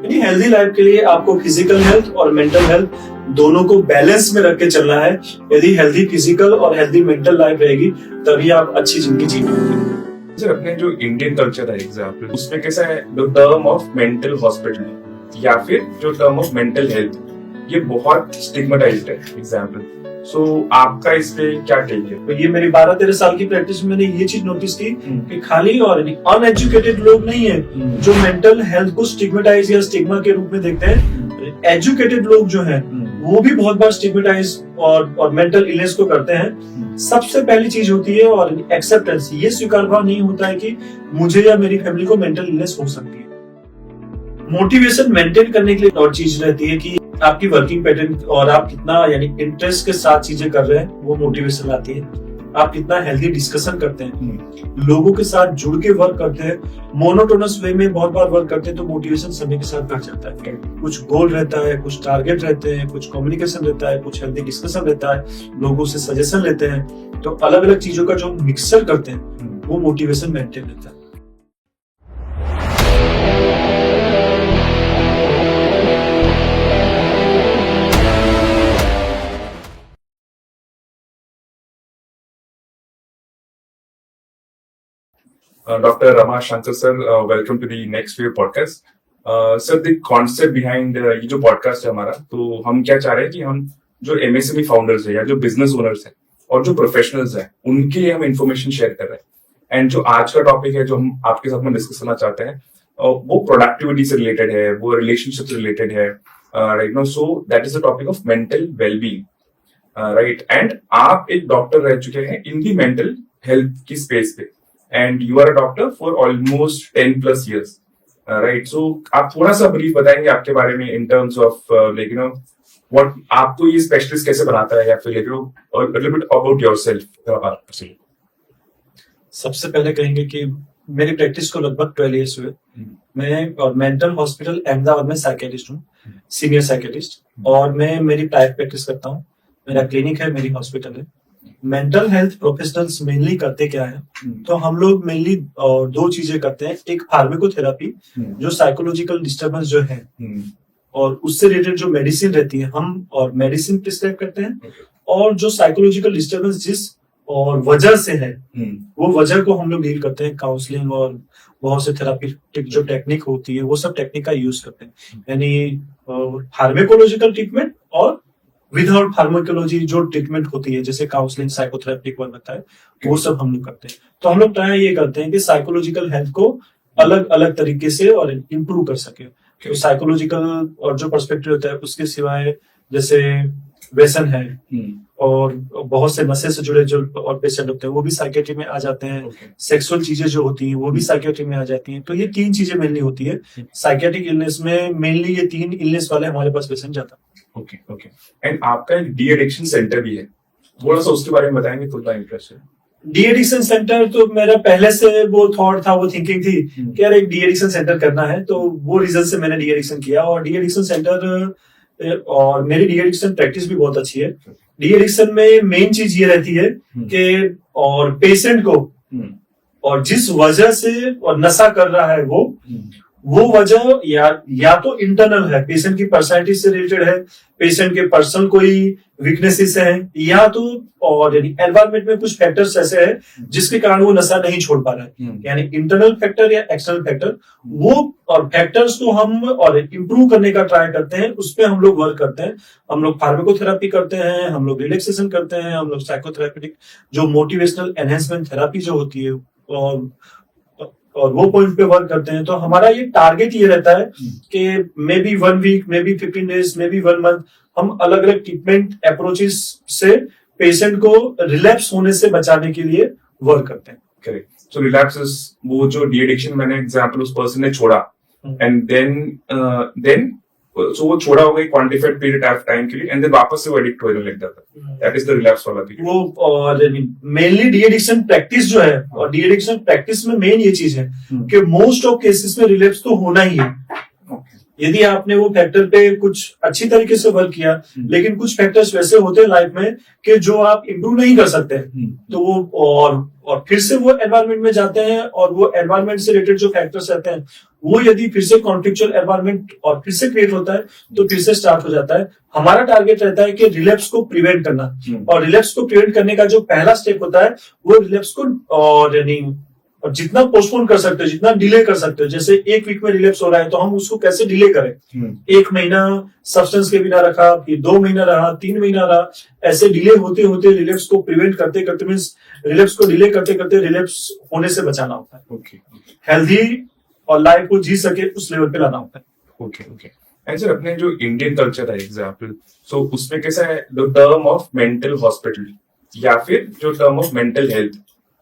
यानी healthy life के लिए आपको फिजिकल हेल्थ और मेंटल हेल्थ दोनों को बैलेंस में रख के चलना है। यदि हेल्दी फिजिकल और हेल्दी मेंटल लाइफ रहेगी तभी आप अच्छी जिंदगी जी पाएंगे। सर, अपने जो इंडियन कल्चर है एग्जाम्पल, उसमें कैसा है the term of mental hospital या फिर जो टर्म ऑफ मेंटल हेल्थ, ये बहुत स्टिग्मेटाइज्ड है एग्जाम्पल। सो आपका इस पे क्या टेक है? तो ये मेरी 12-13 साल की प्रैक्टिस में मैंने ये चीज नोटिस की कि खाली और अनएजुकेटेड लोग नहीं है जो मेंटल हेल्थ को स्टिग्मेटाइज या स्टिग्मा के रूप में देखते हैं। एजुकेटेड लोग जो हैं वो भी बहुत बार स्टिग्मेटाइज और मेंटल इलनेस को करते हैं। सबसे पहली चीज होती है और एक्सेप्टेंस, ये स्वीकार भाव नहीं होता है कि मुझे या मेरी फैमिली को मेंटल इलनेस हो सकती है। मोटिवेशन मेंटेन करने के लिए और चीज रहती है कि आपकी वर्किंग पैटर्न और आप कितना यानी इंटरेस्ट के साथ चीजें कर रहे हैं, वो मोटिवेशन आती है। आप कितना हेल्दी डिस्कशन करते हैं, लोगों के साथ जुड़ के वर्क करते हैं, मोनोटोनस वे में बहुत बार वर्क करते हैं, तो मोटिवेशन समय के साथ बढ़ जाता है। कुछ गोल रहता है, कुछ टारगेट रहते हैं, कुछ कम्युनिकेशन रहता है, कुछ हेल्दी डिस्कशन रहता है, लोगों से सजेशन लेते हैं, तो अलग अलग चीजों का जो मिक्सचर करते हैं वो मोटिवेशन मेंटेन रहता है। Dr. Rama Shankar sir, welcome to the next few podcast. Sir, the concept behind ये जो podcast है हमारा, तो हम क्या चाह रहे हैं कि हम जो MSME फाउंडर्स है या जो बिजनेस ओनर्स हैं और जो प्रोफेशनल्स हैं उनके लिए हम इंफॉर्मेशन शेयर कर रहे हैं। एंड जो आज का टॉपिक है जो हम आपके साथ में डिस्कस करना चाहते हैं वो प्रोडक्टिविटी से रिलेटेड है, वो रिलेशनशिप से रिलेटेड है, right no. So that is the topic of mental wellbeing, right. And आप एक डॉक्टर रह चुके हैं इन दी मेंटल हेल्थ की स्पेस पे, and you are a doctor for almost 10 plus years, right? So आप थोड़ा सा ब्रीफ बताएंगे आपके बारे में in terms of like you know what आपको ये स्पेशलिस्ट कैसे बनाता है, या फिर like you know a little bit about yourself। सबसे पहले कहेंगे कि मेरी प्रैक्टिस को लगभग 12 इयर्स हुए। मैं और मेंटल हॉस्पिटल अहमदाबाद में साइकियाट्रिस्ट हूँ, सीनियर साइकियाट्रिस्ट, और मैं मेरी प्राइवेट प्रैक्टिस करता हूँ। मेरा क्लिनिक है, मेरी हॉस्पिटल है। मेंटल हेल्थ प्रोफेशनल्स मेनली करते क्या है, तो हम लोग मेनली दो चीजें करते हैं। एक फार्माकोथेरेपी, जो साइकोलॉजिकल डिस्टर्बेंस जो है और उससे रिलेटेड जो मेडिसिन रहती है, हम और मेडिसिन प्रिस्क्राइब करते हैं। और जो साइकोलॉजिकल डिस्टर्बेंस जिस और वजह से है, वो वजह को हम लोग डील करते हैं। काउंसलिंग और बहुत से थेरापीटिक जो टेक्निक होती है वो सब टेक्निक का यूज करते हैं। यानी फार्माकोलॉजिकल ट्रीटमेंट और विदाउट फार्माकोलॉजी जो ट्रीटमेंट होती है, जैसे काउंसलिंग, साइकोथेरेपी बनता है, वो सब हम लोग करते हैं। तो हम लोग ट्राई ये करते हैं कि साइकोलॉजिकल हेल्थ को अलग अलग तरीके से और इम्प्रूव कर सके। तो साइकोलॉजिकल और जो पर्सपेक्टिव होता है उसके सिवाय जैसे व्यसन है और बहुत से नशे से जुड़े जो और पेशेंट होते हैं वो भी साइकियाट्री में आ जाते हैं। सेक्सुअल चीजें जो होती हैं वो भी साइकियाट्री में आ जाती हैं। तो ये तीन चीजें मेनली होती है साइकियाट्रिक इलनेस में। मेनली ये तीन इलनेस वाले हमारे पास पेशेंट जाता है। Okay okay. एंड आपका एक डी एडिक्शन सेंटर भी है, थोड़ा सा उसके बारे में बताएंगे, थोड़ा इंटरेस्ट है। डी एडिक्शन सेंटर तो मेरा पहले से वो थॉट था, वो थिंकिंग थी कि यार एक डी एडिक्शन सेंटर करना है, तो वो रीजन से मैंने डी एडिक्शन किया। और डी एडिक्शन सेंटर और मेरी डी एडिक्शन प्रैक्टिस भी बहुत अच्छी है। डी एडिक्शन में मेन चीज ये रहती है कि और पेशेंट को और जिस वजह से और नशा कर रहा है वो वजह या तो इंटरनल है, पेशेंट की पर्सनैलिटी से रिलेटेड है, पेशेंट के पर्सनल कोई वीकनेसेस है, या तो और यानी एनवायरमेंट में कुछ फैक्टर्स ऐसे हैं जिसके कारण वो नशा नहीं छोड़ पा रहा है। यानी इंटरनल फैक्टर या एक्सटर्नल फैक्टर, वो और फैक्टर्स को हम और इम्प्रूव करने का ट्राई करते हैं, उस पर हम लोग वर्क करते हैं। हम लोग फार्माकोथेरेपी करते हैं, हम लोग रिलैक्सेशन करते हैं, हम लोग साइकोथेरेपेटिक जो मोटिवेशनल एनहेंसमेंट थेरापी जो होती है और वो पॉइंट पे वर्क करते हैं। तो हमारा ये टारगेट ये रहता है कि may be 1 week, may be 15 days, may be 1 month, हम अलग अलग ट्रीटमेंट अप्रोचेस से पेशेंट को रिलैप्स होने से बचाने के लिए वर्क करते हैं। करेक्ट। सो रिलैप्स इज वो जो डी एडिक्शन मैंने एग्जांपल उस पर्सन ने छोड़ा एंड देन सो वो छोड़ा होगा एक क्वांटिफाइड पीरियड ऑफ टाइम के लिए, एंड देन वापस से वो एडिक्ट होने लग जाता है। दैट इज द रिलैप्स वाला पीरियड। वो और मेनली डी एडिक्शन प्रैक्टिस जो है, और डी एडिक्शन प्रैक्टिस में मेन ये चीज है कि मोस्ट ऑफ केसेस में रिलैप्स तो होना ही है। यदि आपने वो फैक्टर पे कुछ अच्छी तरीके से वर्क किया, लेकिन कुछ फैक्टर्स वैसे होते हैं लाइफ में कि जो आप इम्प्रूव नहीं कर सकते, तो वो और फिर से वो एनवायरमेंट में जाते हैं और वो एनवायरमेंट से रिलेटेड जो फैक्टर्स रहते हैं वो यदि फिर से कॉन्फ्लिक्चुअल एनवायरमेंट और फिर से क्रिएट होता है तो फिर से स्टार्ट हो जाता है। हमारा टारगेट रहता है कि रिलैप्स को प्रिवेंट करना, और रिलैप्स को प्रिवेंट करने का जो पहला स्टेप होता है वो रिलैप्स को और यानी और जितना पोस्टपोन कर सकते हो, जितना डिले कर सकते हो, जैसे एक वीक में रिलैप्स हो रहा है तो हम उसको कैसे डिले करें। एक महीना सब्सटेंस के बिना रखा, फिर 2 महीना रहा, 3 महीना रहा, ऐसे डिले होते होते रिलैप्स को प्रिवेंट करते करते मींस रिलैप्स को डिले करते करते रिलैप्स होने से बचाना होता है। हेल्दी और लाइफ को जी सके उस लेवल पे लाना होता है। ओके। एंड सर, अपने जो इंडियन कल्चर है एग्जाम्पल, सो उसमें कैसा है the term of mental hospital या फिर जो टर्म ऑफ मेंटल हेल्थ,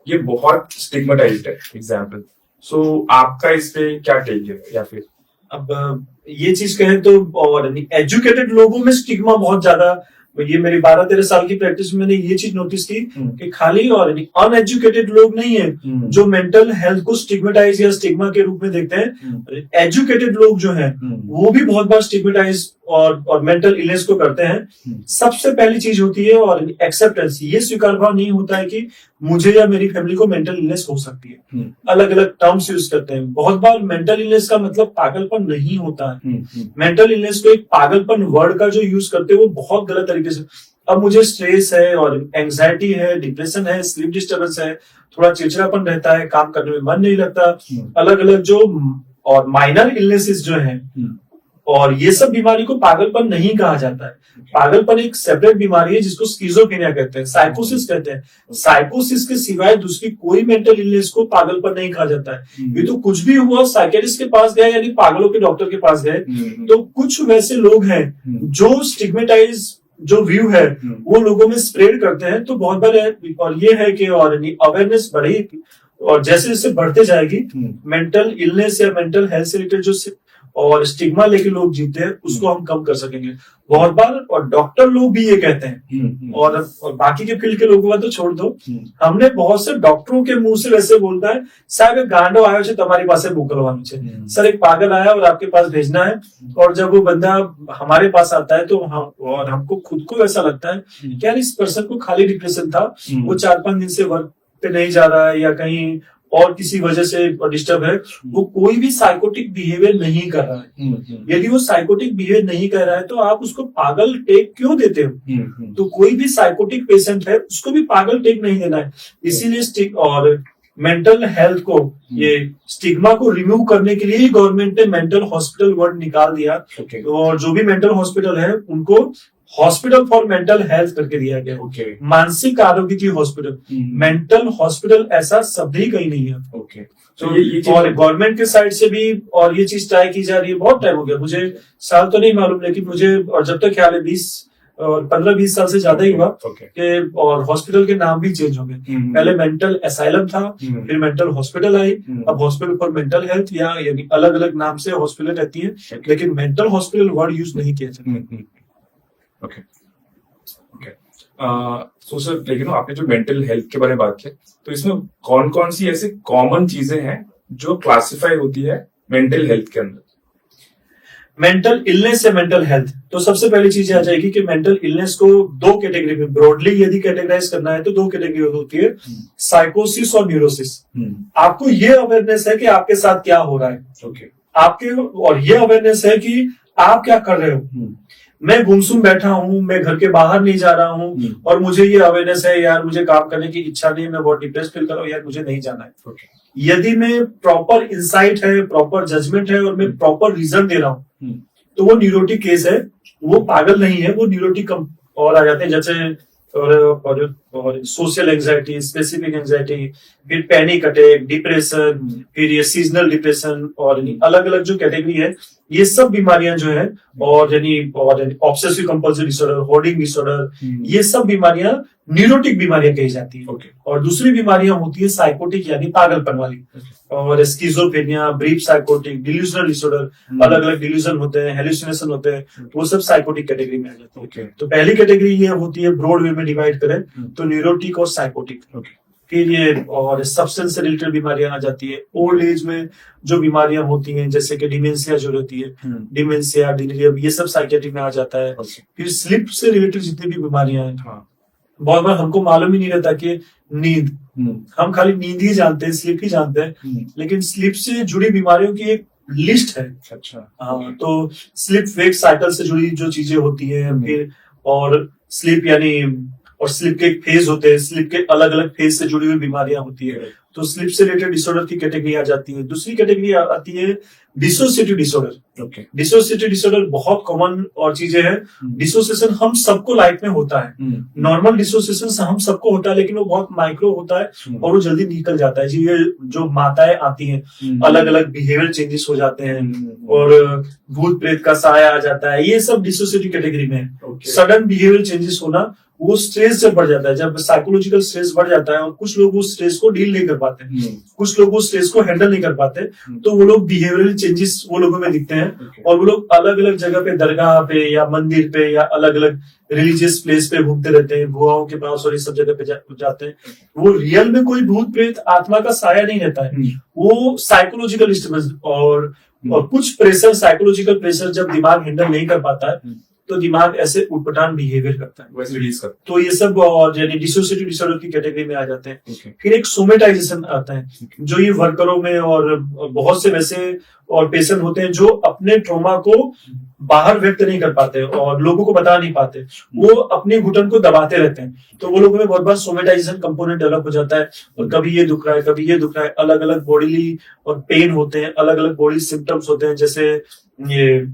ये बहुत स्टिग्मेटाइज्ड है एग्जाम्पल। सो आपका इस पे क्या टेक है? या फिर अब ये चीज कहें तो और एजुकेटेड लोगों में स्टिग्मा बहुत ज्यादा, ये मेरी 12-13 साल की प्रैक्टिस में मैंने ये चीज नोटिस की कि खाली और अनएजुकेटेड लोग नहीं है जो मेंटल हेल्थ को स्टिग्मेटाइज या स्टिग्मा के रूप में देखते हैं। एजुकेटेड लोग जो हैं वो भी बहुत बार स्टिग्मेटाइज और मेंटल इलनेस को करते हैं। सबसे पहली चीज होती है और एक्सेप्टेंस, ये स्वीकार भाव नहीं होता है कि मुझे या मेरी फैमिली को मेंटल इलनेस हो सकती है। अलग अलग टर्म्स यूज करते हैं। बहुत बार मेंटल इलनेस का मतलब पागलपन नहीं होता है। मेंटल इलनेस को एक पागलपन वर्ड का जो यूज करते हैं वो बहुत गलत तरीके से, अब मुझे स्ट्रेस है और एंग्जाइटी है, डिप्रेशन है, स्लीप डिस्टर्बेंस है, थोड़ा चिड़चिड़ापन रहता है, काम करने में मन नहीं लगता, अलग अलग जो और माइनर इलनेसेस जो हैं, और ये सब बीमारी को पागलपन नहीं कहा जाता है। पागलपन एक सेपरेट बीमारी है जिसको स्किज़ोफ्रेनिया कहते हैं, साइकोसिस कहते हैं। साइकोसिस के सिवाय दूसरी कोई मेंटल इलनेस को पागलपन नहीं कहा जाता है। ये तो कुछ भी हुआ साइकियाट्रिस्ट के पास गए यानी पागलों के डॉक्टर के पास गए। तो कुछ वैसे लोग हैं जो स्टिग्मेटाइज जो व्यू है वो लोगों में स्प्रेड करते हैं। तो बहुत बार और ये है कि और अवेयरनेस बढ़ेगी और जैसे जैसे बढ़ते जाएगी मेंटल इलनेस या मेंटल हेल्थ से रिलेटेड जो और स्टिग्मा लेके लोग जीते हैं उसको हम कम कर सकेंगे। बहुत बार और डॉक्टर लोग भी ये कहते हैं और बाकी के फील्ड के लोगों का तो छोड़ दो, हमने बहुत से डॉक्टरों के मुंह से वैसे बोलता है साहब एक गांडो आयो छे तुम्हारी पास मोकलवानो छे, सर एक पागल आया और आपके पास भेजना है। और जब वो बंदा हमारे पास आता है तो और हमको खुद को ऐसा लगता है कि यार इस पर्सन को खाली डिप्रेशन था, वो 4-5 दिन से वर्क पे नहीं जा रहा है या कहीं और किसी वजह से डिस्टर्ब है, वो कोई भी साइकोटिक बिहेवियर नहीं कर रहा है। यदि वो साइकोटिक बिहेवियर नहीं कर रहा है तो आप उसको पागल टेक क्यों देते हो? तो कोई भी साइकोटिक पेशेंट है उसको भी पागल टेक नहीं देना है। इसीलिए और मेंटल हेल्थ को ये स्टिग्मा को रिमूव करने के लिए ही गवर्नमेंट ने मेंटल हॉस्पिटल वर्ड निकाल दिया। और जो भी मेंटल हॉस्पिटल है उनको हॉस्पिटल फॉर मेंटल हेल्थ करके दिया गया। मानसिक आरोग्य की हॉस्पिटल, मेंटल हॉस्पिटल ऐसा शब्द ही कहीं नहीं है। तो ये और गवर्नमेंट के साइड से भी और ये चीज ट्राई की जा रही है। बहुत टाइम हो गया, मुझे साल तो नहीं मालूम, लेकिन मुझे और जब तक ख्याल है 15-20 साल से ज्यादा ही हुआ कि और हॉस्पिटल के नाम भी चेंज हो गए। पहले मेंटल एसाइलम था, फिर मेंटल हॉस्पिटल आई, अब हॉस्पिटल फॉर मेंटल हेल्थ या यानी अलग अलग नाम से हॉस्पिटल रहती है, लेकिन मेंटल हॉस्पिटल वर्ड यूज नहीं किया जाता। ओके। सो सर, लेकिन आपने जो मेंटल हेल्थ के बारे में बात की तो इसमें कौन कौन सी ऐसी कॉमन चीजें हैं जो क्लासिफाई होती है मेंटल हेल्थ के अंदर? मेंटल इलनेस या मेंटल हेल्थ, तो सबसे पहली चीज आ जाएगी कि मेंटल इलनेस को 2 कैटेगरी में ब्रॉडली यदि कैटेगराइज करना है तो 2 कैटेगरी होती है, साइकोसिस और न्यूरोसिस। आपको ये अवेयरनेस है कि आपके साथ क्या हो रहा है, आपके और ये अवेयरनेस है कि आप क्या कर रहे हो। मैं गुमसुम बैठा हूं, मैं घर के बाहर नहीं जा रहा हूं और मुझे ये अवेयरनेस है यार मुझे काम करने की इच्छा नहीं है, मैं बहुत डिप्रेस फील कर रहा हूं, यार मुझे नहीं जाना है। यदि मैं प्रॉपर इंसाइट है, प्रॉपर जजमेंट है और मैं प्रॉपर रीजन दे रहा हूं तो वो न्यूरोटिक केस है, वो पागल नहीं है, वो न्यूरोटिक और आ जाते हैं जैसे और सोशल एंजाइटी, स्पेसिफिक एंजाइटी, फिर पैनिक अटैक, डिप्रेशन, फिर ये सीजनल डिप्रेशन और अलग अलग जो कैटेगरी है, ये सब बीमारियां जो है और obsessive compulsive disorder, hoarding disorder, ये सब बीमारियां न्यूरोटिक बीमारियां कही जाती है। और दूसरी बीमारियां होती है साइकोटिक यानी पागलपन वाली, और schizophrenia, brief psychotic, delusional disorder, अलग अलग डिल्यूजन होते हैं, हेलुसिनेशन होते हैं, वो सब साइकोटिक कैटेगरी में आ जाते हैं। तो पहली कैटेगरी ये होती है, ब्रॉड वे में डिवाइड करें तो न्यूरोटिक और साइकोटिक। फिर ये और सब्सटेंस से रिलेटेड बीमारियां आ जाती है। ओल्ड एज में जो बीमारियां होती हैं जैसे कि डिमेंशिया जो रहती है, डिमेंशिया, डिलीरियम, ये सब साइकियाट्री में आ जाता है। फिर स्लिप से रिलेटेड जितनी भी बीमारियां हैं बहुत बार हमको मालूम ही नहीं रहता कि नींद, हम खाली नींद ही जानते हैं, स्लीप ही जानते हैं, लेकिन स्लीप से जुड़ी बीमारियों की एक लिस्ट है। अच्छा। हाँ, तो स्लीप वेक साइकिल से जुड़ी जो चीजें होती हैं, फिर और स्लीप यानी और स्लीप के फेज होते हैं, स्लीप के अलग अलग फेज से जुड़ी हुई बीमारियां होती है, तो स्लीप से रिलेटेड डिसऑर्डर की कैटेगरी आ जाती है। दूसरी कैटेगरी आती है dissociative disorder. Okay. Dissociative disorder बहुत कॉमन और चीजें हैं। डिसोसिएशन हम सबको लाइफ में होता है, नॉर्मल डिसोसिएशन हम सबको होता है, लेकिन वो बहुत माइक्रो होता है और वो जल्दी निकल जाता है। जी, ये जो माताएं आती हैं, अलग अलग बिहेवियर चेंजेस हो जाते हैं और भूत प्रेत का साया आ जाता है, ये सब डिसोसिएटिव कैटेगरी में है। सडन बिहेवियर चेंजेस होना, वो स्ट्रेस जब बढ़ जाता है, जब साइकोलॉजिकल स्ट्रेस बढ़ जाता है और कुछ लोग उस स्ट्रेस को डील नहीं कर पाते, कुछ लोग उस स्ट्रेस को हैंडल नहीं कर पाते, तो वो लोग बिहेवियरल चेंजेस वो लोगों में दिखते हैं और वो लोग अलग अलग जगह पे, दरगाह पे या मंदिर पे या अलग अलग रिलीजियस प्लेस पे घूमते रहते हैं, बुआओं के पास और इस सब जगह पे जाते हैं। वो रियल में कोई भूत प्रेत आत्मा का साया नहीं रहता है, वो साइकोलॉजिकल डिस्टर्बेंस और कुछ प्रेशर, साइकोलॉजिकल प्रेशर जब दिमाग हैंडल नहीं कर पाता है तो दिमाग ऐसे उटपटांग बिहेवियर करता है, वैसे रिलीज करता है। तो ये सब और यानी डिसोसिएटिव डिसऑर्डर की कैटेगरी में आ जाते हैं। फिर एक सोमेटाइजेशन आता है, जो ये वर्करों में और बहुत से वैसे और पेशेंट होते हैं जो अपने ट्रॉमा को बाहर व्यक्त नहीं कर पाते और लोगों को बता नहीं पाते, वो अपने घुटन को दबाते रहते हैं, तो वो लोगों में बहुत बार सोमेटाइजेशन कंपोनेंट डेवलप हो जाता है और कभी ये दुख रहा है, कभी ये दुख रहा है, अलग अलग बॉडीली और पेन होते हैं, अलग अलग बॉडी सिम्टम्स होते हैं, जैसे ये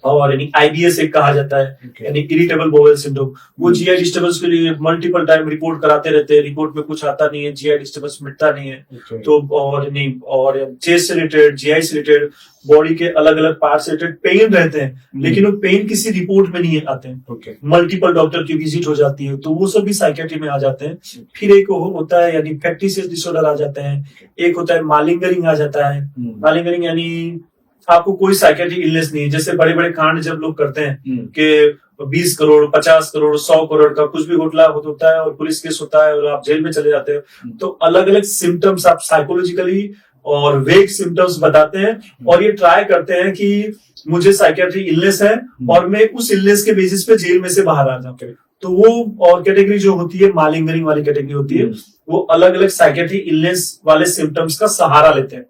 और यानी IBS एक कहा जाता है, यानी इरिटेबल बोवेल सिंड्रोम। वो GI डिस्टर्बेंस के लिए मल्टीपल टाइम रिपोर्ट कराते रहते हैं, रिपोर्ट में कुछ आता नहीं है, GI डिस्टर्बेंस मिटता नहीं है। तो और चेस्ट से रिलेटेड, GI से रिलेटेड, बॉडी के अलग अलग पार्ट से रिलेटेड पेन रहते हैं, लेकिन वो पेन किसी रिपोर्ट में नहीं आते हैं, मल्टीपल डॉक्टर की विजिट हो जाती है, तो वो सब भी साइकियाट्री में आ जाते हैं। फिर एक होता है यानी फैक्टिशियस डिसऑर्डर आ जाते हैं, एक होता है मालिंगरिंग आ जाता है। मालिंगरिंग यानी आपको कोई साइकियाट्रिक इलनेस नहीं है, जैसे बड़े बड़े कांड जब लोग करते हैं कि 20 करोड़ 50 करोड़ 100 करोड़ का कुछ भी घोटाला होता है और पुलिस केस होता है और आप जेल में चले जाते हो, तो अलग अलग सिम्टम्स आप साइकोलॉजिकली और वेग सिम्टम्स बताते हैं और ये ट्राई करते हैं कि मुझे साइकियाट्रिक इलनेस है और मैं उस इलनेस के बेसिस पे जेल में से बाहर आ जाऊं। तो वो और कैटेगरी जो होती है मालिंगरिंग वाली कैटेगरी होती है, वो अलग अलग साइकियाट्रिक इलनेस वाले सिम्टम्स का सहारा लेते हैं।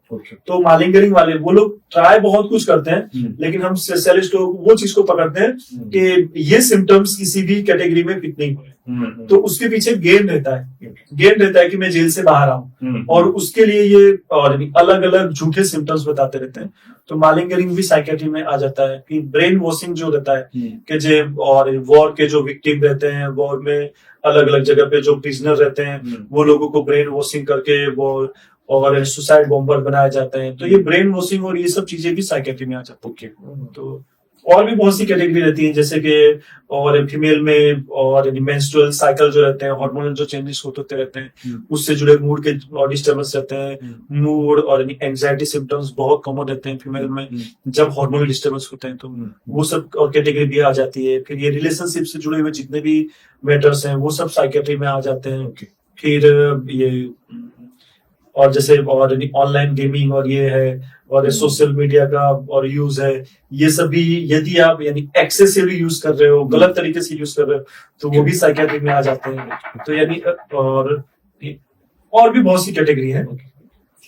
तो मालिंगरिंग वाले वो लोग ट्राई बहुत कुछ करते हैं, लेकिन हम स्पेशलिस्ट लोग वो चीज को पकड़ते हैं कि ये सिम्टम्स किसी भी कैटेगरी में फिट नहीं हुए, तो उसके पीछे गेन रहता है कि मैं जेल से बाहर आऊं, और उसके लिए ये और अलग अलग झूठे सिम्टम्स बताते रहते हैं। तो मालिंगरिंग भी साइकियाट्री में आ जाता है। कि ब्रेन वॉशिंग जो रहता है कि जो और वॉर के जो विक्टिम रहते हैं, वॉर में अलग अलग जगह पे जो प्रिजनर रहते हैं, वो लोगों को ब्रेन वॉशिंग करके वो और सुसाइड बॉम्बर बनाए जाते हैं। तो ये ब्रेन वॉशिंग और ये सब चीजें भी साइकियाट्री में आ जाती है। तो और भी बहुत सी कैटेगरी रहती है, जैसे कि और फीमेल में और मेंस्ट्रुअल साइकिल जो रहते हैं, हार्मोनल जो चेंजेस होते रहते हैं, उससे जुड़े मूड के डिस्टर्बेंस रहते हैं। मूड और एंजाइटी सिम्टम्स बहुत कॉमन रहते हैं फीमेल में जब हार्मोनल डिस्टर्बेंस होते हैं, तो वो सब और कैटेगरी भी आ जाती है। फिर ये रिलेशनशिप से जुड़े हुए जितने भी मैटर्स हैं वो सब साइकियाट्री में आ जाते हैं। फिर ये और जैसे और ऑनलाइन गेमिंग और ये है और सोशल मीडिया का और यूज है, ये सभी यदि आप यानी एक्सेसिवली यूज कर रहे हो, गलत तरीके से यूज कर रहे हो, तो वो भी साइकियाट्री में आ जाते हैं। तो यानी और भी बहुत सी कैटेगरी है,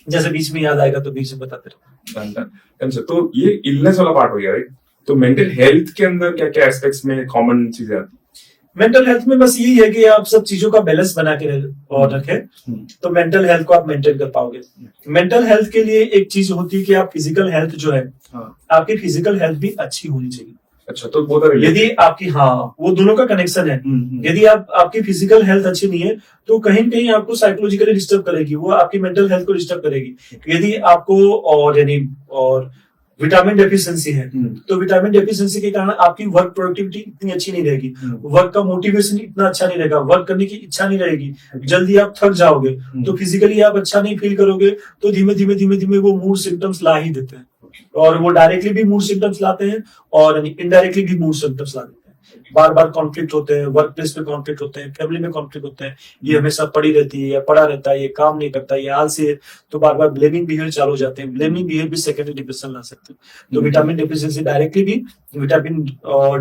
जैसे बीच में याद आएगा तो बीच में बताते रहो। तो ये इलनेस वाला पार्ट हो गया, राइट? तो मेंटल हेल्थ के अंदर क्या क्या एस्पेक्ट्स में कॉमन चीजें आती है? मेंटल हेल्थ में बस यही है कि आप सब चीजों का बैलेंस बना के और रखें, तो मेंटल हेल्थ को आप मेंटेन कर पाओगे। मेंटल हेल्थ के लिए एक चीज होती है कि आप फिजिकल हेल्थ जो है, आपकी फिजिकल हेल्थ भी अच्छी होनी चाहिए। अच्छा, तो वो यदि आपकी वो दोनों का कनेक्शन है। यदि आपकी फिजिकल हेल्थ अच्छी नहीं है तो कहीं न कहीं आपको साइकोलॉजिकली डिस्टर्ब करेगी, वो आपकी मेंटल हेल्थ को डिस्टर्ब करेगी। यदि आपको और यानी और विटामिन डेफिशिएंसी है, तो विटामिन डेफिशिएंसी के कारण आपकी वर्क प्रोडक्टिविटी इतनी अच्छी नहीं रहेगी, वर्क का मोटिवेशन इतना अच्छा नहीं रहेगा, वर्क करने की इच्छा नहीं रहेगी, जल्दी आप थक जाओगे, तो फिजिकली आप अच्छा नहीं फील करोगे, तो धीमे धीमे वो मूड सिम्टम्स ला ही देते हैं। और वो डायरेक्टली भी मूड सिम्टम्स लाते हैं और इनडायरेक्टली भी मूड सिम्टम्स ला देते हैं। बार बार कॉन्फ्लिक्ट होते हैं, वर्क प्लेस पे कॉन्फ्लिक्ट होते हैं, फैमिली में कॉन्फ्लिक्ट होते हैं, ये हमेशा पड़ी रहती है या पड़ा रहता है, ये काम नहीं करता, ये आलसी है, तो बार बार ब्लेमिंग बिहेवियर चालू हो जाते हैं। ब्लेमिंग बिहेवियर भी सेकेंडरी डिप्रेशन ला सकते हैं। तो विटामिन डेफिशिएंसी डायरेक्टली भी विटामिन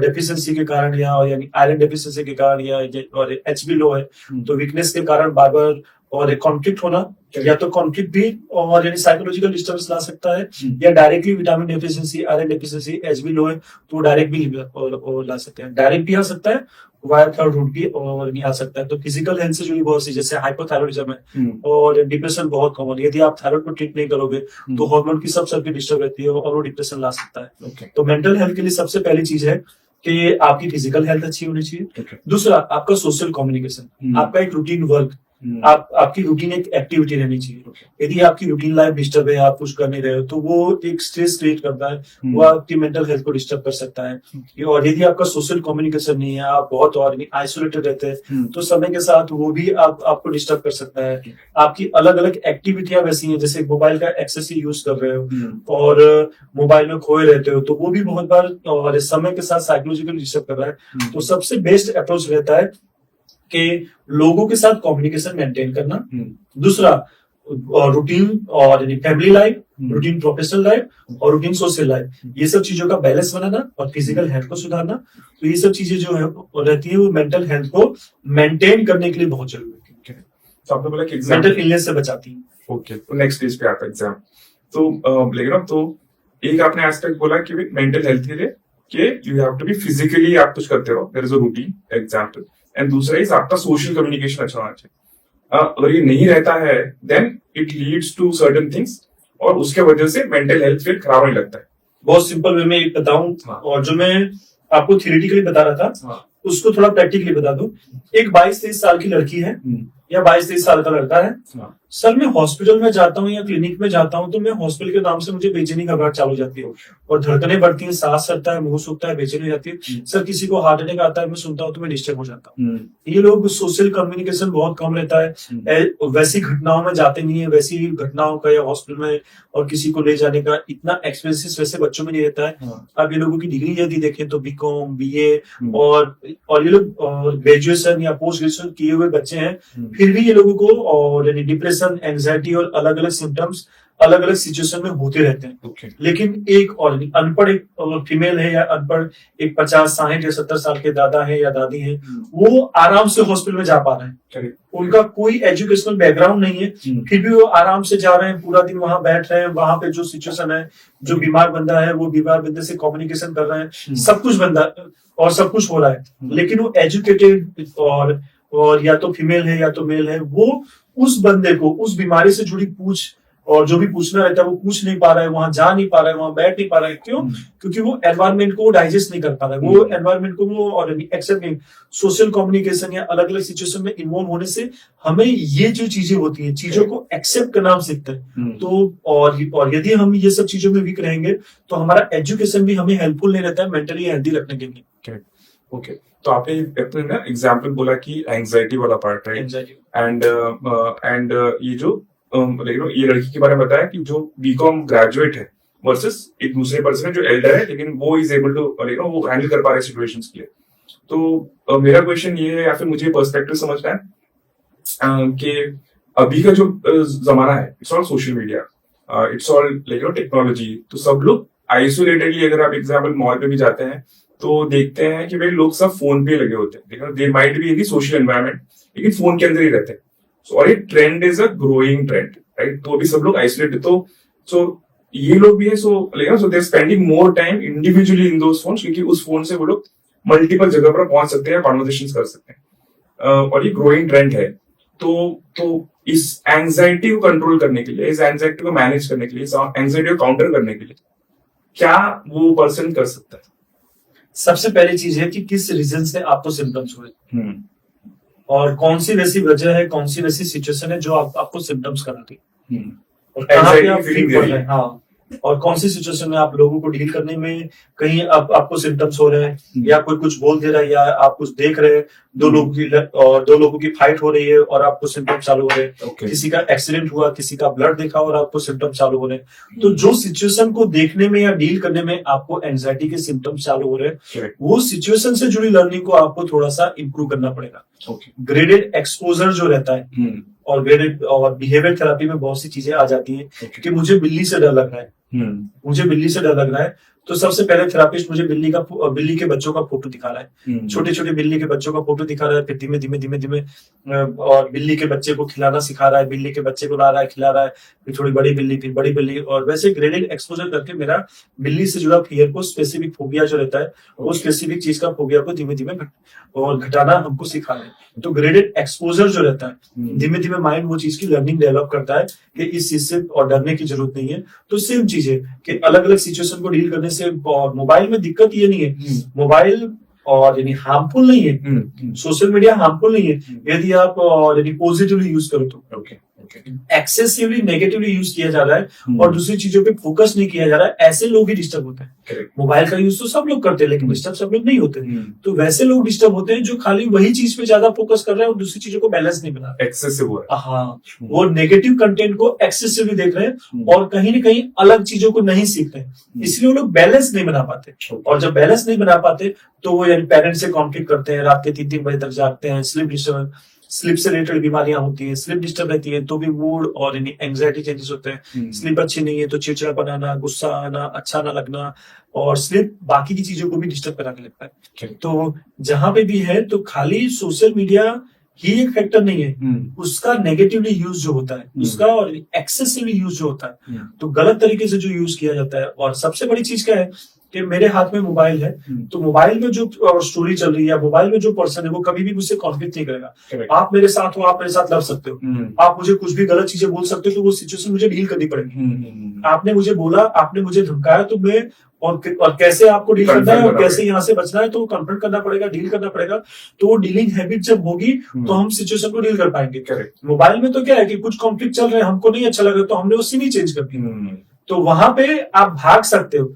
डेफिशिएंसी के कारण या यानी आयरन डेफिशिएंसी के कारण या और एचबी लो है तो वीकनेस के कारण बार बार और एक कॉन्फ्लिक्ट होना, या तो कॉन्फ्लिक्ट भी और यानी साइकोलॉजिकल डिस्टर्बेंस ला सकता है, या directly vitamin deficiency, iron deficiency, Hb low है तो डायरेक्ट भी ला सकते हैं। डायरेक्ट भी आ सकता है, वाया थर्ड रूट भी और नहीं आ सकता है। तो फिजिकल हेल्थ से जुड़ी बहुत सी, जैसे हाइपोथायरॉइडिज्म है और डिप्रेशन बहुत कॉमन। यदि आप थायराइड को ट्रीट नहीं करोगे तो हार्मोन की सब सर्किट डिस्टर्ब रहती है और वो डिप्रेशन ला सकता है। तो मेंटल हेल्थ के लिए सबसे पहली चीज है कि आपकी फिजिकल हेल्थ अच्छी होनी चाहिए। दूसरा, आपका सोशल कम्युनिकेशन, आपका एक रूटीन वर्क, आपकी रूटीन एक एक्टिविटी रहनी चाहिए। यदि आपकी रूटीन लाइफ डिस्टर्ब है, आप कुछ कर नहीं रहे हो, तो वो एक स्ट्रेस क्रिएट करता है, वो आपकी मेंटल हेल्थ को डिस्टर्ब कर सकता है। और यदि आपका सोशल कम्युनिकेशन नहीं है, आप बहुत और आइसोलेटेड रहते हैं, तो समय के साथ वो भी आपको डिस्टर्ब कर सकता है। आपकी अलग अलग एक्टिविटियां वैसी हैं, जैसे मोबाइल का एक्सेसिव यूज कर रहे हो और मोबाइल में खोए रहते हो, तो वो भी बहुत बार और समय के साथ साइकोलॉजिकल डिस्टर्ब कर रहा है। तो सबसे बेस्ट अप्रोच रहता है कि लोगों के साथ कम्युनिकेशन मेंटेन करना। दूसरा, रूटीन और family life, routine professional life और रूटीन सोशल लाइफ, ये सब चीजों का बैलेंस बनाना और फिजिकल हेल्थ को सुधारना। तो ये सब चीजें जो है रहती है वो मेंटल हेल्थ को मेंटेन करने के लिए बहुत जरूरी है। तो आपने बोला कि मेंटल इलनेस से बचाती है। ओके, तो नेक्स्ट स्टेज पे आता है एग्जाम। तो लेकिन तो एक आपने एस्पेक्ट बोला कि मेंटल हेल्थ के लिए कि you have to be physically आप कुछ करते रहो, there is a routine example, and दूसरा इज आपका सोशल कम्युनिकेशन अच्छा होना चाहिए। अगर ये नहीं रहता है then it leads to certain things और उसके वजह से मेंटल हेल्थ फिर खराब होने लगता है। बहुत सिंपल वे में एक बताऊं और जो मैं आपको थियोरेटिकली बता रहा था उसको थोड़ा प्रैक्टिकली बता दूं। एक 22-23 साल की लड़की है या 22-23 साल का लड़का है, सर मैं हॉस्पिटल में जाता हूँ या क्लिनिक में जाता हूँ तो मैं हॉस्पिटल के नाम से मुझे बेचैनी घबराहट चालू हो जाती है और धड़कनें बढ़ती हैं, सांस चलता है, मुंह सूखता है, बेचैनी हो जाती है। सर किसी को हार्ट अटैक आता है, मैं सुनता हूँ तो मैं डिस्टर्ब हो जाता हूँ। ये लोग सोशल कम्युनिकेशन बहुत कम रहता है, वैसी घटनाओं में जाते नहीं है, वैसी घटनाओं का या हॉस्पिटल में और किसी को ले जाने का इतना एक्सपेंसिस वैसे बच्चों में नहीं रहता है। अब ये लोगों की डिग्री यदि देखें तो बीकॉम, बीए और ये लोग ग्रेजुएशन या पोस्ट ग्रेजुएशन किए हुए बच्चे हैं, फिर भी ये लोगों को और डिप्रेशन, एंजाइटी और अलग अलग सिम्टम्स अलग अलग सिचुएशन में होते रहते हैं। लेकिन एक और अनपढ़ एक फीमेल है या अनपढ़ एक 50, 60 या 70 साल के दादा है या दादी है, वो आराम से हॉस्पिटल में जा पा रहे हैं। उनका कोई एजुकेशनल बैकग्राउंड नहीं है, फिर भी वो आराम से जा रहे हैं, पूरा दिन वहां बैठ रहे हैं, वहां पे जो सिचुएशन है, जो बीमार बंदा है वो बीमार बंदे से कम्युनिकेशन कर रहे हैं, सब कुछ बंदा और सब कुछ हो रहा है। लेकिन वो एजुकेटेड और या तो फीमेल है या तो मेल है, वो उस बंदे को उस बीमारी से जुड़ी पूछ और जो भी पूछना रहता है वो पूछ नहीं पा रहा है, वहां जा नहीं पा रहा है, वहां बैठ नहीं पा रहा है। क्यों? क्योंकि वो एनवायरमेंट को डाइजेस्ट नहीं कर पा रहा है, वो एनवायरमेंट को वो और एक्सेप्ट नहीं। सोशल कम्युनिकेशन या अलग अलग सिचुएशन में इन्वॉल्व होने से हमें ये जो चीजें होती हैं, चीजों को एक्सेप्ट करना हम सीखते हैं। तो और यदि हम ये सब चीजों में वीक रहेंगे तो हमारा एजुकेशन भी हमें हेल्पफुल नहीं रहता है मेंटली हेल्दी रखने के लिए। ओके, तो आपने ना एग्जाम्पल बोला कि एंजाइटी वाला पार्ट है, एंड ये जो ये लड़की के बारे में बताया कि जो बीकॉम ग्रेजुएट है वर्सेस एक दूसरे पर्सन है जो एल्डर है लेकिन वो इज एबल टू वो हैंडल कर पा रहे सिचुएशंस के लिए। तो मेरा क्वेश्चन ये है या फिर मुझे पर्सपेक्टिव समझना है कि अभी का जो जमाना है, it's all social media, it's all technology. तो सब लोग आइसोलेटेडली, अगर आप एग्जाम्पल मॉल पे भी जाते हैं तो देखते हैं कि भाई लोग सब फोन पे लगे होते हैं, they might be in the social environment लेकिन फोन के अंदर ही रहते हैं। और ये trend is a growing trend, right? तो अभी सब लोग आइसोलेटेड, तो सो ये लोग भी है, so they are spending more time individually in those phones, क्योंकि उस फोन से वो लोग मल्टीपल जगह पर पहुंच सकते हैं, कॉन्वर्सेशंस कर सकते हैं, और ये ग्रोइंग ट्रेंड है। तो इस एंजाइटी को कंट्रोल करने के लिए, इस एंजाइटी को मैनेज करने के लिए, इस एंजाइटी को काउंटर करने के लिए क्या वो पर्सन कर सकता है? सबसे पहली चीज है कि किस रीजन से आपको सिम्टम्स हुए और कौन सी वैसी वजह है, कौन सी वैसी सिचुएशन है जो आपको सिम्टम्स कराती है और कहाँ पे आप फील कर रहे हैं। हाँ, और कौन सी सिचुएशन में आप लोगों को डील करने में कहीं आपको सिम्टम्स हो रहे हैं या कोई कुछ बोल दे रहा है या आप कुछ देख रहे हैं, दो लोगों की फाइट हो रही है और आपको सिम्टम्स चालू हो रहे हैं, किसी का एक्सीडेंट हुआ, किसी का ब्लड देखा और आपको सिम्टम्स चालू हो रहे हैं। तो जो सिचुएशन को देखने में या डील करने में आपको एंजाइटी के सिम्टम्स चालू हो रहे हैं, वो सिचुएशन से जुड़ी लर्निंग को आपको थोड़ा सा इंप्रूव करना पड़ेगा। ग्रेडेड एक्सपोजर जो रहता है और ग्रेडेड और बिहेवियर थेरेपी में बहुत सी चीजें आ जाती हैं कि मुझे बिल्ली से डर लग रहा है, मुझे बिल्ली से डर लग रहा है, तो सबसे पहले थेरापिस्ट मुझे बिल्ली के बच्चों का फोटो दिखा रहा है, छोटे छोटे बिल्ली के बच्चों का फोटो दिखा रहा है, फिर धीमे धीमे धीमे धीमे और बिल्ली के बच्चे को खिलाना सिखा रहा है, बिल्ली के बच्चे को ला रहा है, खिला रहा है, फिर थोड़ी बड़ी बिल्ली, फिर बड़ी बिल्ली, और वैसे ग्रेडेड एक्सपोजर करके मेरा बिल्ली से जुड़ा फियर को, स्पेसिफिक फोबिया जो रहता है, वो स्पेसिफिक चीज का फोबिया को धीमे धीमे और घटाना हमको सिखा रहे हैं। तो ग्रेडेड एक्सपोजर जो रहता है, धीमे धीमे माइंड वो चीज की लर्निंग डेवलप करता है कि इस चीज से और डरने की जरूरत नहीं है। तो सेम चीज है कि अलग अलग सिचुएशन को डील करने से, और मोबाइल में दिक्कत ये नहीं है, मोबाइल और यानी हार्मफुल नहीं है, सोशल मीडिया हार्मफुल नहीं है यदि आप यानी पॉजिटिवली यूज करो तो। एक्सेसिवली नेगेटिवली यूज किया जा रहा है और दूसरी चीजों पे फोकस नहीं किया जा रहा है, ऐसे लोग ही डिस्टर्ब होते हैं। मोबाइल का यूज तो सब लोग करते हैं लेकिन डिस्टर्ब सब लोग नहीं होते। तो वैसे लोग डिस्टर्ब होते हैं जो खाली वही चीज पे ज्यादा फोकस कर रहे हैं और दूसरी चीजों को बैलेंस नहीं बना रहे, एक्सेसिव हो रहा है। हाँ, वो नेगेटिव कंटेंट को एक्सेसिवली देख रहे हैं और कहीं ना कहीं अलग चीजों को नहीं सीख रहे हैं, इसलिए वो लोग बैलेंस नहीं बना पाते। और जब बैलेंस नहीं बना पाते तो वो यानी पेरेंट्स से कॉन्फ्लिक्ट करते हैं, रात के 3-3 बजे तक जागते हैं, स्लीप से रिलेटेड बीमारियां होती है, स्लीप डिस्टर्ब रहती है तो भी मूड और एंग्जाइटी चेंजेस होते हैं। स्लीप अच्छी नहीं है तो चिड़चिड़ापन आना, गुस्सा आना, अच्छा ना लगना, और स्लीप बाकी की चीजों को भी डिस्टर्ब कराने लगता है। तो जहां पे भी है तो खाली सोशल मीडिया ही एक फैक्टर नहीं है, उसका नेगेटिवली यूज जो होता है, उसका और एक्सेसिवली यूज जो होता है, तो गलत तरीके से जो यूज किया जाता है। और सबसे बड़ी चीज क्या है कि मेरे हाथ में मोबाइल है, तो मोबाइल में जो स्टोरी चल रही है, मोबाइल में जो पर्सन है वो कभी भी मुझसे कॉन्फ्लिक्ट नहीं करेगा। आप मेरे साथ हो, आप मेरे साथ लड़ सकते हो, आप मुझे कुछ भी गलत चीजें बोल सकते हो, तो वो सिचुएशन मुझे डील करनी पड़ेगी। आपने मुझे बोला, आपने मुझे धमकाया, तो मैं और कैसे आपको डील करना है और कैसे यहाँ से बचना है, तो कन्फ्रंट करना पड़ेगा, डील करना पड़ेगा। तो वो डीलिंग हैबिट जब होगी तो हम सिचुएशन को डील कर पाएंगे। मोबाइल में तो क्या है कि कुछ कॉन्फ्लिक्ट चल रहे हैं, हमको नहीं अच्छा लग रहा, तो हमने वो सीन ही चेंज कर दी, तो वहां पे आप भाग सकते हो,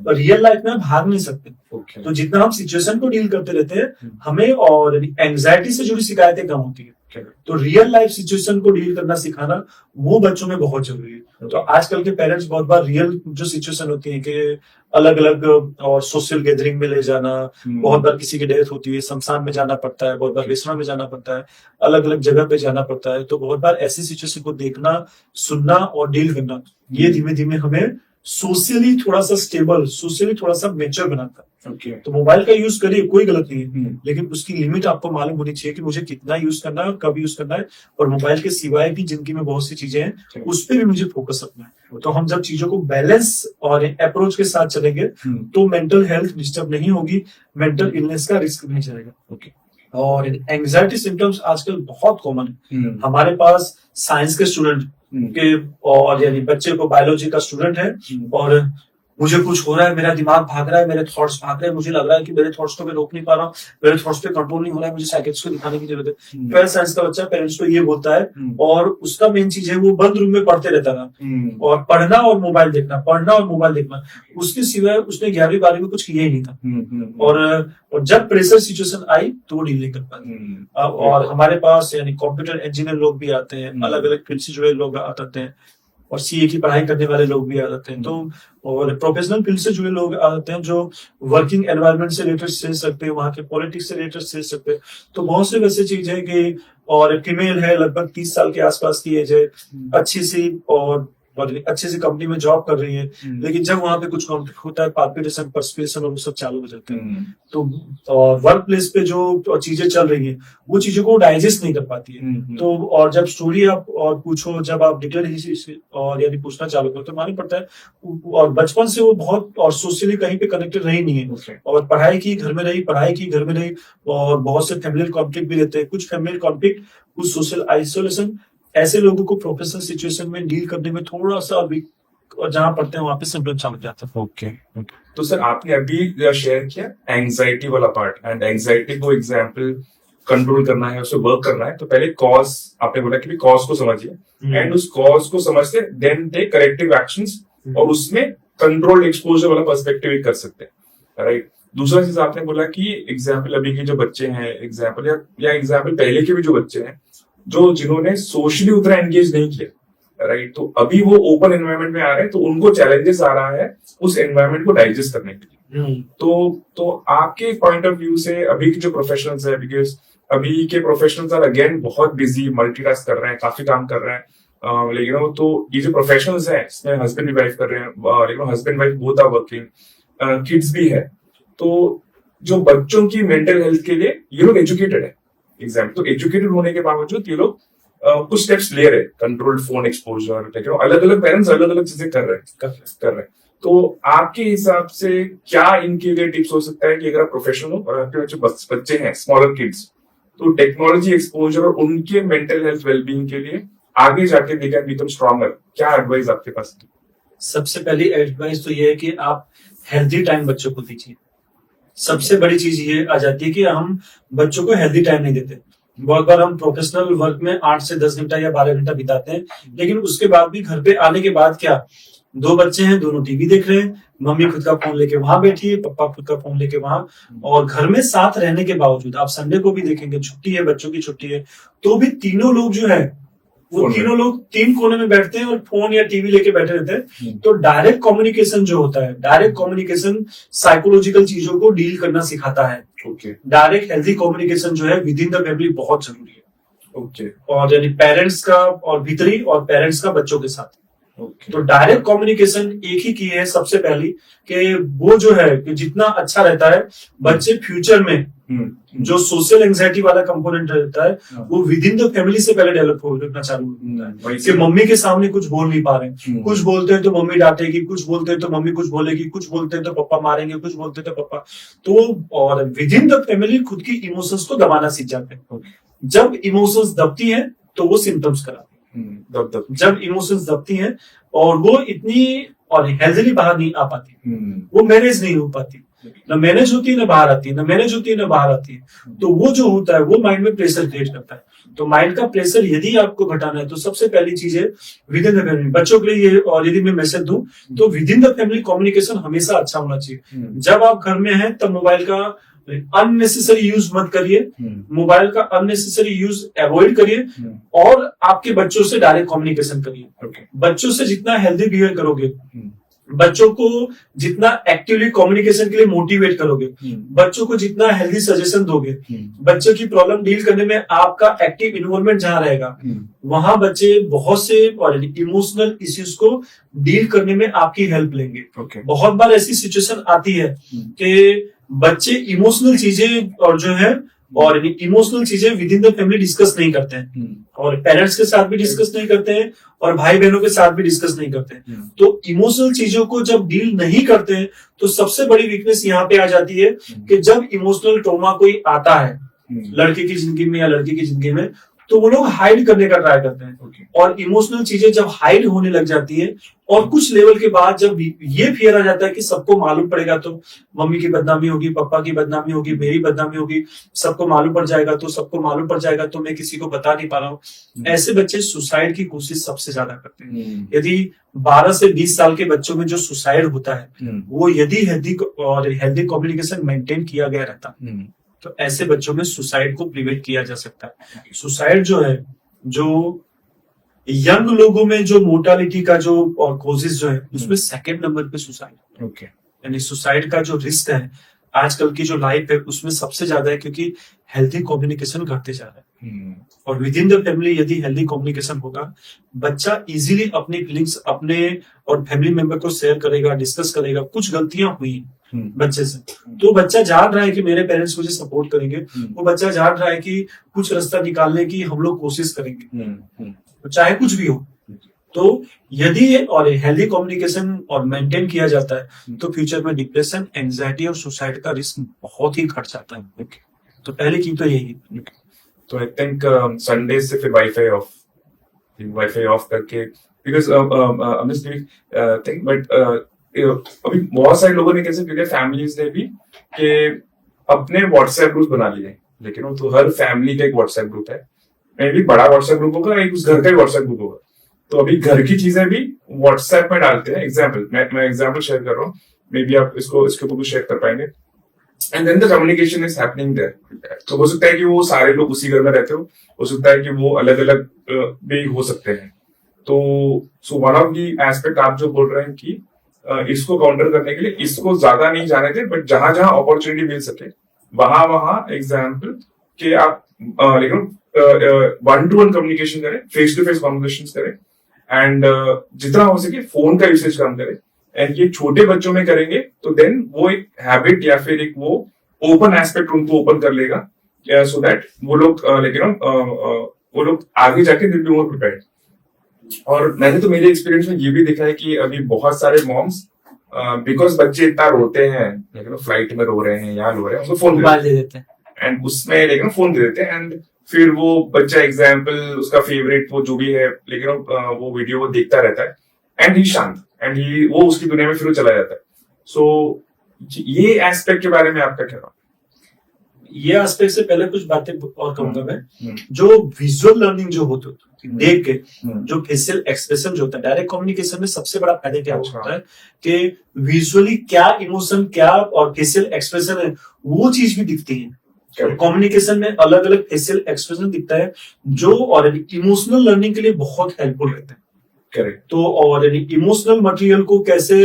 रियल लाइफ में भाग नहीं सकते। तो जितना हम सिचुएशन को डील करते रहते हैं, हमें और एंग्जाइटी से जुड़ी शिकायतें कम होती है। तो रियल लाइफ सिचुएशन को डील करना सिखाना वो बच्चों में बहुत जरूरी है। तो आजकल के पेरेंट्स बहुत बार रियल जो सिचुएशन होती है कि अलग अलग और सोशल गैदरिंग में ले जाना, बहुत बार किसी की डेथ होती है, शमशान में जाना पड़ता है, बहुत बार रेस्टोरेंट में जाना पड़ता है, अलग अलग जगह पे जाना पड़ता है। तो बहुत बार ऐसी सिचुएशन को देखना, सुनना और डील करना, ये धीमे धीमे हमें सोशली थोड़ा सा स्टेबल, सोशली थोड़ा सा मेच्योर बनाता है। तो मोबाइल का यूज करिए, कोई गलत नहीं है, लेकिन उसकी लिमिट आपको मालूम होनी चाहिए कि मुझे कितना यूज करना है और कब यूज करना है। और मोबाइल के सिवाय भी जिंदगी में बहुत सी चीजें हैं, उस पर भी मुझे फोकस रखना है। तो हम जब चीजों को बैलेंस और अप्रोच के साथ चलेंगे तो मेंटल हेल्थ डिस्टर्ब नहीं होगी, मेंटल इलनेस का रिस्क नहीं चलेगा। और एंग्जाइटी सिम्टम्स आजकल बहुत कॉमन है। हमारे पास साइंस के स्टूडेंट के और यानी बच्चे को बायोलॉजी का स्टूडेंट है और मुझे कुछ हो रहा है, मेरा दिमाग भाग रहा है, मेरे थॉट्स भाग रहे हैं, मुझे लग रहा है कि मेरे थॉट्स को मैं रोक नहीं पा रहा हूँ, मेरे थॉट्स पे कंट्रोल नहीं हो रहा है, मुझे साइकियाट्रिस्ट को दिखाने की जरूरत है। 12th साइंस का बच्चा पेरेंट्स को ये बोलता है और उसका मेन चीज है वो बंद रूम में पढ़ते रहता था और पढ़ना और मोबाइल देखना, पढ़ना और मोबाइल देखना, उसके सिवाय उसने 11वीं 12वीं में कुछ किया ही नहीं था। और जब प्रेशर सिचुएशन आई तो वो डील नहीं कर पाते। और हमारे पास यानी कंप्यूटर इंजीनियर लोग भी आते हैं, अलग अलग फील्ड से जुड़े लोग आते हैं और सीए की पढ़ाई करने वाले लोग भी आ जाते हैं। तो और प्रोफेशनल फील्ड से जुड़े लोग आ जाते हैं जो वर्किंग एनवायरनमेंट से रिलेटेड सोच सकते हैं, वहाँ के पॉलिटिक्स से रिलेटेड सोच सकते हैं। तो बहुत से वैसे चीज है कि और फीमेल है, लगभग 30 साल के आसपास की एज है, अच्छी सी और अच्छी सी कंपनी में जॉब कर रही है, लेकिन जब वहां पे कुछ कॉन्फ्लिक्ट होता है, पाल्पिटेशन, पर्सपिरेशन और वो सब चालू हो जाते हैं। तो वर्क प्लेस पे जो चीजें चल रही है वो चीजों को डाइजेस्ट नहीं कर पाती है। तो और जब स्टोरी आप और पूछो, जब आप डिटेल और यानी पूछना चालू करो तो मालूम पड़ता है और बचपन से वो बहुत और सोशली कहीं पे कनेक्टेड रही नहीं है और पढ़ाई की घर में रही, पढ़ाई की घर में रही और बहुत से फैमिली कॉन्फ्लिक्ट भी रहते हैं, कुछ फैमिली कॉन्फ्लिक्ट, कुछ सोशल आइसोलेशन। ऐसे लोगों को प्रोफेशनल सिचुएशन में डील करने में थोड़ा सा वीक और जहां पढ़ते हैं वहां पे सिम्टम्स समझ जाते हैं। ओके। तो सर आपने अभी शेयर किया एंजाइटी वाला पार्ट, एंड एंजाइटी को एग्जांपल कंट्रोल करना है, उसे वर्क करना है, तो पहले कॉज आपने बोला कि कॉज को समझिए एंड उस कॉज को समझते देन टेक करेक्टिव एक्शंस और उसमें कंट्रोल्ड एक्सपोजर वाला पर्सपेक्टिव कर सकते हैं, राइट। दूसरा चीज आपने बोला कि एग्जाम्पल अभी के जो बच्चे हैं, एग्जाम्पल या एग्जाम्पल पहले के भी जो बच्चे हैं जो जिन्होंने सोशली उतना एंगेज नहीं किया, राइट, तो अभी वो ओपन एनवायरनमेंट में आ रहे हैं, तो उनको चैलेंजेस आ रहा है उस एनवायरनमेंट को डाइजेस्ट करने के लिए। तो आपके पॉइंट ऑफ व्यू से अभी के जो प्रोफेशनल्स है, बिकॉज अभी के प्रोफेशनल्स आर अगेन बहुत बिजी, मल्टीटास्क कर रहे हैं, काफी काम कर रहे हैं, लेकिन तो ये जो प्रोफेशनल्स हैं इसमें हस्बैंड भी वाइफ कर रहे हैं, लेकिन husband wife both are working, kids भी है, तो जो बच्चों की मेंटल हेल्थ के लिए ये लोग एजुकेटेड है, एग्जाम्पल तो एजुकेटेड होने के बावजूद ये लोग कुछ स्टेप्स ले रहे, कंट्रोल्ड फोन एक्सपोजर, लेकिन अलग अलग पेरेंट्स अलग अलग चीजें कर रहे हैं। तो आपके हिसाब से क्या इनके लिए टिप्स हो सकता है कि अगर आप प्रोफेशनल हो और आपके जो बच्चे हैं, स्मॉलर किड्स, तो टेक्नोलॉजी एक्सपोजर और उनके मेंटल हेल्थ वेलबींग के लिए आगे जाके दे कैन बिकम स्ट्रॉन्गर, क्या एडवाइस आपके पास? सबसे पहली एडवाइस तो ये है कि आप हेल्दी टाइम बच्चों को दीजिए। सबसे बड़ी चीज ये आ जाती है कि हम बच्चों को हेल्दी टाइम नहीं देते। बहुत बार हम प्रोफेशनल वर्क में 8 से 10 घंटा या 12 घंटा बिताते हैं, लेकिन उसके बाद भी घर पे आने के बाद क्या, 2 बच्चे हैं, दोनों टीवी देख रहे हैं, मम्मी खुद का फोन लेके वहां बैठी है, पापा खुद का फोन लेके वहां, और घर में साथ रहने के बावजूद आप संडे को भी देखेंगे, छुट्टी है, बच्चों की छुट्टी है, तो भी तीनों लोग जो है वो तीनों लोग 3 कोने में बैठते हैं और फोन या टीवी लेके बैठे रहते हैं। तो डायरेक्ट कम्युनिकेशन जो होता है, डायरेक्ट कम्युनिकेशन साइकोलॉजिकल चीजों को डील करना सिखाता है। डायरेक्ट हेल्थी कम्युनिकेशन जो है विद इन द फैमिली बहुत जरूरी है। और यानी पेरेंट्स का और भीतरी और पेरेंट्स का बच्चों के साथ। तो डायरेक्ट कम्युनिकेशन एक ही की है सबसे पहली, कि वो जो है कि जितना अच्छा रहता है बच्चे फ्यूचर में जो सोशल एंजाइटी वाला कंपोनेंट रहता है वो विद इन द फैमिली से पहले डेवलप होना चालू होता है। कि मम्मी के सामने कुछ बोल नहीं पा रहे, कुछ बोलते हैं तो मम्मी डांटेगी, कुछ बोलते हैं तो मम्मी कुछ बोलेगी, कुछ बोलते हैं तो पापा मारेंगे, कुछ बोलते हैं तो पापा, तो और विद इन द फैमिली खुद की इमोशंस को दबाना सीख जाते हैं। जब इमोशंस दबती हैं तो वो सिम्टम्स कराती है। जब इमोशंस दबती हैं और वो इतनी और हेल्थली बाहर नहीं आ पाती, वो मैनेज नहीं हो पाती, ना मैनेज होती है ना बाहर आती है, ना मैनेज होती है ना बाहर आती है, तो वो जो होता है वो माइंड में प्रेशर क्रिएट करता है। तो माइंड का प्रेशर यदि आपको घटाना है तो सबसे पहली चीज है विद इन द फैमिली, बच्चों के लिए। और यदि मैं मैसेज दूं तो with in the family communication हमेशा अच्छा होना चाहिए। जब आप घर में हैं तब मोबाइल का अननेसेसरी यूज मत करिए, मोबाइल का अननेसेसरी यूज अवॉइड करिए, और आपके बच्चों से डायरेक्ट कम्युनिकेशन करिए। बच्चों से जितना हेल्दी बिहेव करोगे, बच्चों को जितना एक्टिवली कम्युनिकेशन के लिए मोटिवेट करोगे, बच्चों को जितना हेल्दी सजेशन दोगे, बच्चों की प्रॉब्लम डील करने में आपका एक्टिव इन्वॉल्वमेंट जहां रहेगा, वहां बच्चे बहुत से इमोशनल इश्यूज को डील करने में आपकी हेल्प लेंगे। बहुत बार ऐसी सिचुएशन आती है कि बच्चे इमोशनल चीजें और जो है और इमोशनल चीजें with in the family discuss नहीं करते हैं, और पेरेंट्स के साथ भी डिस्कस नहीं करते हैं, और भाई बहनों के साथ भी डिस्कस नहीं करते हैं। तो इमोशनल चीजों को जब डील नहीं करते हैं तो सबसे बड़ी वीकनेस यहाँ पे आ जाती है कि जब इमोशनल ट्रॉमा कोई आता है लड़के की जिंदगी में या लड़की की जिंदगी में, तो वो लोग हाइड करने का ट्राई करते हैं। और इमोशनल चीजें जब हाइड होने लग जाती है और कुछ लेवल के बाद जब ये फियर आ जाता है कि सबको मालूम पड़ेगा तो मम्मी की बदनामी होगी, पापा की बदनामी होगी, मेरी बदनामी होगी, सबको मालूम पड़ जाएगा तो मैं किसी को बता नहीं पा रहा हूँ, ऐसे बच्चे सुसाइड की कोशिश सबसे ज्यादा करते हैं। यदि 12 से 20 साल के बच्चों में जो सुसाइड होता है वो यदि हेल्दी कम्युनिकेशन मेंटेन किया गया रहता तो ऐसे बच्चों में सुसाइड को प्रिवेंट किया जा सकता है। सुसाइड जो है, जो यंग लोगों में जो मोर्टालिटी का जो और कोजेस जो है उसमें 2nd नंबर पे सुसाइड। यानी सुसाइड का जो रिस्क है आजकल की जो लाइफ है उसमें सबसे ज्यादा है, क्योंकि हेल्थी कम्युनिकेशन घटते जा रहा है। और विद इन द फैमिली यदि हेल्थी कम्युनिकेशन होगा, बच्चा इजीली अपनी फीलिंग्स अपने और फैमिली मेंबर को शेयर करेगा, डिस्कस करेगा। कुछ गलतियां हुई बच्चे से तो बच्चा जान रहा है कि मेरे पेरेंट्स मुझे सपोर्ट करेंगे, वो बच्चा जान रहा है कि कुछ रास्ता निकालने की हम लोग कोशिश करेंगे, तो चाहे कुछ भी हो। तो यदि और हेल्दी कम्युनिकेशन और मेंटेन किया जाता है तो फ्यूचर में डिप्रेशन, एंजाइटी और सुसाइड का रिस्क बहुत ही घट जाता है। तो पहली चीज तो यही। तो आई थिंक संडे से फिर वाईफाई ऑफ करके, बिकॉज थिंक बट अभी बहुत सारे लोगों ने कैसे, क्योंकि फैमिलीज ने भी कि अपने व्हाट्सएप ग्रुप बना लिए, लेकिन वो तो हर फैमिली का एक व्हाट्सएप ग्रुप है, मे भी बड़ा व्हाट्सएप ग्रुप होगा, एक उस घर का ही व्हाट्सएप ग्रुप होगा, तो अभी घर की चीजें भी व्हाट्सएप में डालते हैं। एग्जाम्पल मैं एग्जाम्पल शेयर कर रहा हूँ, मे बी आप इसको इसके ऊपर कुछ शेयर कर पाएंगे, and then the communication is happening there. तो हो सकता है कि वो सारे लोग उसी घर में रहते हो सकता है कि वो अलग अलग भी हो सकते हैं। तो so one of the aspect आप जो बोल रहे हैं कि इसको काउंटर करने के लिए इसको ज्यादा नहीं जाने थे, बट जहां जहां अपॉर्चुनिटी मिल सके वहां वहां एग्जाम्पल कि आप लेकिन 1-to-1 कम्युनिकेशन करें, फेस टू फेस कॉन्वर्सेशन करें, एंड जितना हो सके फोन का यूसेज कम करें। एंड ये छोटे बच्चों में करेंगे तो देन वो एक हैबिट या फिर एक वो ओपन एस्पेक्ट उनको ओपन कर लेगा, सो दैट वो लोग वो लोग आगे जाके विल बी मोर प्रिपेयर्ड। और मैंने तो मेरे एक्सपीरियंस में ये भी देखा है कि अभी बहुत सारे मॉम्स बिकॉज बच्चे इतना रोते हैं, फ्लाइट में रो रहे हैं, यहाँ रो रहे हैं, उनको फोन मोबाइल दे देते हैं एंड उसमें लेकिन फोन दे देते हैं, एंड फिर वो बच्चा एग्जाम्पल उसका फेवरेट वो जो भी है लेकिन वो वीडियो वो देखता रहता है, एंड ही शांत, एंड ही वो उसकी दुनिया में फिर वो चला जाता है। सो ये एस्पेक्ट के बारे में आपका क्या? ये एस्पेक्ट से पहले कुछ बातें और कहूंगा मैं। जो विजुअल लर्निंग जो होती है देख के, जो फेशियल एक्सप्रेशन जो होता है डायरेक्ट कम्युनिकेशन में, सबसे बड़ा फायदा क्या होता है कि विजुअली क्या इमोशन क्या और फेशियल एक्सप्रेशन है वो चीज भी दिखती है। कम्युनिकेशन में अलग अलग फेशियल एक्सप्रेशन दिखता है जो और इमोशनल लर्निंग के लिए बहुत हेल्पफुल रहता है। करेक्ट। तो और इमोशनल मटेरियल को कैसे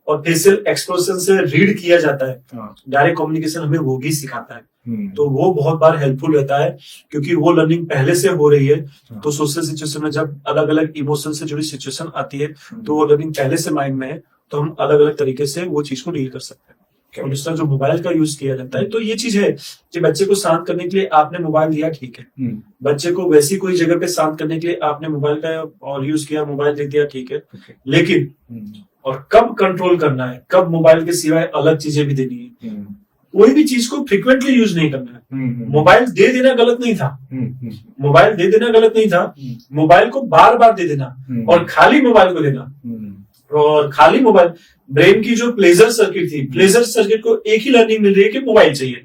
और फेशियल एक्सप्रेशन से रीड किया जाता है, डायरेक्ट कम्युनिकेशन हमें वो भी सिखाता है। तो वो बहुत बार हेल्पफुल रहता है क्योंकि वो लर्निंग पहले से हो रही है। तो सोशल सिचुएशन में जब अलग अलग इमोशन से जुड़ी सिचुएशन आती है तो वो लर्निंग पहले से माइंड में है, तो हम अलग अलग तरीके से वो चीज को डील कर सकते हैं। और दूसरा जो मोबाइल का यूज किया जाता है, तो ये चीज है कि बच्चे को शांत करने के लिए आपने मोबाइल दिया, ठीक है, बच्चे को वैसी कोई जगह पे शांत करने के लिए आपने मोबाइल का और यूज किया, मोबाइल दे दिया, ठीक है, लेकिन और कब कंट्रोल करना है, कब मोबाइल के सिवाय अलग चीजें भी देनी है, कोई भी चीज को फ्रिक्वेंटली यूज नहीं करना है। मोबाइल दे देना गलत नहीं था, मोबाइल दे देना गलत नहीं था, मोबाइल को बार बार दे देना और खाली मोबाइल को देना, और खाली मोबाइल ब्रेन की जो प्लेजर सर्किट थी, प्लेजर सर्किट को एक ही लर्निंग मिल रही है कि मोबाइल चाहिए,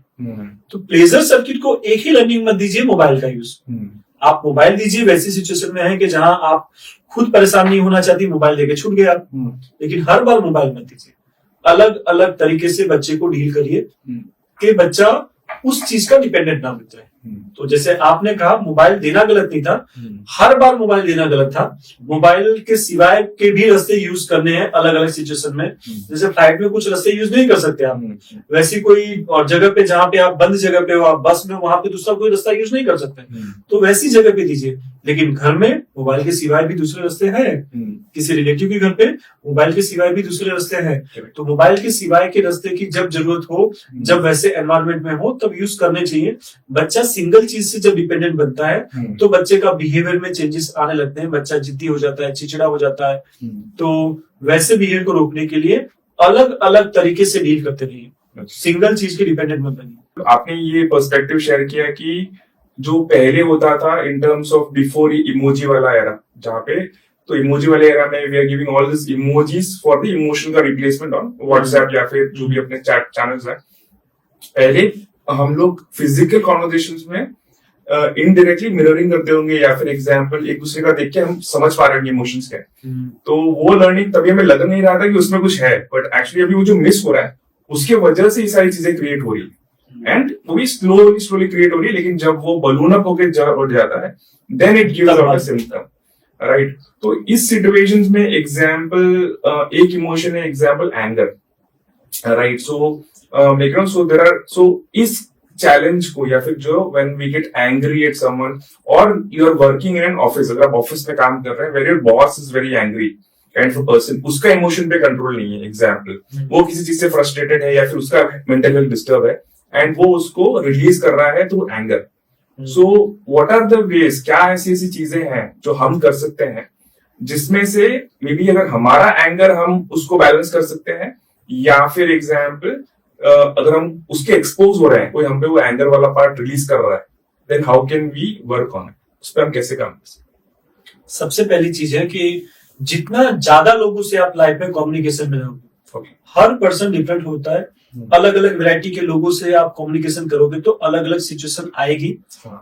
तो प्लेजर सर्किट को एक ही लर्निंग मत दीजिए मोबाइल का यूज। आप मोबाइल दीजिए वैसी सिचुएशन में है कि जहां आप खुद परेशान नहीं होना चाहती, मोबाइल देके छूट गया, लेकिन हर बार मोबाइल मत दीजिए। अलग अलग तरीके से बच्चे को डील करिए कि बच्चा उस चीज का डिपेंडेंट ना बन जाए। तो जैसे आपने कहा मोबाइल देना गलत नहीं था, हर बार मोबाइल देना गलत था। मोबाइल के सिवाय के भी रास्ते यूज करने हैं अलग अलग सिचुएशन में। जैसे फ्लाइट में कुछ रास्ते यूज नहीं कर सकते आप, वैसी कोई और जगह पे जहां पे आप बंद जगह पे हो, आप बस में, वहां पे दूसरा कोई रास्ता यूज नहीं कर सकते, तो वैसी जगह पे दीजिए। लेकिन घर में मोबाइल के सिवाय भी दूसरे रास्ते हैं, किसी रिलेटिव के घर पे मोबाइल के सिवाय भी दूसरे रास्ते हैं। तो मोबाइल के सिवाय के रास्ते की जब जरूरत हो, जब वैसे एनवायरमेंट में हो, तब यूज करने चाहिए। बच्चा सिंगल चीज से जब डिपेंडेंट बनता है तो बच्चे का बिहेवियर में चेंजेस आने लगते हैं, बच्चा जिद्दी हो जाता है, चिड़चिड़ा हो जाता है। तो वैसे बिहेवियर को रोकने के लिए अलग अलग तरीके से डील करते रहिए, सिंगल चीज के डिपेंडेंट मत बनिए। आपने ये पर्सपेक्टिव शेयर किया कि जो पहले होता था in terms of before emoji वाला एरा, जहाँ पे तो इमोजी वाले एरा में we are giving all this emojis for the emotion का रिप्लेसमेंट ऑन व्हाट्सएप या फिर जो भी अपने चैट चैनल्स है। पहले हम लोग फिजिकल कॉन्वर्सेशंस में इनडायरेक्टली मिररिंग करते होंगे या फिर एग्जाम्पल एक दूसरे का देख के हम समझ पा रहे होंगे इमोशंस क्या है। तो वो लर्निंग तभी हमें लग नहीं रहा था कि उसमें कुछ है, बट एक्चुअली अभी वो जो मिस हो रहा है उसके वजह से ये सारी चीजें क्रिएट हो रही है, एंड वो भी स्लोली क्रिएट हो रही है। लेकिन जब वो बलून अप होकर बढ़ जाता है then it gives out a symptom, right. तो इस सिचुएशंस में एग्जाम्पल एक इमोशन है, example anger, right. So there are, so इस चैलेंज को या फिर जो when we get angry at someone और you are working in an office, अगर आप ऑफिस में काम कर रहे हैं, where your boss is very angry kind of person, उसका इमोशन पे कंट्रोल नहीं है, एग्जाम्पल वो किसी चीज से फ्रस्ट्रेटेड है या फिर उसका मेंटल हेल्थ डिस्टर्ब है एंड वो उसको रिलीज कर रहा है through anger. So what are the ways, क्या ऐसी ऐसी चीजें हैं जो हम कर सकते हैं जिसमें से मे बी अगर हमारा एंगर हम उसको बैलेंस कर सकते हैं, या फिर एग्जाम्पल अगर हम उसके एक्सपोज हो रहे हैं, कोई हम पे वो एंगर वाला पार्ट रिलीज कर रहा है, then how can we work on it, उस पर हम कैसे काम कर सकते? सबसे पहली चीज है कि जितना ज्यादा लोगों से आप लाइफ में कम्युनिकेशन में रहोगे, हर पर्सन डिफरेंट होता है, अलग अलग वैरायटी के लोगों से आप कम्युनिकेशन करोगे तो अलग अलग सिचुएशन आएगी।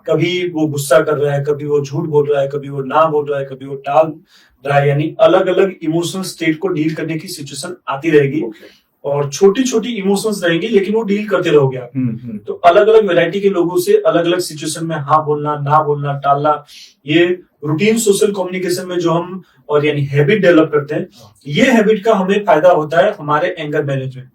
कभी वो गुस्सा कर रहा है, कभी वो झूठ बोल रहा है, कभी वो ना बोल रहा है, कभी वो टाल रहा है, यानी अलग अलग इमोशनल स्टेट को डील करने की सिचुएशन आती रहेगी। और छोटी छोटी इमोशंस रहेंगी लेकिन वो डील करते रहोगे आप। तो अलग अलग वैरायटी के लोगों से अलग अलग सिचुएशन में हाँ बोलना, ना बोलना, टालना, ये रूटीन सोशल कम्युनिकेशन में जो हम और यानी हैबिट डेवलप करते हैं, ये हैबिट का हमें फायदा होता है हमारे एंगर मैनेजमेंट।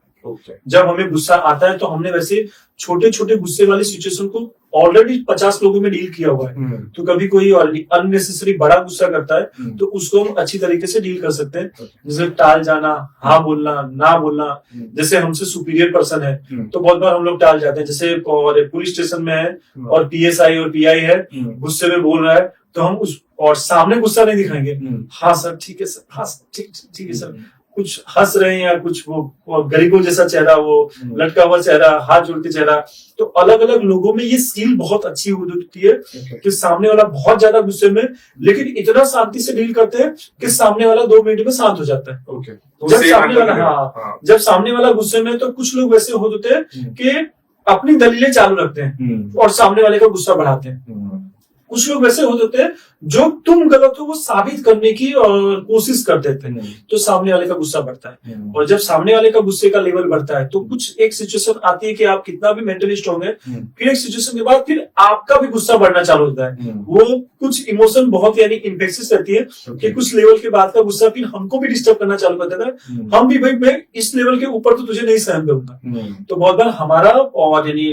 जब हमें गुस्सा आता है तो हमने वैसे छोटे छोटे गुस्से वाली सिचुएशन को ऑलरेडी 50 लोगों में डील किया हुआ है। तो कभी कोई अननेसेसरी बड़ा गुस्सा करता है तो उसको हम अच्छी तरीके से डील कर सकते हैं, जैसे टाल जाना, हाँ बोलना, ना बोलना। जैसे हमसे सुपीरियर पर्सन है तो बहुत बार हम लोग टाल जाते हैं, जैसे और पुलिस स्टेशन में है और PSI और PI है, गुस्से में बोल रहा है तो हम उस और सामने गुस्सा नहीं दिखाएंगे, हाँ सर ठीक है सर, हाँ ठीक है सर, कुछ हंस रहे हैं या कुछ वो गरीबों जैसा चेहरा, वो लटका हुआ चेहरा, हाथ जोड़ के चेहरा। तो अलग अलग लोगों में ये स्किल बहुत अच्छी होती है कि सामने वाला बहुत ज्यादा गुस्से में लेकिन इतना शांति से डील करते हैं कि सामने वाला 2 मिनट में शांत हो जाता है। जब सामने वाला जब सामने वाला गुस्से में, तो कुछ लोग वैसे होते हैं कि अपनी दलीलें चालू रखते हैं और सामने वाले का गुस्सा बढ़ाते हैं। कुछ लोग वैसे होते हैं जो तुम गलत हो वो साबित करने की कोशिश करते थे, तो सामने वाले का गुस्सा बढ़ता है। और जब सामने वाले का गुस्से का लेवल बढ़ता है तो कुछ एक सिचुएशन आती है कि आप कितना भी मेंटली स्ट्रांग है, फिर एक सिचुएशन के बाद फिर आपका भी गुस्सा बढ़ना चालू होता है। वो कुछ इमोशन बहुत यानी इन्फेक्शियस रहती है कि कुछ लेवल के बाद का गुस्सा फिर हमको भी डिस्टर्ब करना चालू कर देता है। हम भी भाई मैं इस लेवल के ऊपर तो तुझे नहीं सहन करूंगा। तो बहुत बार हमारा और यानी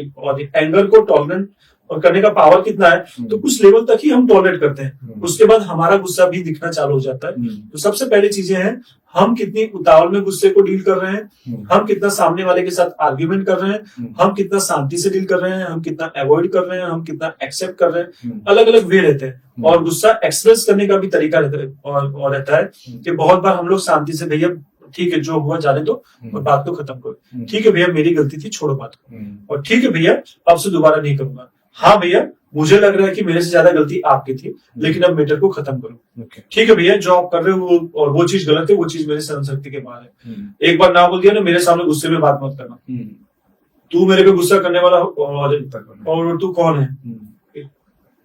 एंगर को टॉलरेट और करने का पावर कितना है, तो कुछ लेवल तक ही हम टॉलरेट करते हैं, उसके बाद हमारा गुस्सा भी दिखना चालू हो जाता है। तो सबसे पहले चीजें हैं, हम कितनी उतावल में गुस्से को डील कर रहे हैं, हम कितना सामने वाले के साथ आर्ग्यूमेंट कर रहे हैं, हम कितना शांति से डील कर रहे हैं, हम कितना अवॉइड कर रहे हैं, हम कितना एक्सेप्ट कर रहे हैं। अलग अलग वे रहते हैं और गुस्सा एक्सप्रेस करने का भी तरीका रहता है कि बहुत बार हम लोग शांति से, भैया ठीक है जो हुआ जाने दो और बात को खत्म करो, ठीक है भैया मेरी गलती थी छोड़ो बात को, और ठीक है भैया अब से दोबारा नहीं करूंगा, हाँ भैया मुझे लग रहा है कि मेरे से ज्यादा गलती आपकी थी लेकिन अब मैटर को खत्म करो, ठीक है भैया जो आप कर रहे हो और वो चीज गलत है, वो चीज मेरे सहन शक्ति के बाहर है। एक बार ना बोल दिया ना, मेरे सामने गुस्से में बात मत करना, तू मेरे पे गुस्सा करने वाला और तू कौन है,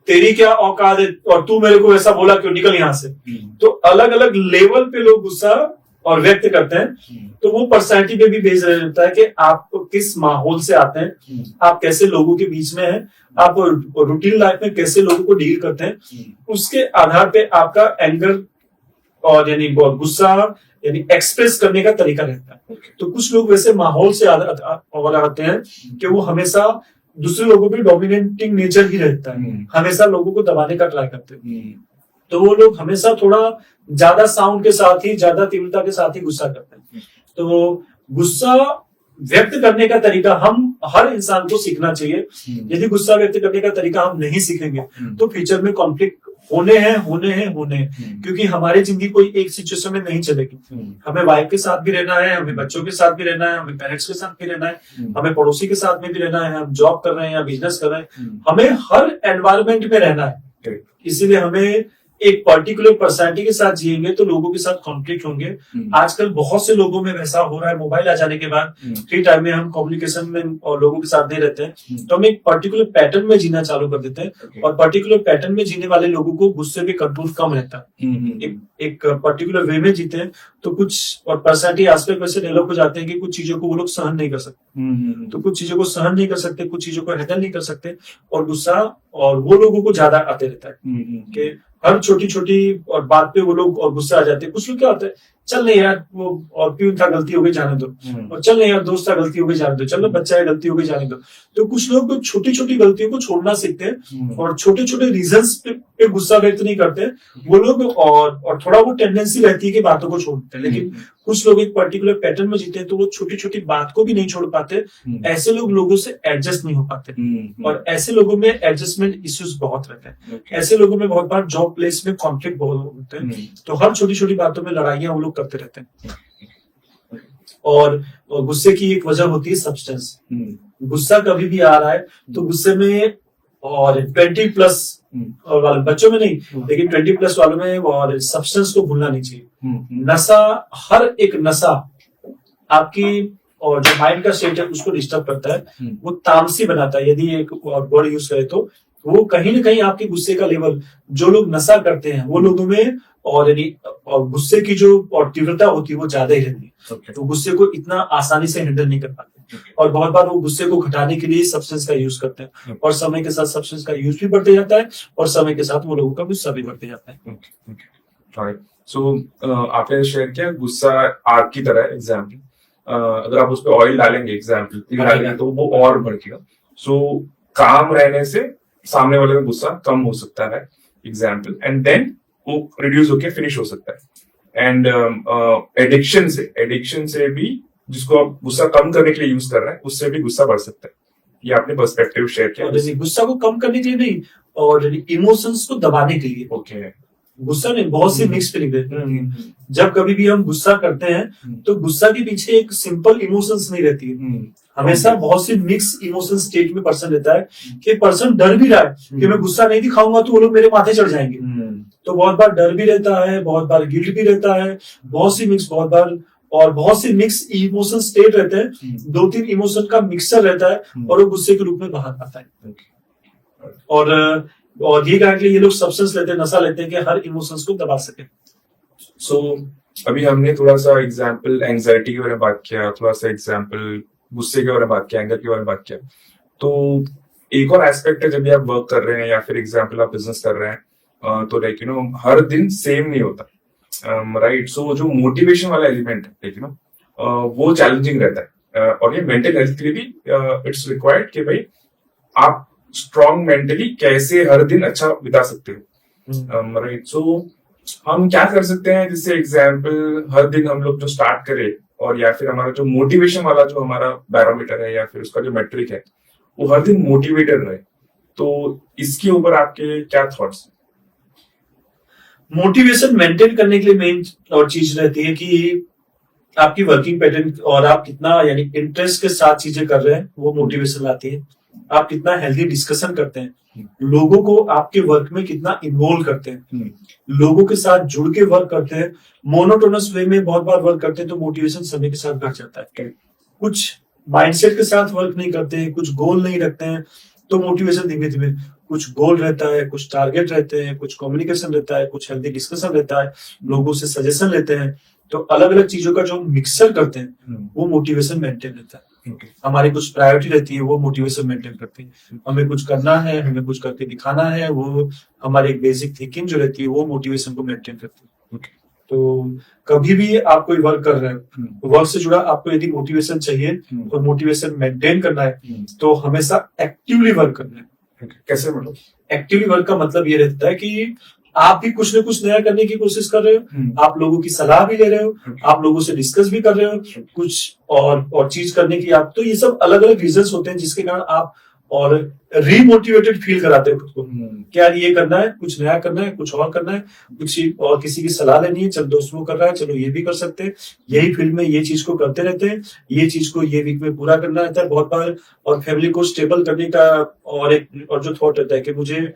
तेरी क्या औकात है और तू मेरे को ऐसा बोला क्यों, निकल यहाँ से। तो अलग अलग लेवल पे लोग गुस्सा और व्यक्त करते हैं, तो वो पर्सनैलिटी पे भी बेस रहता है कि आप किस माहौल से आते हैं, आप कैसे लोगों के बीच में हैं, आप रूटीन लाइफ में कैसे लोगों को डील करते हैं, उसके आधार पे आपका एंगर और यानी गुस्सा यानी एक्सप्रेस करने का तरीका रहता है। तो कुछ लोग वैसे माहौल से आते हैं कि वो हमेशा दूसरे लोगों पे डोमिनेटिंग नेचर ही रहता है, हमेशा लोगों को दबाने का ट्राई करते हैं। तो वो लोग हमेशा थोड़ा ज्यादा साउंड के साथ ही, ज्यादा तीव्रता के साथ ही गुस्सा करते हैं। तो गुस्सा व्यक्त करने का तरीका हम हर इंसान को सीखना चाहिए। यदि गुस्सा व्यक्त करने का तरीका हम नहीं सीखेंगे तो फ्यूचर में कॉन्फ्लिक्ट होने हैं, क्योंकि हमारी जिंदगी कोई एक सिचुएशन में नहीं चलेगी। हमें वाइफ के साथ भी रहना है, हमें बच्चों के साथ भी रहना है, हमें पेरेंट्स के साथ भी रहना है, हमें पड़ोसी के साथ में भी रहना है, हम जॉब कर रहे हैं या बिजनेस कर रहे हैं, हमें हर एनवायरमेंट में रहना है। इसीलिए हमें एक पर्टिकुलर पर्सनैलिटी के साथ जिएंगे तो लोगों के साथ कॉन्फ्लिक्ट होंगे। आजकल बहुत से लोगों में वैसा हो रहा है, मोबाइल आ जाने के बाद फ्री टाइम में हम कम्युनिकेशन में और लोगों के साथ नहीं रहते हैं, तो हम एक पर्टिकुलर पैटर्न में जीना चालू कर देते हैं। और पर्टिकुलर पैटर्न में जीने वाले लोगों को गुस्से पे कंट्रोल कम रहता है, एक पर्टिकुलर वे में जीते हैं। तो कुछ और पर्सनैलिटी एस्पेक्ट वैसे डेवलप हो जाते हैं कि कुछ चीजों को वो लोग सहन नहीं कर सकते, तो कुछ चीजों को सहन नहीं कर सकते, कुछ चीजों को हैंडल नहीं कर सकते, और गुस्सा और वो लोगों को ज्यादा आते रहता है कि हर छोटी छोटी और बात पे वो लोग और गुस्सा आ जाते हैं। कुछ लोग क्या होता है, चल नहीं यार वो और प्यून था गलती हो गई जाने दो, और चल नहीं यार दोस्त था गलती हो गई जाने दो, चलो बच्चा है गलती हो गई जाने दो। तो कुछ लोग छोटी छोटी गलतियों को छोड़ना सीखते हैं और छोटे छोटे रीजंस पे गुस्सा व्यक्त नहीं करते वो लोग, और थोड़ा वो टेंडेंसी रहती है कि बातों को छोड़ते हैं। लेकिन कुछ लोग एक पर्टिकुलर पैटर्न में जीते हैं तो वो छोटी छोटी बात को भी नहीं छोड़ पाते। ऐसे लोग लोगों से एडजस्ट नहीं हो पाते, और ऐसे लोगों में एडजस्टमेंट इश्यूज बहुत रहते हैं। ऐसे लोगों में बहुत बार जॉब प्लेस में कॉन्फ्लिक्ट बहुत होते हैं, तो हर छोटी छोटी बातों में लड़ाइयां वो लोग करते रहते हैं। और गुस्से की एक वजह होती है सब्सटेंस। गुस्सा कभी भी आ रहा है तो गुस्से में, और 20+ वाले बच्चों में नहीं, लेकिन 20+ वालों में और सब्सटेंस को भूलना नहीं चाहिए। नशा, हर एक नशा आपकी और जो माइंड का स्टेट है उसको डिस्टर्ब करता है, वो तामसी बनाता है। यदि एक वर्ड यूज करे तो वो कहीं ना कहीं आपके गुस्से का लेवल, जो लोग नशा करते हैं वो लोगों में, और यानी और गुस्से की जो और तीव्रता होती है वो ज्यादा ही रहती है। तो गुस्से को इतना आसानी से हैंडल नहीं कर पाते, और बहुत बार वो गुस्से को घटाने के लिए सब्सटेंस का यूज करते हैं, और समय के साथ सब्सटेंस का यूज भी बढ़ते जाता है, और समय के साथ वो लोगों का गुस्सा भी बढ़ते जाता है। सो आपने शेयर किया गुस्सा आग की तरह एग्जाम्पल, अगर आप उस पर ऑयल डालेंगे एग्जाम्पल डालेंगे तो वो और भड़केगा। सो काम रहने से सामने वाले का गुस्सा कम हो सकता है एग्जाम्पल, एंड देन वो रिड्यूस होके फिनिश हो सकता है। एंड एडिक्शन से भी, जिसको आप गुस्सा कम करने के लिए यूज कर रहे हैं, उससे भी गुस्सा बढ़ सकता है। ये आपने पर्सपेक्टिव शेयर किया। गुस्सा को कम करने के लिए नहीं, और इमोशंस को दबाने के लिए। ओके, गुस्सा नहीं, बहुत सी मिक्स फीलिंग रहती है। जब कभी भी हम गुस्सा करते हैं तो गुस्सा के पीछे एक सिंपल इमोशंस नहीं रहती है, हमेशा बहुत सी मिक्स इमोशन स्टेट में पर्सन रहता है, कि पर्सन डर भी रहा है कि मैं गुस्सा नहीं दिखाऊंगा तो वो लोग मेरे माथे चढ़ जाएंगे। तो बहुत बार डर भी रहता है, बहुत बार गिल्ट भी रहता है, बहुत सी मिक्स, बहुत बार और बहुत सी मिक्स इमोशन स्टेट रहते हैं, 2-3 इमोशन का मिक्सर रहता है, और वो गुस्से के रूप में बाहर आता है। और ये कहा कि ये लोग सब्सटेंस लेते हैं, नशा लेते हैं, कि हर इमोशंस को दबा सके। सो अभी हमने थोड़ा सा एग्जाम्पल एंजाइटी के बारे में बात किया, थोड़ा सा एग्जाम्पल गुस्से के बारे में बात किया, एंगर के बारे में बात किया। तो एक और एस्पेक्ट है, जब भी आप वर्क कर रहे हैं या फिर एग्जाम्पल आप बिजनेस कर रहे हैं, तो लाइक हर दिन सेम नहीं होता, राइट। सो जो मोटिवेशन वाला एलिमेंट है, वो चैलेंजिंग रहता है, और ये मेंटल हेल्थ के लिए भी इट्स रिक्वायर्ड कि भाई आप स्ट्रॉन्ग मेंटली कैसे हर दिन अच्छा बिता सकते हो, राइट। सो हम क्या कर सकते हैं जिससे एग्जाम्पल हर दिन हम लोग जो स्टार्ट करें, और या फिर हमारा जो मोटिवेशन वाला जो हमारा बैरोमीटर है या फिर उसका जो मेट्रिक है, वो हर दिन मोटिवेटेड रहे। तो इसके ऊपर आपके क्या थॉट्स? मोटिवेशन मेंटेन करने के लिए मेन और चीज रहती है कि आपकी वर्किंग पैटर्न, और आप कितना यानी इंटरेस्ट के साथ चीजें कर रहे हैं, वो मोटिवेशन लाती है। आप कितना हेल्दी डिस्कशन करते हैं, लोगों को आपके वर्क में कितना इन्वॉल्व करते हैं, लोगों के साथ जुड़ के वर्क करते हैं, मोनोटोनस वे में बहुत बार वर्क करते हैं, तो मोटिवेशन समय के साथ घट जाता है। कुछ माइंडसेट के साथ वर्क नहीं करते हैं, कुछ गोल नहीं रखते हैं, तो मोटिवेशन धीमे धीमे, कुछ गोल रहता है, कुछ टारगेट रहते हैं, कुछ कम्युनिकेशन रहता है, कुछ हेल्दी डिस्कशन रहता है, लोगों से सजेशन लेते हैं, तो अलग अलग चीजों का जो मिक्सर करते हैं वो मोटिवेशन मेंटेन रहता है। हमारी कुछ प्रायोरिटी रहती है, वो मोटिवेशन मेंटेन करती है। हमें कुछ करना है, हमें कुछ करके दिखाना है, वो हमारी एक बेसिक थिंकिंग जो रहती है वो मोटिवेशन को मेंटेन करती है। तो कभी भी आप कोई वर्क कर रहे हैं, वर्क से जुड़ा आपको यदि मोटिवेशन चाहिए और मोटिवेशन मेंटेन करना है, तो हमेशा एक्टिवली वर्क करना है। कैसे मतलब? एक्टिवली वर्क का मतलब ये रहता है कि आप भी कुछ न कुछ नया करने की कोशिश कर रहे हो, आप लोगों की सलाह भी ले रहे हो, आप लोगों से डिस्कस भी कर रहे हो, कुछ और चीज करने की आप, तो ये सब अलग अलग रीजंस होते हैं जिसके कारण आप और रीमोटिवेटेड फील कराते हो खुद को, क्या ये करना है, कुछ नया करना है, कुछ और करना है, कुछ और किसी की सलाह लेनी है, चल दोस्तों कर रहा है, चलो ये भी कर सकते हैं, यही फील्ड में ये चीज को करते रहते हैं, ये चीज को ये वीक में पूरा करना रहता है बहुत बार, और फैमिली को स्टेबल करने का और जो थॉट रहता है कि मुझे,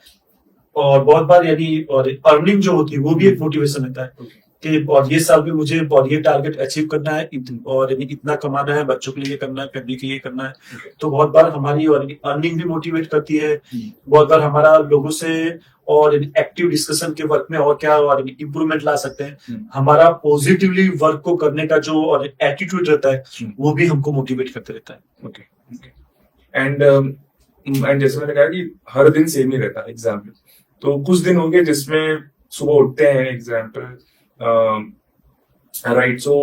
और बहुत बार यानी और अर्निंग जो होती है वो भी एक मोटिवेशन रहता है कि और ये साल में मुझे और ये टारगेट अचीव करना है, और इतना कमाना है, बच्चों के लिए करना है, फैमिली के लिए करना है। तो बहुत बार हमारी और अर्निंग भी मोटिवेट करती है, बहुत बार हमारा लोगों से और एक्टिव डिस्कशन के वर्क में और क्या और इम्प्रूवमेंट ला सकते हैं, हमारा पॉजिटिवली वर्क को करने का जो और एटीट्यूड रहता है वो भी हमको मोटिवेट करते रहता है। एंड जैसे मैंने कहा कि हर दिन सेम नहीं रहता एग्जाम्पल, तो कुछ दिन होंगे जिसमें सुबह उठते हैं एग्जाम्पल, राइट। सो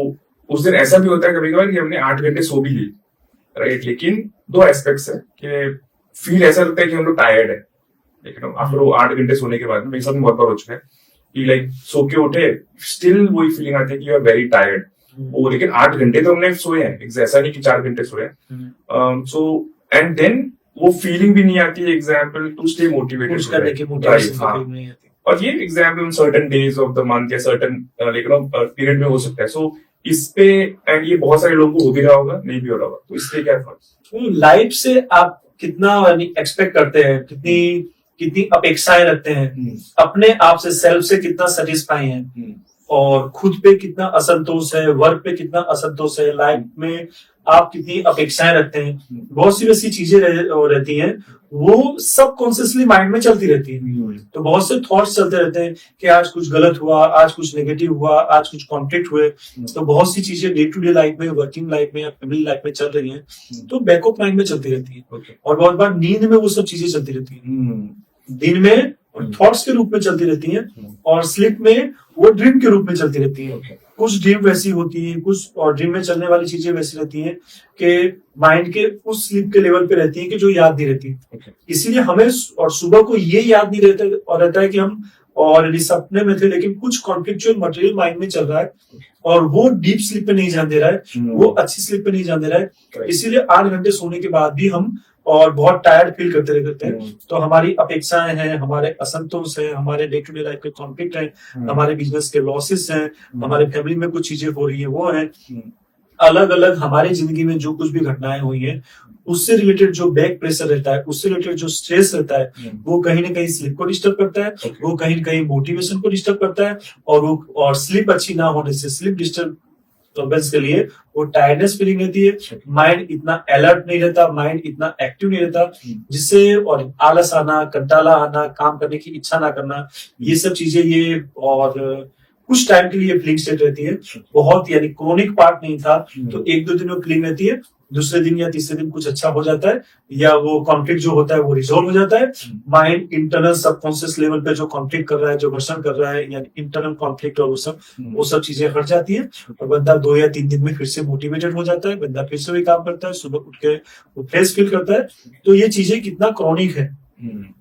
उस दिन ऐसा भी होता है कभी कभार कि हमने 8 घंटे सो भी ली, राइट, लेकिन 2 एस्पेक्ट्स है कि फील ऐसा लगता है कि हम लोग टायर्ड है, लेकिन आफ्टर वो 8 घंटे सोने के बाद, मेरे साथ बहुत बार हो चुका है कि लाइक सो के उठे स्टिल वही फीलिंग आती है कि यू आर वेरी टायर्ड, वो लेकिन 8 घंटे तो हमने सोए हैं, ऐसा नहीं कि 4 घंटे सोए हैं। सो एंड देन वो फीलिंग भी नहीं आती है एग्जाम्पल टू स्टे मोटिवेटेड, और ये example certain days of the month या सर्टेन पीरियड में हो सकता है। सो इस पे एंड ये बहुत सारे लोगों को हो भी रहा होगा, नहीं भी हो रहा होगा, तो इसलिए क्या थॉट्स? लाइफ से आप कितना एक्सपेक्ट करते हैं, कितनी अपेक्षाएं रखते हैं, अपने आप से सेल्फ से कितना सेटिस्फाई हैं, और खुद पे कितना असंतोष है, वर्क पे कितना असंतोष है, लाइफ में आप कितनी अपेक्षाएं रखते हैं, बहुत सी वैसी चीजें रहती हैं, वो सब कॉन्शियसली माइंड में चलती रहती है। तो बहुत से थॉट्स चलते रहते हैं कि आज कुछ गलत हुआ, आज कुछ नेगेटिव हुआ, आज कुछ कॉन्फ्लिक्ट हुए। तो बहुत सी चीजें डे टू डे लाइफ में, वर्किंग लाइफ में या फैमिली लाइफ में चल रही हैं, तो बैकअप माइंड में चलती रहती है। और बहुत बार नींद में वो सब चीजें चलती रहती है, दिन में थॉट्स के रूप में चलती रहती हैं, और स्लीप में वो ड्रीम के रूप में चलती रहती है। कुछ ड्रीम वैसी होती है, कुछ और ड्रीम में चलने वाली चीजें वैसी रहती हैं कि माइंड के उस स्लीप के लेवल पे रहती है कि जो याद नहीं रहती। इसीलिए हमें और सुबह को ये याद नहीं रहता और रहता है कि हम ऑलरेडी सपने में थे, लेकिन कुछ कॉन्फ्लिक्चुअल मटेरियल माइंड में चल रहा है और वो डीप स्लीप पे नहीं जान दे रहा है, वो अच्छी स्लीप पे नहीं जान दे रहा है। इसीलिए 8 घंटे सोने के बाद भी हम और बहुत टायर्ड फील करते रहते हैं। तो हमारी अपेक्षाएं हैं, हमारे असंतोष है, हमारे डे टू डे लाइफ के कॉन्फ्लिक्ट हैं, हमारे बिजनेस के लॉसेस हैं, हमारे फैमिली में कुछ चीजें हो रही है वो है, अलग अलग हमारी जिंदगी में जो कुछ भी घटनाएं हुई हैं उससे रिलेटेड जो बैक प्रेशर रहता है, उससे रिलेटेड जो स्ट्रेस रहता है, वो कहीं ना कहीं स्लीप को डिस्टर्ब करता है, वो कहीं ना कहीं मोटिवेशन को डिस्टर्ब करता है, और स्लीप अच्छी ना होने से स्लीप डिस्टर्बेंस के लिए वो टायर्डनेस फीलिंग रहती है, माइंड इतना अलर्ट नहीं रहता, माइंड इतना एक्टिव नहीं रहता, जिससे और आलस आना, कंटाला आना, काम करने की इच्छा ना करना, ये सब चीजें ये और कुछ टाइम के लिए फीलिंग स्टेट रहती है। बहुत यानी क्रोनिक पार्ट नहीं था, तो 1-2 दिन में फीलिंग रहती है, दूसरे दिन या तीसरे दिन कुछ अच्छा हो जाता है, या वो कॉन्फ्लिक्ट जो होता है वो रिजोल्व हो जाता है। माइंड इंटरनल सबकॉन्शियस लेवल पे जो कॉन्फ्लिक्ट कर रहा है, जो घर्षण कर रहा है, यानी इंटरनल कॉन्फ्लिक्ट, और वो सब चीजें हट जाती है, और बंदा 2 या 3 दिन में फिर से मोटिवेटेड हो जाता है, बंदा फिर से वही काम करता है, सुबह उठ के वो फ्रेश फील करता है। तो ये चीजें कितना क्रॉनिक है,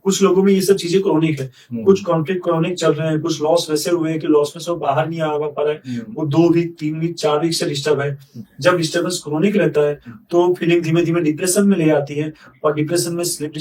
कुछ लोगों में ये सब चीजें क्रॉनिक है, कुछ कॉन्फ्लिक्ट क्रॉनिक चल रहे हैं, कुछ लॉस वैसे हुए हैं कि लॉस में से वो बाहर नहीं आ पा रहा है, वो 2 वीक 3 वीक 4 वीक से डिस्टर्ब है। जब डिस्टर्बेंस क्रॉनिक रहता है तो फीलिंग धीमे धीमे डिप्रेशन में ले आती है, और डिप्रेशन में स्लीप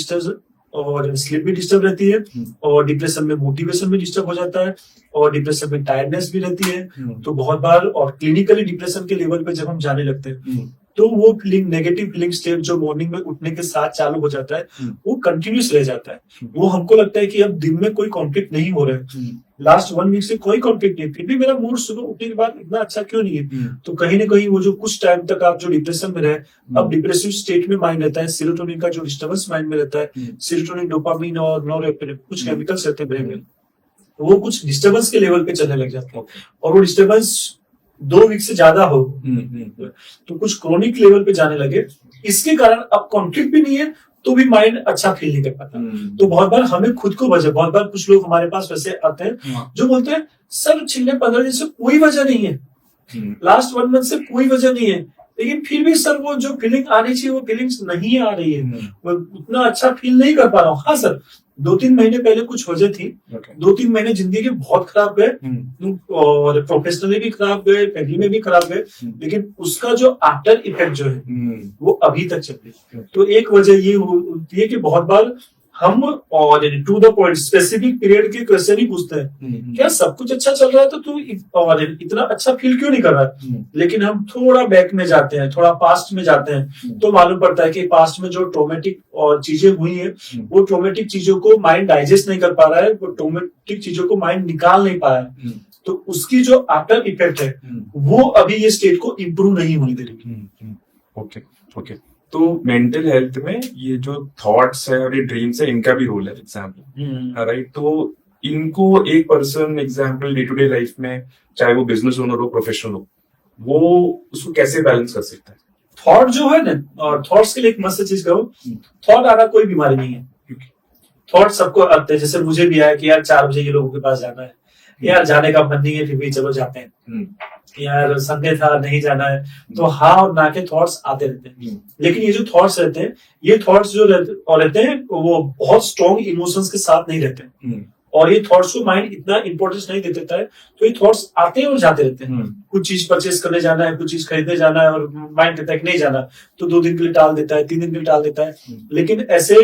भी डिस्टर्ब रहती है, और डिप्रेशन में मोटिवेशन भी डिस्टर्ब हो जाता है, और डिप्रेशन में टायर्डनेस भी रहती है। तो बहुत बार और क्लिनिकली डिप्रेशन के लेवल पे जब हम जाने लगते हैं तो वो फीलिंग, नेगेटिव फीलिंग स्टेट जो मॉर्निंग में उठने के साथ चालू हो जाता है, वो कंटिन्यूस रह जाता है। वो हमको लगता है कि अब दिन में कोई कॉन्फ्लिक्ट नहीं हो रहा है, लास्ट 1 वीक से कोई कॉन्फ्लिक्ट नहीं, फिर भी मेरा मूड सुबह उठने के बाद इतना अच्छा क्यों नहीं है। तो कहीं ना कहीं वो जो कुछ टाइम तक आप जो डिप्रेशन में रहे, अब डिप्रेसिव स्टेट में माइंड रहता है, सेरोटोनिन का जो डिस्टर्बेंस माइंड में रहता है, सेरोटोनिन, डोपामिन और नॉरएपिनेफ्रिन कुछ केमिकल्स रहते हैं ब्रेन में, वो कुछ डिस्टर्बेंस के लेवल पे चलने लग जाते हैं, और वो डिस्टर्बेंस 2 वीक से ज्यादा हो तो कुछ क्रोनिक लेवल पे जाने लगे। इसके कारण अब कॉन्फ्लिक्ट भी नहीं है तो भी माइंड अच्छा फील नहीं कर पाता। तो बहुत बार हमें खुद को वजह, बहुत बार कुछ लोग हमारे पास वैसे आते हैं जो बोलते हैं सर पिछले 15 दिन से कोई वजह नहीं है, लास्ट 1 मंथ से कोई वजह नहीं है, लेकिन फिर भी सर वो जो फीलिंग आनी चाहिए वो फीलिंग्स नहीं आ रही है, मैं उतना अच्छा फील नहीं कर पा रहा हूँ। हाँ सर, 2-3 महीने पहले कुछ वजह थी, 2-3 महीने जिंदगी के बहुत खराब गए, और प्रोफेशनली भी खराब गए, फैमिली में भी खराब गए, लेकिन उसका जो आफ्टर इफेक्ट जो है वो अभी तक चल रही है। तो एक वजह ये होती है कि बहुत बार हम और to the point specific period के क्वेश्चन ही पूछते हैं, क्या सब कुछ अच्छा चल रहा है तो तू और इतना अच्छा फील क्यों नहीं कर रहा है। लेकिन हम थोड़ा बैक में जाते हैं, थोड़ा पास्ट में जाते हैं, तो मालूम पड़ता है कि पास्ट में जो ट्रोमेटिक और चीजें हुई हैं, वो ट्रोमेटिक चीजों को माइंड डाइजेस्ट नहीं कर पा रहा है, वो ट्रोमेटिक चीजों को माइंड निकाल नहीं पाया है, तो उसकी जो आफ्टर इफेक्ट है वो अभी ये स्टेट को इम्प्रूव नहीं होने दे रही। ओके। तो मेंटल हेल्थ में ये जो थॉट्स है और ये ड्रीम्स है, इनका भी रोल है एग्जाम्पल, राइट। तो इनको एक person example day to day life में, चाहे वो बिजनेस ओनर हो, प्रोफेशनल हो, वो उसको कैसे बैलेंस कर सकता है। थॉट जो है ना, और थॉट्स के लिए एक मस्त चीज करो, थॉट आना कोई बीमारी नहीं है। थॉट सबको आते हैं, जैसे मुझे भी आया कि यार 4 बजे ये लोगों के पास जाना है, यार जाने का मन नहीं है फिर भी चलो जाते हैं, यार संडे था नहीं जाना है, तो हाँ और ना के थॉट्स आते रहते हैं। लेकिन ये जो थॉट्स रहते हैं, ये थॉट्स जो रहते हैं वो बहुत स्ट्रॉन्ग इमोशंस के साथ नहीं रहते, और ये थॉट्स को माइंड इतना इंपॉर्टेंस नहीं दे देता है, तो ये थॉट्स आते हैं और जाते रहते हैं। कुछ चीज परचेस करने जाना है, कुछ चीज खरीदने जाना है, और माइंड कहता है कि नहीं जाना, तो 2 दिन के लिए टाल देता है, 3 दिन के लिए टाल देता है, लेकिन ऐसे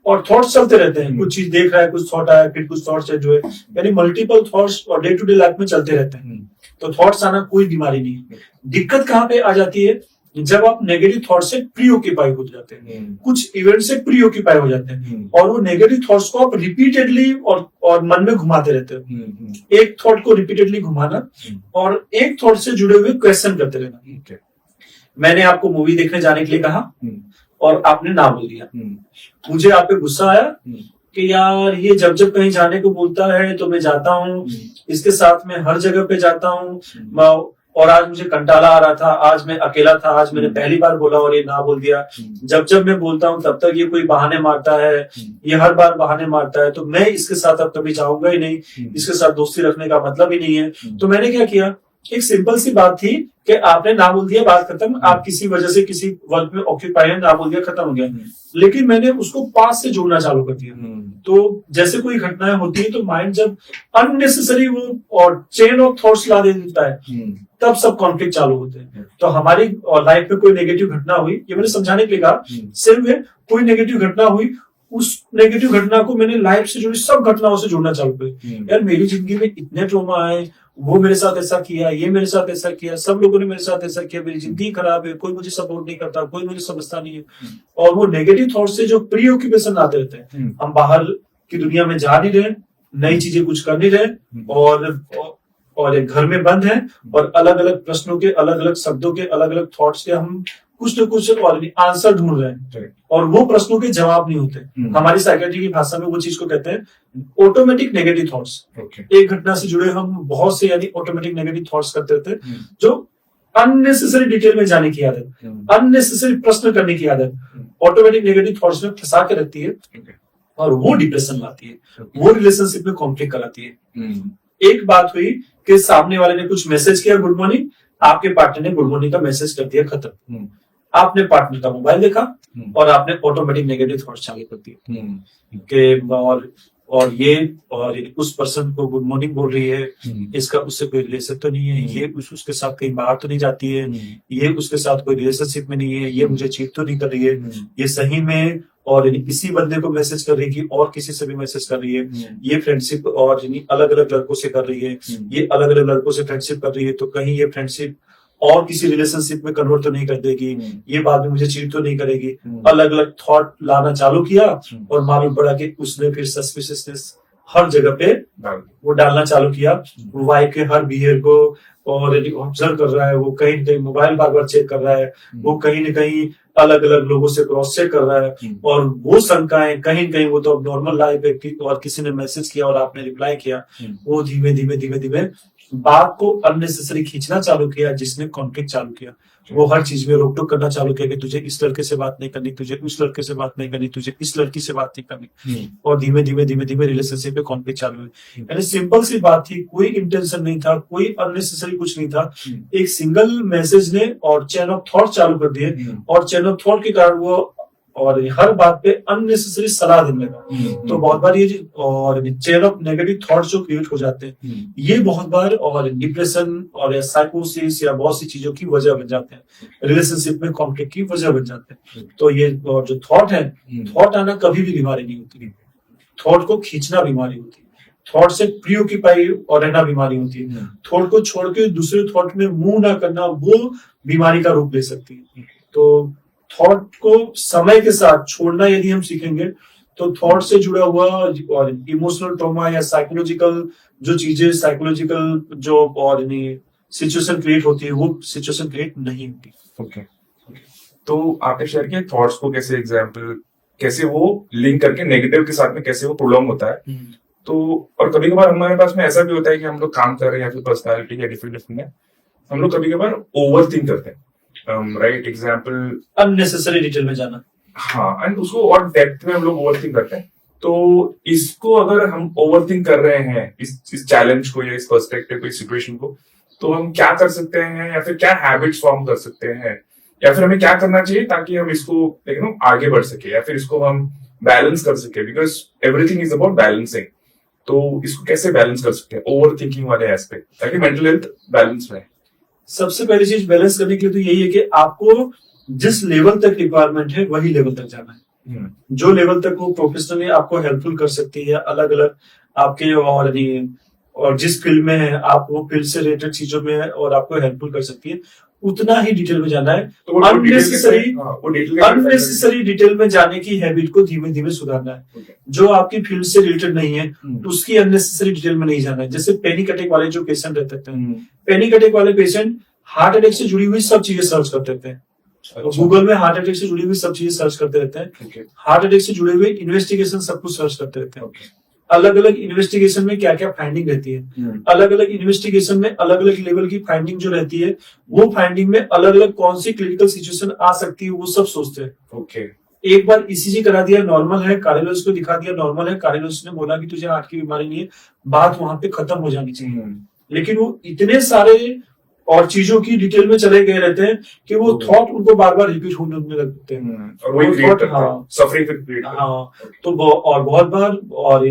और थॉट्स चलते रहते हैं। कुछ चीज देख रहा है, कुछ थॉट आया, फिर कुछ थॉट्स जो है, यानी मल्टीपल थॉट्स और डे टू डे लाइफ में चलते रहते हैं। तो थॉट्स आना कोई बीमारी नहीं है। दिक्कत कहाँ पे आ जाती है, जब आप नेगेटिव थॉट से प्री ऑक्यूपाई हो जाते हैं, कुछ इवेंट से प्री ऑक्यूपाई हो जाते हैं, और वो नेगेटिव थॉट्स को आप रिपीटेडली और मन में घुमाते रहते हो। एक थॉट को रिपीटेडली घुमाना और एक थॉट से जुड़े हुए क्वेश्चन करते रहना। मैंने आपको मूवी देखने जाने के लिए कहा और आपने ना बोल दिया, मुझे आप पे गुस्सा आया कि यार ये जब जब कहीं जाने को बोलता है तो मैं जाता हूँ, इसके साथ में हर जगह पे जाता हूँ, और आज मुझे कंटाला आ रहा था, आज मैं अकेला था, आज मैंने पहली बार बोला और ये ना बोल दिया। जब जब मैं बोलता हूँ तब तक ये कोई बहाने मारता है, ये हर बार बहाने मारता है, तो मैं इसके साथ अब कभी जाऊंगा ही नहीं, इसके साथ दोस्ती रखने का मतलब ही नहीं है। तो मैंने क्या किया, एक सिंपल सी बात थी कि आपने ना बोल दिया, बात खत्म, आप किसी वजह से किसी वर्क में ऑक्यूपाई है, ना बोल दिया, खत्म हो गया। लेकिन मैंने उसको पास से जोड़ना चालू कर दिया। तो जैसे कोई घटनाएं होती है तो माइंड जब अननेसेसरी वो और चेन ऑफ थॉट्स ला देता है, तब सब कॉन्फ्लिक्ट चालू होते हैं। तो हमारी लाइफ में कोई नेगेटिव घटना हुई, ये मैंने समझाने के लिए कहा, सेम वे कोई नेगेटिव घटना हुई, उस नेगेटिव घटना को मैंने लाइफ से जुड़ी सब घटनाओं से जोड़ना चालू किया। यार मेरी जिंदगी में इतने ट्रॉमा आए, वो मेरे साथ ऐसा किया, ये मेरे साथ ऐसा किया, सब लोगों ने मेरे साथ ऐसा किया, मेरी जिंदगी खराब है, कोई मुझे सपोर्ट नहीं करता, कोई मुझे समझता नहीं है। और वो नेगेटिव थॉट से जो प्री ऑक्यूपेशन आते रहते हैं, हम बाहर की दुनिया में जा नहीं रहे, नई चीजें कुछ कर नहीं रहे, और एक घर में बंद है, और अलग अलग प्रश्नों के, अलग अलग शब्दों के, अलग अलग थॉट्स के हम कुछ न कुछ आंसर ढूंढ रहे हैं, और वो प्रश्नों के जवाब नहीं होते। हमारी साइकियाट्री की भाषा में वो चीज को कहते हैं ऑटोमेटिक नेगेटिव थॉट्स। एक घटना से जुड़े हम बहुत से यानी ऑटोमेटिक नेगेटिव थॉट्स करते रहते हैं, जो अननेसेसरी डिटेल में जाने की आदत, अननेसेसरी प्रश्न करने की आदत ऑटोमेटिक नेगेटिव थॉट्स में फंसा के रहती है, और वो डिप्रेशन लाती है, वो रिलेशनशिप में कॉन्फ्लिक्ट कराती है। एक बात हुई कि सामने वाले ने कुछ मैसेज किया गुड मॉर्निंग, आपके पार्टनर ने गुड मॉर्निंग का मैसेज कर दिया, खत्म। आपने पार्टनर का मोबाइल देखा और आपने ऑटोमेटिक नेगेटिव थॉट्स चालू कर दिए कि और उस पर्सन को गुड मॉर्निंग बोल रही है, इसका उससे कोई रिलेशन तो नहीं है, ये उसके साथ कहीं बाहर तो नहीं जाती है, ये उसके साथ कोई रिलेशनशिप में नहीं है, ये मुझे चीट तो नहीं कर रही है, ये सही में और इसी बंदे को मैसेज कर रही है और किसी से भी मैसेज कर रही है, ये फ्रेंडशिप और अलग अलग लड़कों से कर रही है, ये अलग अलग लड़कों से फ्रेंडशिप कर रही है, तो कहीं ये फ्रेंडशिप और किसी रिलेशनशिप में कन्वर्ट तो नहीं कर देगी, ये बाद में मुझे चीट तो नहीं करेगी। अलग अलग थॉट लाना चालू किया और मालूम पड़ा कि उसने फिर सस्पिशियसनेस हर जगह पे वो डालना चालू किया। वो वाइफ के हर बिहेवियर को और ऑब्जर्व कर रहा है, वो कहीं न कहीं मोबाइल बार बार चेक कर रहा है, वो कहीं न कहीं अलग अलग लोगों से क्रॉस चेक कर रहा है, और वो शंकाएं कहीं न कहीं, वो तो अब नॉर्मल लाइफ है और किसी ने मैसेज किया और आपने रिप्लाई किया, वो धीमे धीमे धीमे धीमे बात को अननेसेसरी खींचना चालू किया, जिसने कॉन्फ्लिक्ट चालू किया। वो हर चीज में रोक टोक करना चालू किया कि तुझे इस लड़के से बात नहीं करनी, तुझे उस लड़के से बात नहीं करनी, तुझे इस लड़की से बात नहीं करनी, और धीमे धीमे धीमे धीमे रिलेशनशिप में कॉन्फ्लिक्ट चालू हुई। यानी सिंपल सी बात थी, कोई इंटेंशन नहीं था, कोई अननेसेसरी कुछ नहीं था, एक सिंगल मैसेज ने और चेन ऑफ थॉट चालू कर दिए, और चेन ऑफ थॉट के कारण वो और हर बात पे अननेसेसरी सलाह देने लगा। तो बहुत बार ये और चेन ऑफ नेगेटिव थॉट्स जो क्रिएट हो जाते हैं, ये बहुत बार और डिप्रेशन और या साइकोसिस या बहुत सी चीजों की वजह बन जाते हैं, रिलेशनशिप में कॉन्फ्लिक्ट की वजह बन जाते हैं। तो ये और जो थॉट है, थॉट आना कभी भी बीमारी नहीं होती, थॉट को खींचना बीमारी होती है, थॉट से प्रीऑक्यूपाई और रहना बीमारी होती है, थॉट को छोड़ के दूसरे थॉट में मूव ना करना वो बीमारी का रूप ले सकती है। तो थॉट को समय के साथ छोड़ना यदि हम सीखेंगे तो थॉट से जुड़ा हुआ और इमोशनल ट्रॉमा या साइकोलॉजिकल जो चीजें, साइकोलॉजिकल जो और सिचुएशन क्रिएट होती है, वो सिचुएशन क्रिएट नहीं होती। ओके, तो आपने शेयर किया थॉट्स को कैसे एग्जाम्पल, कैसे वो लिंक करके नेगेटिव के साथ में कैसे वो प्रोलॉन्ग होता है। तो और कभी कभार हमारे पास में ऐसा भी होता है कि हम लोग काम कर रहे हैं या फिर पर्सनैलिटी या डिफरेंट है, हम लोग कभी कभार ओवर थिंक करते हैं, राइट, एग्जाम्पल अननेसेसरी डिटेल में जाना, हाँ, एंड उसको और डेप्थ में हम लोग ओवरथिंक करते हैं। तो इसको अगर हम ओवरथिंक कर रहे हैं इस चैलेंज को या इस पर्सपेक्टिव को, इस सिचुएशन को, तो हम क्या कर सकते हैं या फिर क्या हैबिट्स फॉर्म कर सकते हैं, या फिर हमें क्या करना चाहिए ताकि हम इसको आगे बढ़ सके या फिर इसको हम बैलेंस कर सके, because everything is about balancing. तो इसको कैसे बैलेंस कर सकते हैं ओवर थिंकिंग वाले एस्पेक्ट, ताकि मेंटल हेल्थ बैलेंस रहे। सबसे पहली चीज बैलेंस करने के लिए तो यही है कि आपको जिस लेवल तक रिक्वायरमेंट है वही लेवल तक जाना है। जो लेवल तक वो प्रोफेशनली आपको हेल्पफुल कर सकती है, अलग अलग आपके और जिस फील्ड में है आप, वो फील्ड से रिलेटेड चीजों में है और आपको हेल्पफुल कर सकती है, उतना ही डिटेल में जाना है। तो अननेसेसरी डिटेल में जाने की हैबिट को धीमे धीमे सुधारना है। जो आपकी फील्ड से रिलेटेड नहीं है उसकी अननेसेसरी डिटेल में नहीं जाना है। जैसे पैनिक अटैक वाले जो पेशेंट रहते हैं, पैनिक अटैक वाले पेशेंट हार्ट अटैक से जुड़ी हुई सब चीजें सर्च करते रहते हैं। गूगल में हार्ट अटैक से जुड़ी हुई सब चीजें सर्च करते रहते हैं। हार्ट अटैक से जुड़े हुए इन्वेस्टिगेशन सब कुछ सर्च करते रहते हैं। अलग अलग इन्वेस्टिगेशन में क्या क्या फाइंडिंग रहती है, अलग अलग इन्वेस्टिगेशन में अलग अलग लेवल की फाइंडिंग जो रहती है, वो फाइंडिंग में अलग अलग कौन सी क्लिनिकल सिचुएशन आ सकती है, वो सब सोचते हैं। एक बार ईसीजी करा दिया, नॉर्मल है, कार्डियोलॉजिस्ट को दिखा दिया, नॉर्मल है, कार्डियोलॉजिस्ट ने बोला कि तुझे हार्ट की बीमारी नहीं है, बात वहां पे खत्म हो जानी चाहिए। लेकिन वो इतने सारे और चीजों की डिटेल में चले गए रहते हैं कि वो थॉट उनको बार बार रिपीट होने लगते हैं, और वही थॉट तो और बहुत बार, और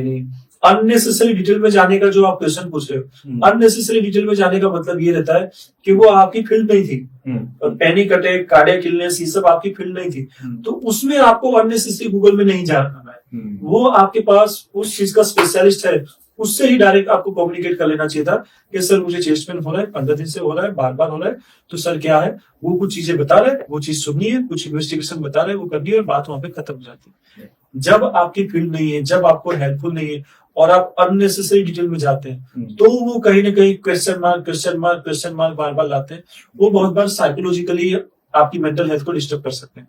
अननेसेसरी डिटेल में जाने का जो आप क्वेश्चन पूछ रहे हो, अननेसेसरी डिटेल में जाने का मतलब ये रहता है कि वो आपकी फील्ड नहीं थी। पैनिक अटैक, कार्डियक इलनेस, ये सब आपकी फील्ड नहीं थी, तो उसमें आपको अननेसेसरी गूगल में नहीं जाना है। वो आपके पास उस चीज का स्पेशलिस्ट है, उससे ही डायरेक्ट आपको कम्युनिकेट कर लेना चाहिए था कि सर मुझे चेस्ट पेन हो रहा है, 15 दिन से हो रहा है, बार बार हो रहा है, तो सर क्या है, वो कुछ चीजें बता रहे हैं, वो चीज सुननी है, कुछ इन्वेस्टिगेशन बता रहे हैं, वो करनी है, बात वहां पे खत्म हो जाती है। जब आपकी फील्ड नहीं है, जब आपको हेल्पफुल नहीं है और आप अननेसेसरी डिटेल में जाते हैं, तो वो कहीं ना कहीं क्वेश्चन मार्क बार बार लाते हैं। वो बहुत बार साइकोलॉजिकली आपकी मेंटल हेल्थ को डिस्टर्ब कर सकते हैं,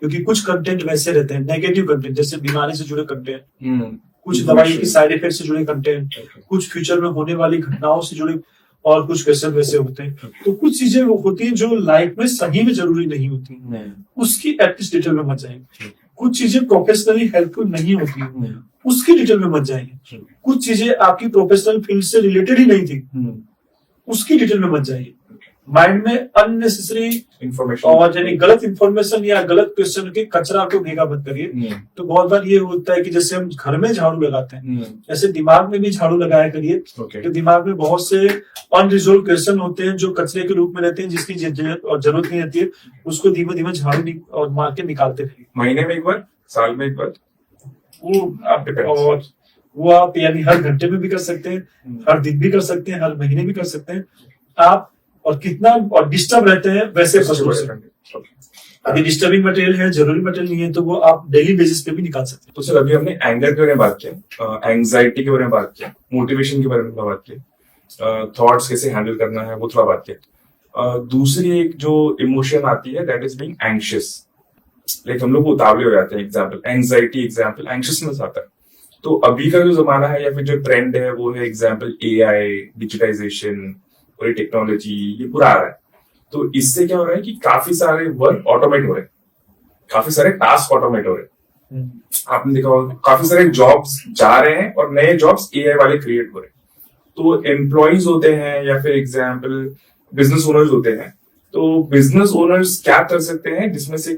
क्योंकि कुछ कंटेंट वैसे रहते हैं नेगेटिव कंटेंट, जैसे बीमारी से जुड़े कंटेंट, कुछ दवाई की साइड इफेक्ट से जुड़े कंटेंट, कुछ फ्यूचर में होने वाली घटनाओं से जुड़े, और कुछ क्वेश्चन वैसे होते हैं। तो कुछ चीजें वो होती हैं जो लाइफ में सही में जरूरी नहीं होती, उसकी एटलीस्ट डिटेल में मत जाएंगे। कुछ चीजें प्रोफेशनली हेल्पफुल नहीं होती, उसकी डिटेल में मत जाइए। कुछ चीजें आपकी प्रोफेशनल फील्ड से रिलेटेड ही नहीं थी, उसकी डिटेल में मत जाइए। माइंड में अननेसेसरी इंफॉर्मेशन और यानी गलत इंफॉर्मेशन या गलत क्वेश्चन के कचरा को भेगा मत करिए। तो बहुत बार ये होता है कि जैसे हम घर में झाड़ू लगाते हैं, ऐसे दिमाग में भी झाड़ू लगाया करिए। तो दिमाग में बहुत से अनरिजोल्व क्वेश्चन होते हैं जो कचरे के रूप में रहते हैं, जिसकी जरूरत नहीं रहती है, उसको धीमे धीमे झाड़ू और मार के निकालते रहिए। महीने में एक बार, साल में एक बार, और वो आप यानी हर घंटे में भी कर सकते हैं, हर दिन भी कर सकते हैं, हर महीने भी कर सकते हैं आप। और कितना और डिस्टर्ब रहते हैं वैसे अभी डिस्टर्बिंग मटेरियल है, जरूरी मटेरियल नहीं है, तो वो आप डेली बेसिस पे भी निकाल सकते हैं। तो सर अभी हमने एंगर के बारे में बात किया, एंजाइटी के बारे में बात किया, मोटिवेशन के बारे में बात किया, थॉट्स कैसे हैंडल करना है वो थोड़ा बात किया। दूसरी एक जो इमोशन आती है that is being anxious, like हम लोग उतावले हो जाते हैं। एग्जाम्पल एंजाइटी, एग्जाम्पल एंग्शियसनेस आता है। तो अभी का जो जमाना है या फिर जो ट्रेंड है वो है एग्जाम्पल AI, डिजिटाइजेशन और टेक्नोलॉजी, ये पूरा आ रहा है। तो इससे क्या हो रहा है कि काफी सारे वर्क ऑटोमेट हो रहे हैं, काफी सारे टास्क ऑटोमेट हो रहे हैं। आपने देखा होगा काफी सारे जॉब्स जा रहे हैं और नए जॉब्स AI वाले क्रिएट हो रहे हैं। तो एम्प्लॉइज होते हैं या फिर एग्जाम्पल बिजनेस ओनर्स होते हैं, तो बिजनेस ओनर्स क्या कर सकते हैं जिसमें से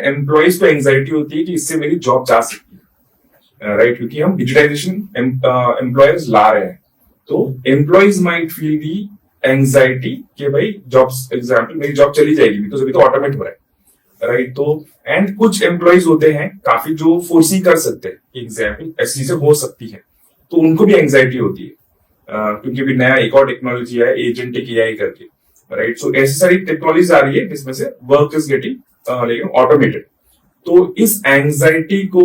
एम्प्लॉइज को एंजाइटी होती है कि इससे मेरी जॉब जा सकती है, राइट? क्योंकि हम डिजिटाइजेशन एम्प्लॉयर्स ला रहे हैं, तो एम्प्लॉइज माइट फील दी एंजाइटी कि भाई जॉब्स, एग्जाम्पल मेरी जॉब चली जाएगी बिकॉज अभी तो ऑटोमेट हो रहा है, राइट? तो एंड कुछ एम्प्लॉइज होते हैं काफी जो फोर्सी कर सकते हैं एग्जाम्पल ऐसी चीजें हो सकती है, तो उनको भी एंजाइटी होती है क्योंकि अभी नया एक और टेक्नोलॉजी है एजेंटिक AI करके, राइट? सो ऐसी सारी टेक्नोलॉजी आ रही है जिसमें से वर्क इज गेटिंग ऑटोमेटेड। तो इस एंजाइटी को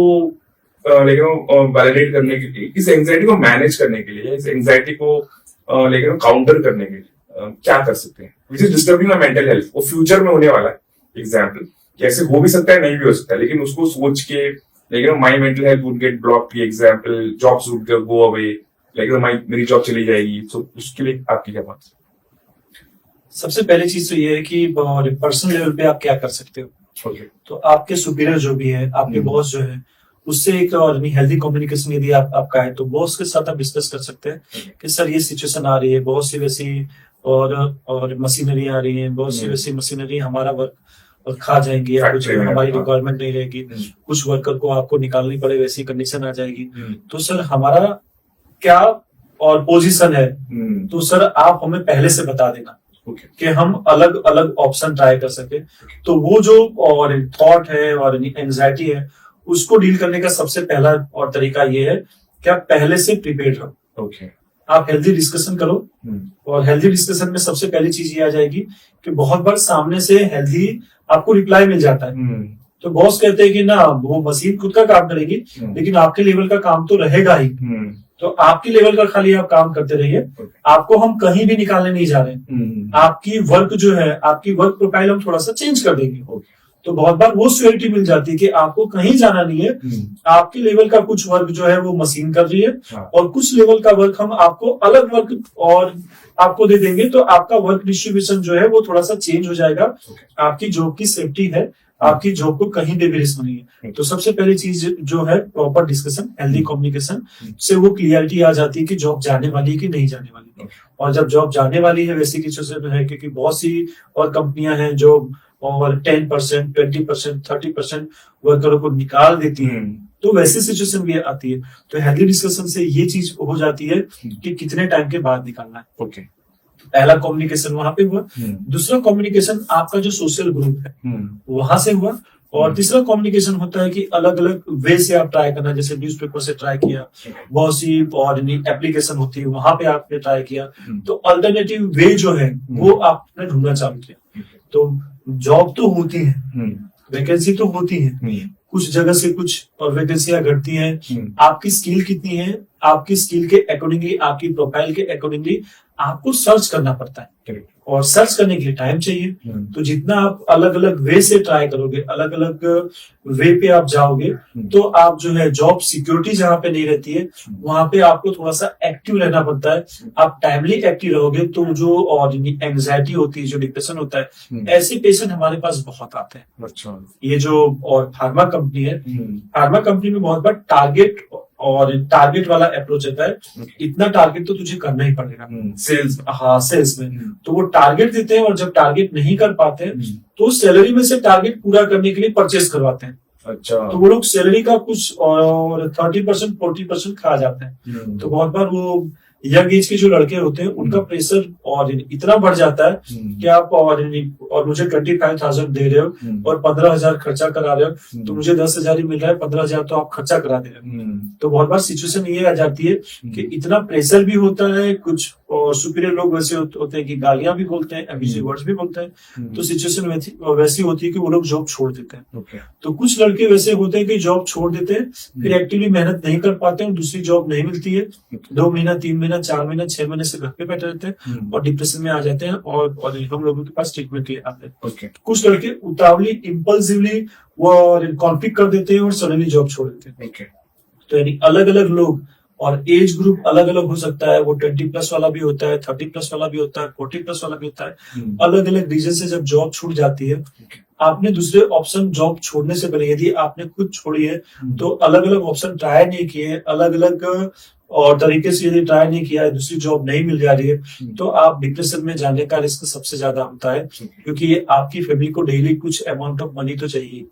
वैलिडेट करने के लिए, इस एंजाइटी को मैनेज करने के लिए, इस एंजाइटी को काउंटर करने के लिए क्या कर सकते हैं which is disturbing my mental health? वो फ्यूचर में होने वाला है एग्जाम्पल, कैसे हो भी सकता है, नहीं भी हो सकता है, लेकिन उसको सोच के माई mental health would get block, example jobs would go away, मेरी जॉब चली जाएगी। तो उसके लिए आपकी क्या बात? सबसे पहली चीज तो ये है कि पर्सनल लेवल पे आप क्या कर सकते हो। तो आपके सुपीरियर जो भी है, आपके बॉस जो है, उससे एक हेल्दी कम्युनिकेशन यदि आपका है, तो बॉस के साथ आप डिस्कस कर सकते हैं कि सर ये सिचुएशन आ रही है, बहुत सी वैसी और मशीनरी आ रही है, बहुत सी वैसी मशीनरी हमारा वर्क खा जाएंगी या कुछ हमारी रिक्वायरमेंट नहीं रहेगी, कुछ वर्कर को आपको निकालनी पड़े, वैसी कंडीशन आ जाएगी। तो सर हमारा क्या और पोजीशन है, तो सर आप हमें पहले से बता देना कि हम अलग अलग ऑप्शन ट्राई कर सके। तो वो जो और थॉट है और एंजाइटी है, उसको डील करने का सबसे पहला और तरीका ये है कि आप पहले से प्रिपेयर्ड रहो। आप हेल्दी डिस्कशन करो, और हेल्दी डिस्कशन में सबसे पहली चीज ये आ जाएगी कि बहुत बार सामने से हेल्दी आपको रिप्लाई मिल जाता है। तो बॉस कहते हैं कि ना वो मशीन खुद का काम करेगी, लेकिन आपके लेवल का काम तो रहेगा ही। तो आपकी लेवल का खाली आप काम करते रहिए, आपको हम कहीं भी निकालने नहीं जा रहे हैं। आपकी वर्क जो है, आपकी वर्क प्रोफाइल हम थोड़ा सा चेंज कर देंगे। तो बहुत बार वो सिक्योरिटी मिल जाती है कि आपको कहीं जाना नहीं है, आपकी लेवल का कुछ वर्क जो है वो मशीन कर रही है और कुछ लेवल का वर्क हम आपको अलग वर्क और आपको दे देंगे। तो आपका वर्क डिस्ट्रीब्यूशन जो है वो थोड़ा सा चेंज हो जाएगा। आपकी जॉब की सेफ्टी है, आपकी जॉब को कहीं पे भी रिस्क नहीं है। तो सबसे पहली चीज जो है प्रॉपर डिस्कशन, हेल्दी कम्युनिकेशन से वो क्लियरिटी आ जाती है कि जॉब जाने वाली है कि नहीं जाने वाली है। और जब जॉब जाने वाली है, वैसी की सिचुएशन है क्योंकि बहुत सी और कंपनियां हैं जो और 10%, 20%, 30% वर्करों को निकाल देती है, तो वैसी सिचुएशन भी आती है। तो हेल्दी डिस्कशन से ये चीज हो जाती है कि कितने टाइम के बाद निकालना है। ओके, पहला कम्युनिकेशन वहां पे हुआ। दूसरा कम्युनिकेशन आपका जो सोशल ग्रुप है वहां से हुआ। और तीसरा कम्युनिकेशन होता है कि अलग अलग वे से आप ट्राई करना, जैसे न्यूज़पेपर से ट्राई किया, बहुत सी और एप्लीकेशन होती है वहां पे आपने ट्राई किया, तो अल्टरनेटिव वे जो है वो आपने ढूंढना चालू किया। तो जॉब तो होती है, वैकेंसी तो होती है, कुछ जगह से कुछ और वैकेंसियां घटती हैं। आपकी स्किल कितनी है, आपकी स्किल के अकॉर्डिंगली, आपकी प्रोफाइल के अकॉर्डिंगली आपको सर्च करना पड़ता है और सर्च करने के लिए टाइम चाहिए। तो जितना आप अलग अलग वे से ट्राई करोगे, अलग अलग वे पे आप जाओगे, तो आप जो है जॉब सिक्योरिटी जहां पे नहीं रहती है वहां पे आपको थोड़ा सा एक्टिव रहना पड़ता है। आप टाइमली एक्टिव रहोगे तो जो और एंग्जाइटी होती है, जो डिप्रेशन होता है, ऐसे पेशेंट हमारे पास बहुत आते हैं। अच्छा, ये जो और फार्मा कंपनी है, फार्मा कंपनी में बहुत बार टारगेट वाला अप्रोच रहता है। इतना टारगेट तो तुझे करना ही पड़ेगा सेल्स। हाँ, सेल्स में। तो वो टारगेट देते हैं और जब टारगेट नहीं कर पाते हैं तो सैलरी में से टारगेट पूरा करने के लिए परचेस करवाते हैं। अच्छा, तो वो लोग सैलरी का कुछ और 30%, 40% खा जाते हैं। तो बहुत बार वो यंग एज के जो लड़के होते हैं उनका प्रेशर और इतना बढ़ जाता है कि आप और मुझे 25,000 दे रहे हो और 15,000 खर्चा करा रहे हो, तो मुझे 10,000 ही मिल रहा है, 15,000 तो आप खर्चा करा दे रहे हो। तो बहुत बार सिचुएशन ये आ जाती है कि इतना प्रेशर भी होता है, कुछ और सुपीरियर लोग वैसे होते हैं कि गालियां भी बोलते हैं, एब्यूजिव वर्ड्स भी बोलते हैं। तो सिचुएशन वैसी होती है कि वो लोग जॉब छोड़ देते हैं। तो कुछ लड़के वैसे होते हैं कि जॉब छोड़ देते हैं, फिर एक्टिवली मेहनत नहीं कर पाते हैं, दूसरी जॉब नहीं मिलती है, 2 महीना, 3 महीना, 4 महीना, 6 महीने से घर पे बैठे रहते हैं और डिप्रेशन में आ जाते हैं और हम लोगों के पास ट्रीटमेंट के लिए आते हैं। कुछ लड़के उतावली, इंपल्सिवली वो कॉन्फ्लिक्ट कर देते हैं और सडनली जॉब छोड़ देते हैं। तो यानी अलग अलग लोग और एज ग्रुप अलग अलग हो सकता है। वो 20+ वाला भी होता है, 30+ वाला भी होता है, 40+ वाला भी होता है। अलग अलग रीजन से जब जॉब छूट जाती है, आपने दूसरे ऑप्शन जॉब छोड़ने से पहले यदि आपने खुद छोड़ी है तो अलग अलग ऑप्शन ट्राई नहीं किए, अलग अलग और तरीके से यदि ट्राई नहीं किया है, दूसरी जॉब नहीं मिल जा रही है, तो आप डिप्रेशन में जाने का रिस्क सबसे ज्यादा होता है। क्योंकि ये आपकी फैमिली को डेली कुछ अमाउंट ऑफ मनी तो चाहिए।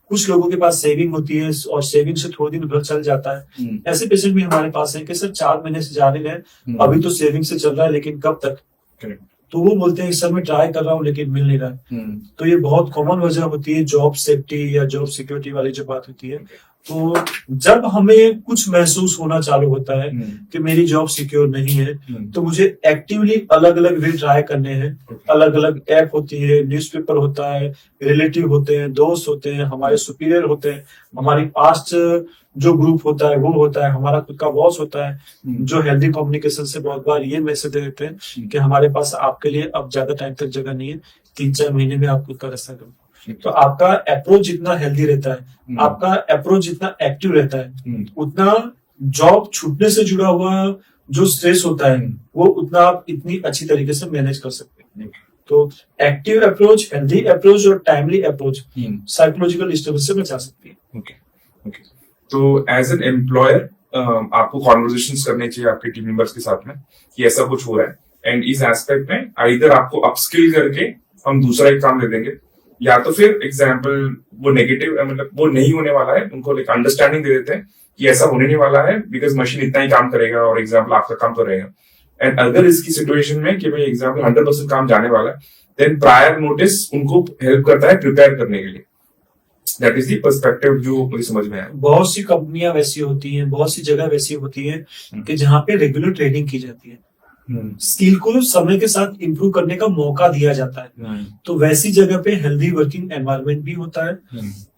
कुछ लोगों के पास सेविंग होती है और सेविंग से थोड़े दिन घर चल जाता है। ऐसे पेशेंट भी हमारे पास है कि सर 4 महीने से जा रहे हैं, अभी तो सेविंग से चल रहा है, लेकिन कब तक। तो वो बोलते हैं सर मैं ट्राई कर रहा हूँ लेकिन मिल नहीं रहा है। तो ये बहुत कॉमन वजह होती है जॉब सेफ्टी या जॉब सिक्योरिटी वाली जो बात होती है। तो जब हमें कुछ महसूस होना चालू होता है कि मेरी जॉब सिक्योर नहीं है, तो मुझे एक्टिवली अलग अलग वे ट्राई करने हैं। अलग अलग ऐप होती है, न्यूज़पेपर होता है, रिलेटिव होते हैं, दोस्त होते हैं, हमारे सुपीरियर होते हैं, हमारी पास्ट जो ग्रुप होता है वो होता है, हमारा खुद का बॉस होता है, जो हेल्दी कम्युनिकेशन से बहुत बार ये मैसेज दे देते हैं कि हमारे पास आपके लिए अब ज्यादा टाइम तक जगह नहीं है, 3-4 महीने में आप खुद का रास्ता करो। तो आपका अप्रोच जितना हेल्दी रहता है, आपका अप्रोच जितना एक्टिव रहता है, उतना जॉब छूटने से जुड़ा हुआ जो स्ट्रेस होता है वो उतना आप इतनी अच्छी तरीके से मैनेज कर सकते हैं। तो एक्टिव अप्रोच, हेल्दी अप्रोच और टाइमली अप्रोच साइकोलॉजिकल डिस्टर्बेंस से बचा सकती है। ओके। तो एज एन एम्प्लॉयर आपको कॉन्वर्सेशंस करने चाहिए आपके टीम मेंबर्स के साथ में कि ऐसा कुछ हो रहा है, एंड इस एस्पेक्ट में आइदर आपको अपस्किल करके हम दूसरा एक काम दे देंगे, या तो फिर एग्जाम्पल वो नेगेटिव मतलब वो नहीं होने वाला है, उनको एक अंडरस्टैंडिंग दे देते हैं कि ऐसा होने नहीं वाला है बिकॉज मशीन इतना ही काम करेगा और एग्जाम्पल आपका काम तो रहेगा। एंड अगर इसकी सिचुएशन में कि भाई एग्जाम्पल 100% काम जाने वाला है, देन प्रायर नोटिस उनको हेल्प करता है प्रिपेयर करने के लिए। दैट इज द पर्सपेक्टिव जो मुझे समझ में आया। बहुत सी कंपनियां वैसी होती हैं, बहुत सी जगह वैसी होती है कि जहाँ पे रेगुलर ट्रेनिंग की जाती है, स्किल को समय के साथ इंप्रूव करने का मौका दिया जाता है। तो वैसी जगह पे हेल्दी वर्किंग एनवायरनमेंट भी होता है,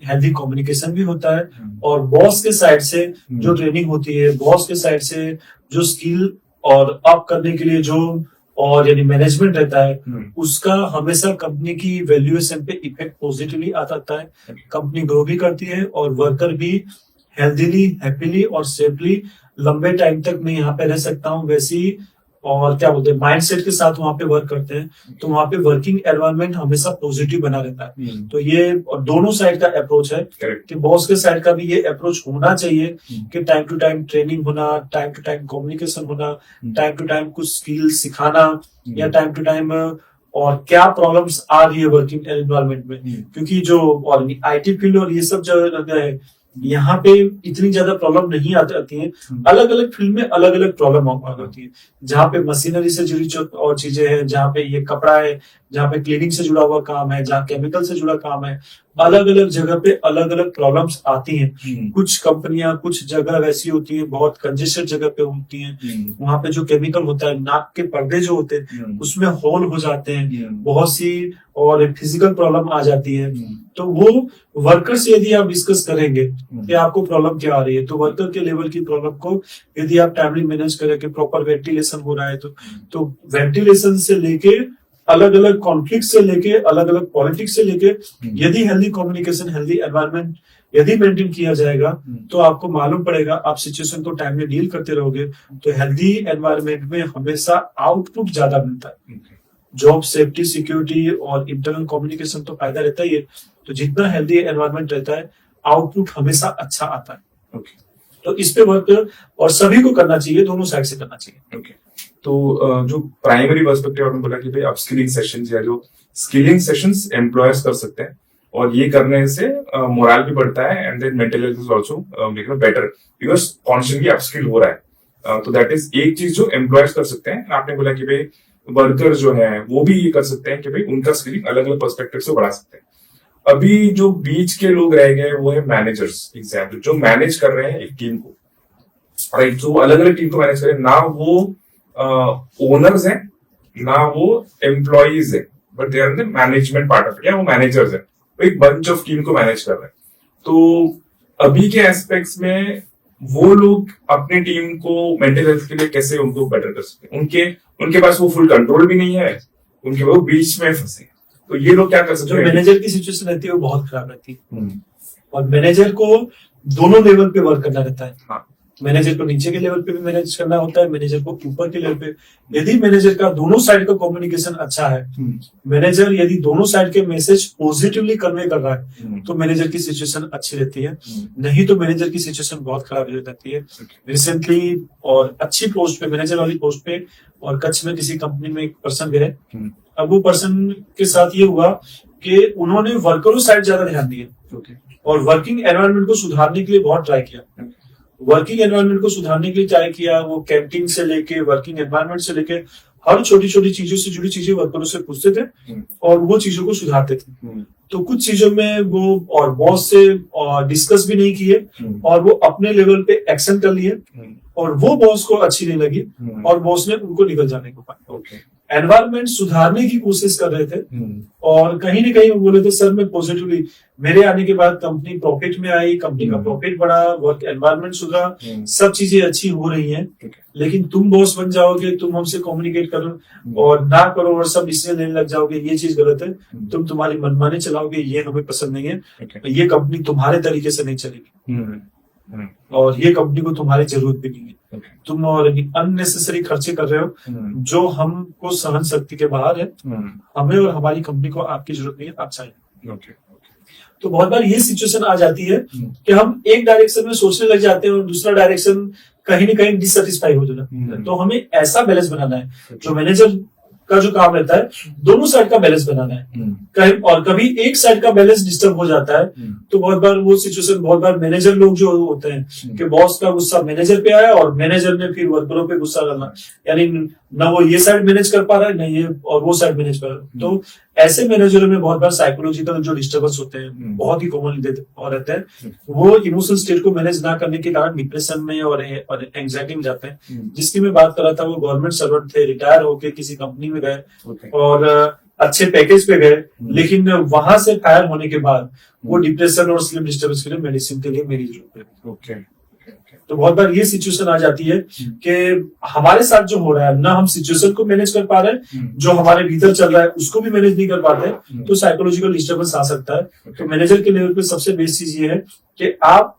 हेल्दी कम्युनिकेशन भी होता है और बॉस के साइड से जो ट्रेनिंग होती है, बॉस के साइड से जो स्किल और अप करने के लिए जो और यानी मैनेजमेंट रहता है, उसका हमेशा कंपनी की वैल्यूएशन पे इफेक्ट पॉजिटिवली आता है। कंपनी ग्रो भी करती है और वर्कर भी हेल्दीली, हैप्पीली और सेफली लंबे टाइम तक मैं यहाँ पे रह सकता हूँ। वैसी और क्या बोलते हैं, माइंडसेट के साथ वहां पे वर्क करते हैं, तो वहां पे वर्किंग एनवायरनमेंट हमेशा पॉजिटिव बना रहता है। तो ये दोनों साइड का अप्रोच है कि बॉस के साइड का भी ये अप्रोच होना चाहिए कि टाइम टू टाइम ट्रेनिंग होना, टाइम टू टाइम कम्युनिकेशन होना, टाइम टू टाइम कुछ स्किल सिखाना, या टाइम टू टाइम और क्या प्रॉब्लम्स आ रही है वर्किंग एनवायरनमेंट में। क्योंकि जो और आईटी फील्ड और ये सब जगह है, यहाँ पे इतनी ज्यादा प्रॉब्लम नहीं आती है। अलग अलग फील्ड में अलग अलग प्रॉब्लम होती है। जहाँ पे मशीनरी से जुड़ी और चीजें हैं, जहाँ पे ये कपड़ा है, जहाँ पे क्लीनिंग से जुड़ा हुआ काम है, जहाँ केमिकल से जुड़ा काम है, अलग अलग जगह पे अलग अलग प्रॉब्लम्स आती हैं। कुछ कंपनियां, कुछ जगह वैसी होती है, बहुत कंजेस्टेड जगह पे होती हैं, वहां पे जो केमिकल होता है, नाक के पर्दे जो होते हैं उसमें होल हो जाते हैं, बहुत सी और फिजिकल प्रॉब्लम आ जाती है। तो वो वर्कर से यदि आप डिस्कस करेंगे कि आपको प्रॉब्लम क्या आ रही है, तो वर्कर के लेवल की प्रॉब्लम को यदि आप टाइमली मैनेज करें कि प्रॉपर वेंटिलेशन हो रहा है, तो वेंटिलेशन से लेके अलग अलग कॉन्फ्लिक्ट से लेके अलग अलग पॉलिटिक्स से लेके यदि हेल्दी कम्युनिकेशन, हेल्दी एनवायरनमेंट यदि मेंटेन किया जाएगा, तो आपको मालूम पड़ेगा, आप सिचुएशन को टाइमली डील करते रहोगे, तो हेल्दी एनवायरनमेंट में हमेशा आउटपुट ज्यादा मिलता है। जॉब सेफ्टी, सिक्योरिटी और इंटरनल कम्युनिकेशन तो फायदा रहता ही है। तो जितना हेल्दी एनवायरनमेंट रहता है, आउटपुट हमेशा अच्छा आता है। तो इस पे वर्क और सभी को करना चाहिए, दोनों साइड से करना चाहिए। तो जो प्राइमरी पर्सपेक्टिव आपने बोला कि भाई अपस्किलिंग सेशंस या जो स्किलिंग सेशंस एम्प्लॉयर्स कर सकते हैं, और ये करने से मोरल भी बढ़ता है and then mental health is also better because constantly upskill हो रहा है। तो दैट इज एक चीज जो एम्प्लॉयर्स कर सकते हैं। आपने बोला कि भाई वर्कर जो है वो भी ये कर सकते हैं कि भाई उनका स्किलिंग अलग अलग पर्सपेक्टिव से बढ़ा सकते हैं। अभी जो बीच के लोग रह गए वो है मैनेजर्स, एग्जाम्पल जो मैनेज कर रहे हैं एक टीम को, राइट। जो अलग अलग टीम को मैनेज करें, ना वो ओनर्स हैं ना वो एम्प्लॉइज हैं, but they are the management part of it, या वो मैनेजर्स हैं, वो एक बंच ऑफ टीम को मैनेज कर रहे हैं। तो अभी के एस्पेक्ट्स में वो लोग अपनी टीम को मेंटल हेल्थ के लिए कैसे उनको बेटर कर सकते हैं? उनके पास वो फुल कंट्रोल भी नहीं है, उनके वो बीच में फंसे। तो ये लोग क्या कर सकते हैं? जो मैनेजर की सिचुएशन रहती है वो बहुत खराब रहती है, और मैनेजर को दोनों लेवल पे वर्क करना रहता है। हाँ। मैनेजर को नीचे के लेवल पे भी मैनेज करना होता है, मैनेजर को ऊपर के लेवल पे। यदि मैनेजर का दोनों साइड का कम्युनिकेशन अच्छा है, मैनेजर यदि दोनों साइड के मैसेज पॉजिटिवली कन्वे कर रहा है, तो मैनेजर की सिचुएशन अच्छी रहती है। नहीं तो मैनेजर की सिचुएशन बहुत खराब रहती है। रिसेंटली और अच्छी पोस्ट पे, मैनेजर वाली पोस्ट पे और कच्छ में किसी कंपनी में एक पर्सन गए। अब वो पर्सन के साथ ये हुआ कि उन्होंने वर्करों साइड ज्यादा ध्यान दिया और वर्किंग एनवायरनमेंट को सुधारने के लिए बहुत ट्राई किया। वर्किंग एनवायरनमेंट को सुधारने के लिए ट्राई किया, वो कैंटीन से लेके वर्किंग एनवायरनमेंट से लेके हर छोटी छोटी चीजों से जुड़ी चीजें वर्करों से पूछते थे और वो चीजों को सुधारते थे। तो कुछ चीजों में वो और बॉस से डिस्कस भी नहीं किए और वो अपने लेवल पे एक्शन कर लिए और वो बॉस को अच्छी नहीं लगी और बॉस ने उनको निकल जाने को पाया। एनवायरनमेंट सुधारने की कोशिश कर रहे थे और कहीं ना कहीं वो बोले थे, सर मैं पॉजिटिवली, मेरे आने के बाद कंपनी प्रॉफिट में आई, कंपनी का प्रॉफिट बढ़ा, वर्क एनवायरनमेंट सुधरा, सब चीजें अच्छी हो रही हैं, लेकिन तुम बॉस बन जाओगे, तुम हमसे कम्युनिकेट करो और ना करो और सब डिसीजन लेने लग जाओगे, ये चीज गलत है, तुम तुम्हारी मनमानी चलाओगे, ये हमें पसंद नहीं है, ये कंपनी तुम्हारे तरीके से नहीं चलेगी और ये कंपनी को तुम्हारी जरूरत भी नहीं है। तुम और अननेसेसरी खर्चे कर रहे हो जो हमको सहन शक्ति के बाहर है। हमें और हमारी कंपनी को आपकी जरूरत नहीं है, आप चाहिए। तो बहुत बार ये सिचुएशन आ जाती है कि हम एक डायरेक्शन में सोचने लग जाते हैं और दूसरा डायरेक्शन कहीं ना कहीं डिससेटिस्फाई हो जाता है। तो हमें ऐसा बैलेंस बनाना है, जो मैनेजर का जो काम रहता है दोनों साइड का बैलेंस बनाना है। और कभी एक साइड का बैलेंस डिस्टर्ब हो जाता है तो बहुत बार वो सिचुएशन, बहुत बार मैनेजर लोग जो होते हैं कि बॉस का गुस्सा मैनेजर पे आया और मैनेजर ने फिर वर्करों पे गुस्सा करना, यानी न वो ये साइड मैनेज कर पा रहा है न ये और वो साइड मैनेज कर रहा है। तो ऐसे मैनेजरों में बहुत बार साइकोलॉजिकल जो डिस्टर्बेंस होते हैं बहुत ही कॉमन रहते हैं। वो इमोशनल स्टेट को मैनेज ना करने के कारण डिप्रेशन में और एंग्जाइटी में जाते हैं। जिसकी मैं बात कर रहा था वो गवर्नमेंट सर्वेंट थे, रिटायर होके किसी कंपनी में गए और अच्छे पैकेज पे गए, लेकिन वहां से फायर होने के बाद वो डिप्रेशन और स्लीप डिस्टर्बेंस के लिए मेडिसिन के लिए मेरी जरूरत है। ओके। तो बहुत बार ये सिचुएशन आ जाती है कि हमारे साथ जो हो रहा है ना, हम सिचुएशन को मैनेज कर पा रहे हैं, जो हमारे भीतर चल रहा है उसको भी मैनेज नहीं कर पाते, तो साइकोलॉजिकल डिस्टर्बेंस आ सकता है। तो मैनेजर के लेवल पे सबसे बेस्ट चीज ये है कि आप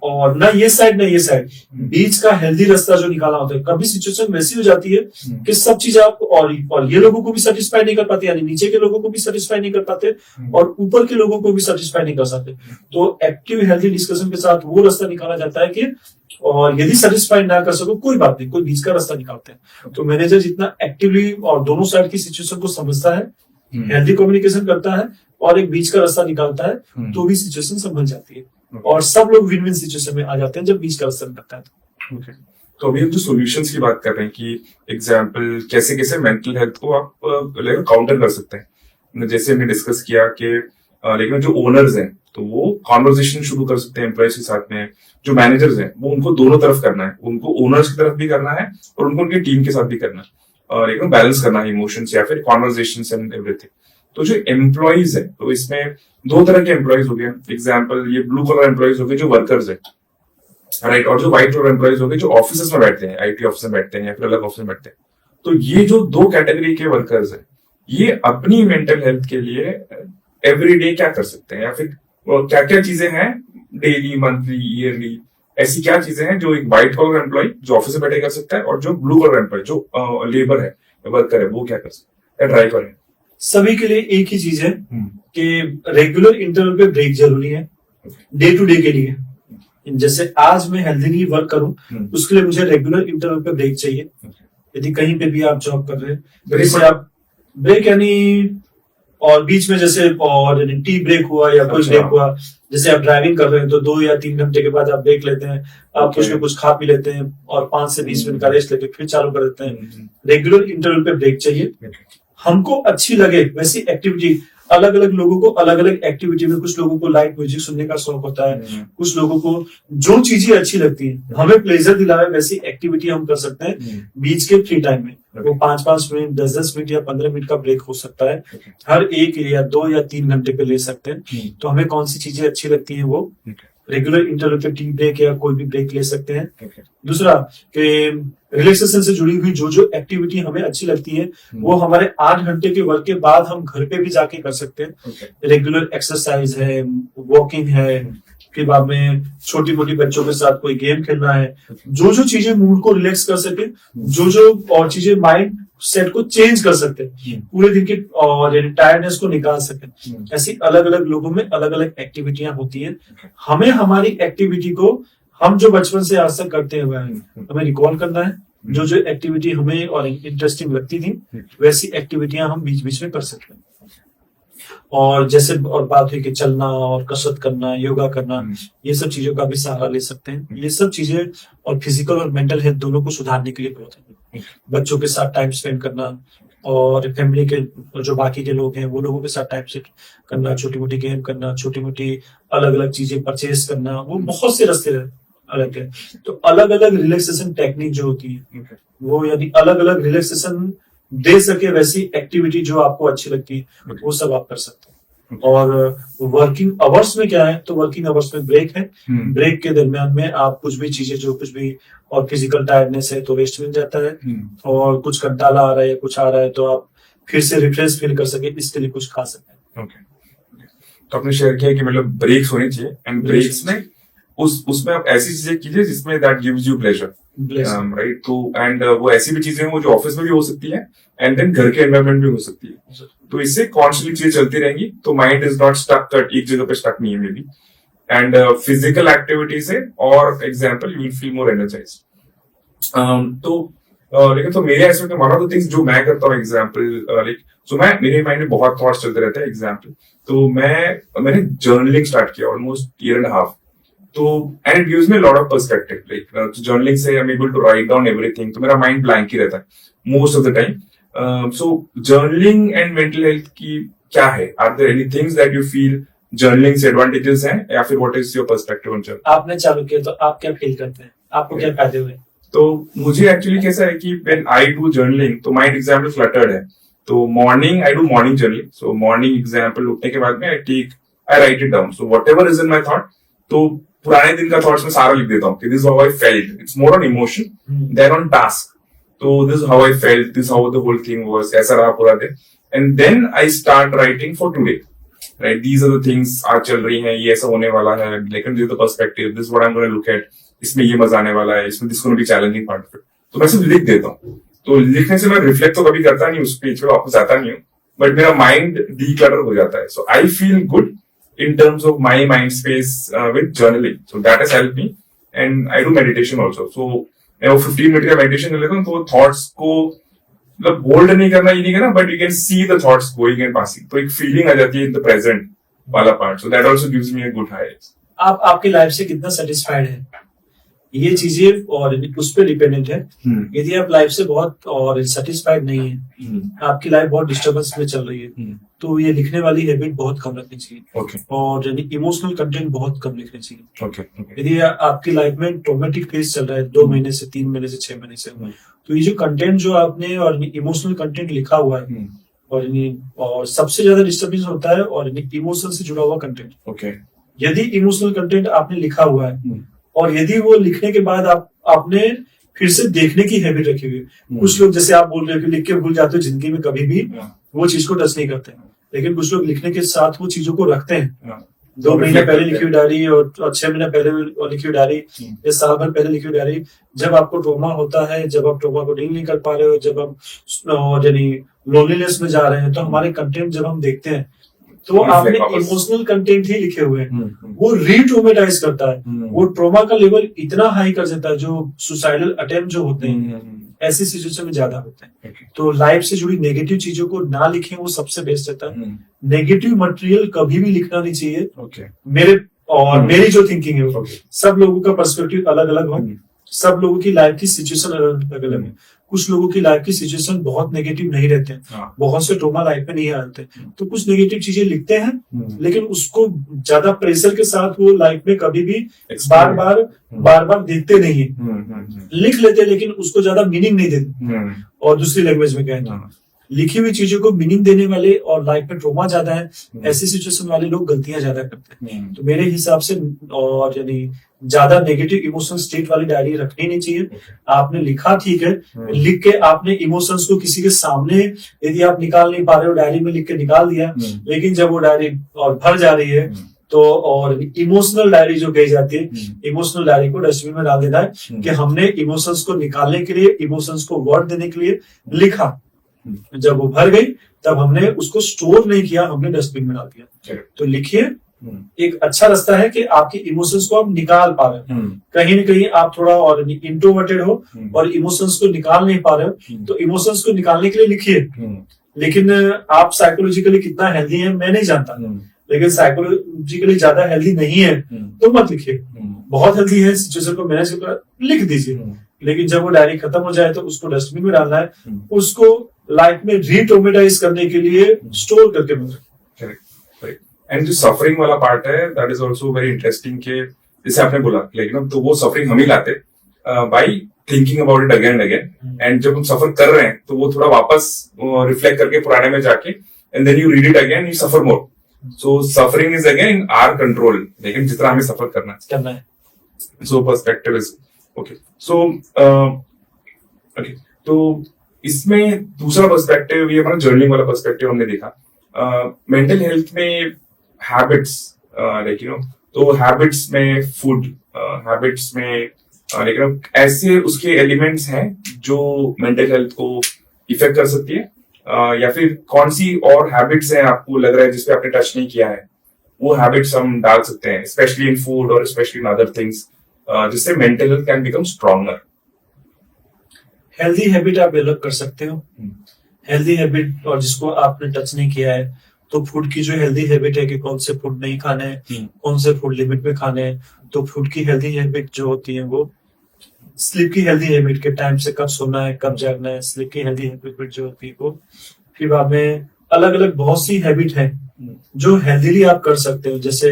और ना ये साइड ना ये साइड, बीच का हेल्दी रास्ता जो निकालना होता है। कभी सिचुएशन वैसी हो जाती है कि सब चीज आप और ये लोगों को भी सेटिस्फाई नहीं कर पाते, यानी नीचे के लोगों को भी सेटिस्फाई नहीं कर पाते और ऊपर के लोगों को भी सेटिस्फाई नहीं कर सकते। तो एक्टिव हेल्दी डिस्कशन के साथ वो रास्ता निकाला जाता है कि और यदि सेटिस्फाई ना कर सको कोई बात नहीं, कोई बीच का रास्ता निकालते हैं। तो मैनेजर जितना एक्टिवली और दोनों साइड की सिचुएशन को समझता है, हेल्दी कम्युनिकेशन करता है और एक बीच का रास्ता निकालता है, तो भी सिचुएशन संभल जाती है और सब लोग विन विन सिचुएशन में आ जाते हैं जब बीच का रास्ता निकलता है। तो अभी हम जो सॉल्यूशंस की बात कर रहे हैं कि एग्जाम्पल कैसे कैसे मेंटल हेल्थ को आप काउंटर कर सकते हैं, जैसे हमने डिस्कस किया कि लेकिन जो ओनर्स हैं तो वो कॉन्वर्सेशन शुरू कर सकते हैं एम्प्लॉयज के साथ में, जो मैनेजर्स हैं वो उनको दोनों तरफ करना है, उनको ओनर्स की तरफ भी करना है और उनको उनकी टीम के साथ भी करना है और एकदम बैलेंस करना है इमोशंस या फिर कॉन्वर्सेशंस एंड एवरीथिंग। तो जो एम्प्लॉयज है तो इसमें दो तरह के एम्प्लॉयज हो गए, एग्जाम्पल ये ब्लू कलर एम्प्लॉयज हो गए जो वर्कर्स है, राइट, और जो व्हाइट कलर एम्प्लॉयज हो गए जो ऑफिस में बैठते हैं, आईटी ऑफिस में बैठते हैं या फिर अलग ऑफिस में बैठते हैं। तो ये जो दो कैटेगरी के वर्कर्स है ये अपनी मेंटल हेल्थ के लिए एवरीडे क्या कर सकते हैं या फिर क्या क्या चीजें हैं डेली, मंथली, ईयरली, ऐसी क्या चीजें हैं जो एक व्हाइट कलर एम्प्लॉय जो ऑफिस में बैठे कर सकता है और जो ब्लू कलर एम्प्लॉय जो लेबर है, वर्कर है, वो क्या कर सकता है, ड्राइवर है। सभी के लिए एक ही चीज है कि रेगुलर इंटरवल पे ब्रेक जरूरी है डे टू डे के लिए। जैसे आज मैं हेल्दी नहीं वर्क करूं उसके लिए मुझे रेगुलर इंटरवल पे ब्रेक चाहिए। यदि कहीं पे भी आप जॉब कर रहे हैं जैसे आप ब्रेक यानी और बीच में जैसे और टी ब्रेक हुआ या कोई ब्रेक हुआ, जैसे आप ड्राइविंग कर रहे हैं तो 2 या 3 घंटे के बाद आप ब्रेक लेते हैं, आप कुछ न कुछ खा पी लेते हैं और 5 से 20 मिनट का रेस्ट लेके फिर चालू कर देते हैं। रेगुलर इंटरवल पे ब्रेक चाहिए। हमको अच्छी लगे वैसी एक्टिविटी, अलग अलग लोगों को अलग अलग एक्टिविटी में, कुछ लोगों को लाइट म्यूजिक सुनने का शौक होता है, कुछ लोगों को जो चीजें अच्छी लगती हैं हमें प्लेजर दिलाए वैसी एक्टिविटी हम कर सकते हैं बीच के फ्री टाइम में। वो 5-5 मिनट, 10-10 मिनट या 15 मिनट का ब्रेक हो सकता है, हर 1 या 2 या 3 घंटे पे ले सकते हैं। तो हमें कौन सी चीजें अच्छी लगती हैं वो रेगुलर इंटरवल पे टी ब्रेक या कोई भी ब्रेक ले सकते हैं। दूसरा कि रिलैक्सेशन से जुड़ी हुई जो जो एक्टिविटी हमें अच्छी लगती है वो हमारे 8 घंटे के वर्क के बाद हम घर पे भी जाके कर सकते हैं। रेगुलर एक्सरसाइज है, वॉकिंग है, फिर बाद में छोटी मोटी बच्चों के साथ कोई गेम खेलना है, जो जो चीजें मूड को रिलैक्स कर सके, जो जो और चीजें माइंड सेट को चेंज कर सकते हैं, पूरे दिन की और टायर्डनेस को निकाल सके। ऐसी अलग अलग लोगों में अलग अलग एक्टिविटियां होती हैं। हमें हमारी एक्टिविटी को हम जो बचपन से आज तक करते हुए हैं हमें रिकॉल करना है। जो जो एक्टिविटी हमें और इंटरेस्टिंग लगती थी वैसी एक्टिविटियां हम बीच बीच में कर सकते हैं। और जैसे और बात हुई कि चलना और कसरत करना, योगा करना, ये सब चीजों का भी सहारा ले सकते हैं। ये सब चीजें और फिजिकल और मेंटल हेल्थ दोनों को सुधारने के लिए बहुत है। बच्चों के साथ टाइम स्पेंड करना और फैमिली के जो बाकी के लोग हैं वो लोगों के साथ टाइम स्पेंड करना, छोटी मोटी गेम करना, छोटी मोटी अलग अलग चीजें परचेज करना, वो बहुत से रास्ते अलग है। तो अलग अलग रिलैक्सेशन टेक्निक जो होती है वो यानी अलग अलग रिलैक्सेशन दे सके वैसी एक्टिविटी जो आपको अच्छी लगती है वो सब आप कर सकते हैं। और वर्किंग आवर्स में क्या है, तो वर्किंग आवर्स में ब्रेक है, ब्रेक के दरमियान में आप कुछ भी चीजें जो कुछ भी और फिजिकल टायर्डनेस है तो रेस्ट मिल जाता है, और कुछ कंटाला आ रहा है कुछ आ रहा है तो आप फिर से रिफ्रेश फील कर सके, इसके लिए कुछ खा सकते हैं। तो आपने शेयर किया कि मतलब ब्रेक्स होनी चाहिए एंड ब्रेक्स में उसमें आप ऐसी चीजें कीजिए जिसमें that gives you pleasure, right. तो एंड वो ऐसी भी चीजें वो जो ऑफिस में भी हो सकती है एंड देन घर के एनवायरनमेंट में हो सकती है। तो इससे कॉन्स्टेंटली चीजें चलती रहेंगी तो माइंड इज नॉट स्टक, एक जगह पे स्टक नहीं है may be. And physical activity से और example you will feel more energised. लेकिन तो मेरे एस्पेक्ट में वन ऑफ द थिंग्स जो मैं करता हूँ एग्जाम्पल लाइक, सो मैं मेरे माइंड में बहुत थॉट्स चलते रहते हैं एग्जाम्पल, तो मैंने जर्नलिंग स्टार्ट किया ऑलमोस्ट 1.5 तो and it gives me lot of perspective. Like journaling से I am able to write down everything, तो मेरा माइंड ब्लैंक ही रहता है most of the time. So journaling and mental health की क्या है, are there any things that you feel journaling से एडवांटेजेस हैं या फिर what is your perspective on journaling? आपने चालू किया तो आप क्या फील करते हैं, आपको क्या फायदे हुए? तो मुझे एक्चुअली कैसा है कि व्हेन आई डू जर्नलिंग तो माइंड एग्जाम्पल फ्लटर्ड है तो morning I do morning journaling. So morning example उठने के बाद में I write it down. So whatever is in my thought, तो पुराने दिन का थॉट्स में सारा लिख देता हूँ कि this is how I felt. It's more on emotion than on task. तो this how I felt, this how the whole thing was, ऐसा रहा पूरा दिन. And then I start writing for today. Right, these are the things आज चल रही हैं, ये ऐसा होने वाला है, लेकिन this the perspective, this what I am gonna look at, इसमें ये मजा आने वाला है, इसमें this gonna be challenging part of it. तो मैं सिर्फ लिख देता हूँ. तो लिखने से मैं रिफ्लेक्ट तो कभी करता नहीं, उस पेज पे वापस आता नहीं हूँ, बट मेरा माइंड डीक्लटर हो जाता है. So I feel good in terms of my mind space with journaling. So that has helped me. And I do meditation also. So मैं वो 15 मिनट का मेडिटेशन कर लेता हूँ, तो थॉट्स को मतलब होल्ड नहीं करना, ये नहीं करना, but you can see the thoughts going and passing. तो एक फीलिंग आ जाती है इन द प्रेजेंट वाला part. So that also gives me a good high. आप आपकी लाइफ से कितना सेटिस्फाइड है, ये चीजें और उस पर डिपेंडेंट है. यदि आप लाइफ से बहुत और सेटिस्फाइड नहीं है, आपकी लाइफ बहुत डिस्टर्बेंस में चल रही है, तो ये लिखने वाली हैबिट बहुत कम रखनी चाहिए. और इमोशनल कंटेंट बहुत कम लिखनी चाहिए. यदि आपकी लाइफ में ट्रॉमेटिक फेज चल रहा है 2 महीने से 3 महीने से 6 महीने से, तो ये जो कंटेंट जो आपने और इमोशनल कंटेंट लिखा हुआ है, और सबसे ज्यादा डिस्टर्बेंस होता है और इमोशन से जुड़ा हुआ कंटेंट. यदि इमोशनल कंटेंट आपने लिखा हुआ है और यदि वो लिखने के बाद आपने फिर से देखने की हैबिट रखी हुई है. कुछ लोग जैसे आप बोल रहे हो कि लिख के भूल जाते हो, जिंदगी में कभी भी वो चीज को टच नहीं करते, लेकिन कुछ लोग लिखने के साथ वो चीजों को रखते हैं. 2 महीने पहले लिखी हुई डायरी और 6 महीने पहले लिखी हुई डायरी या साल भर पहले लिखी हुई डायरी. जब आपको ट्रॉमा होता है, जब आप ट्रॉमा को डील नहीं कर पा रहे हो, जब आप यानी लोनलीनेस में जा रहे हैं, तो हमारे कंटेंट जब हम देखते हैं तो आपने इमोशनल कंटेंट ही लिखे हुए हैं, वो रीट्रोमेटाइज करता है. वो ट्रॉमा का लेवल इतना हाई कर देता है, जो सुसाइडल अटेम्प्ट जो होते हैं ऐसी सिचुएशन में ज्यादा होते हैं. तो लाइफ से जुड़ी नेगेटिव चीजों को ना लिखें, वो सबसे बेस्ट रहता है. नेगेटिव मटेरियल कभी भी लिखना नहीं चाहिए. मेरी जो थिंकिंग है, सब लोगों का पर्सपेक्टिव अलग अलग हो, सब लोगों की लाइफ की सिचुएशन अलग अलग है. कुछ लोगों की लाइफ की सिचुएशन बहुत नेगेटिव नहीं रहते हैं, बहुत से ट्रॉमा लाइफ में नहीं आते, तो कुछ नेगेटिव चीजें लिखते हैं, लेकिन उसको ज्यादा प्रेशर के साथ वो लाइफ में कभी भी बार बार देखते नहीं है. लिख लेते लेकिन उसको ज्यादा मीनिंग नहीं देते. और दूसरी लैंग्वेज में कहें, लिखी हुई चीजों को मीनिंग देने वाले और लाइफ में ट्रॉमा ज्यादा है, ऐसी सिचुएशन वाले लोग गलतियां ज्यादा करते हैं. तो मेरे हिसाब से और यानी ज्यादा नेगेटिव इमोशनल स्टेट वाली डायरी रखनी नहीं चाहिए. आपने लिखा ठीक है, लिख के आपने इमोशंस को किसी के सामने यदि आप निकाल नहीं पा रहे हो, डायरी में लिख के निकाल दिया, लेकिन जब वो डायरी और भर जा रही है, तो और इमोशनल डायरी जो कही जाती है, इमोशनल डायरी को डस्टबिन में डाल देना है कि हमने इमोशंस को निकालने के लिए, इमोशंस को वर्ड देने के लिए लिखा. जब वो भर गई तब हमने उसको स्टोर नहीं किया, हमने डस्टबिन में डाल दिया. तो लिखिए, एक अच्छा रास्ता है कि आपके इमोशंस को आप निकाल पा रहे हो. कहीं ना कहीं आप थोड़ा और इंट्रोवर्टेड हो और इमोशंस को निकाल नहीं पा रहे हो, तो इमोशंस को निकालने के लिए लिखिए. लेकिन आप साइकोलॉजिकली कितना हेल्दी है मैं नहीं जानता, लेकिन साइकोलॉजिकली ज्यादा हेल्दी नहीं है तो मत लिखिए. बहुत हेल्दी है, सिचुएशन को मैनेज कर लिख दीजिए, लेकिन जब वो डायरी खत्म हो जाए तो उसको डस्टबिन में डालना है. उसको लाइफ में रीट्रोमेटाइज करने के लिए स्टोर करके. एंड जो सफरिंग वाला पार्ट है, that is also very interesting के जैसे आपने बोला, लेकिन तो वो सफरिंग हम ही लाते by thinking about it again and again. And जब हम सफर कर रहे हैं तो वो थोड़ा वापस रिफ्लेक्ट करके पुराने में जाके, and then you read it again, you suffer more. So suffering is again in our control, लेकिन जितना हमें सफर करना है. So perspective is okay. So okay, तो इसमें दूसरा पर्सपेक्टिव, ये हमारा जर्नलिंग वाला पर्सपेक्टिव हमने देखा. मेंटल हेल्थ में हैबिट्स, लाइक यू नो, तो हैबिट्स में फूड हैबिट्स में लेकिन ऐसे उसके एलिमेंट्स हैं जो मेंटल हेल्थ को इफेक्ट कर सकती है, या फिर कौन सी और हैबिट्स हैं आपको लग रहा है जिसपे आपने टच नहीं किया है, वो हैबिट्स हम डाल सकते हैं स्पेशली इन फूड और स्पेशली इन अदर थिंग्स, जिससे mental health can become stronger. Healthy habit आप डेवलप कर सकते हो. हेल्दी हैबिट और जिसको आपने टच नहीं किया है, तो फूड की जो हेल्दी हैबिट है कि कौन से फूड नहीं खाने हैं, कौन से फूड लिमिट में खाने हैं. तो फूड की हेल्दी हैबिट जो होती है, वो स्लीप की हेल्दी हैबिट के टाइम से कब सोना है, कब जागना है, स्लीप की हेल्दी हैबिट जो होती है वो. फिर बाद में अलग अलग बहुत सी हैबिट है जो हेल्दीली आप कर सकते हो, जैसे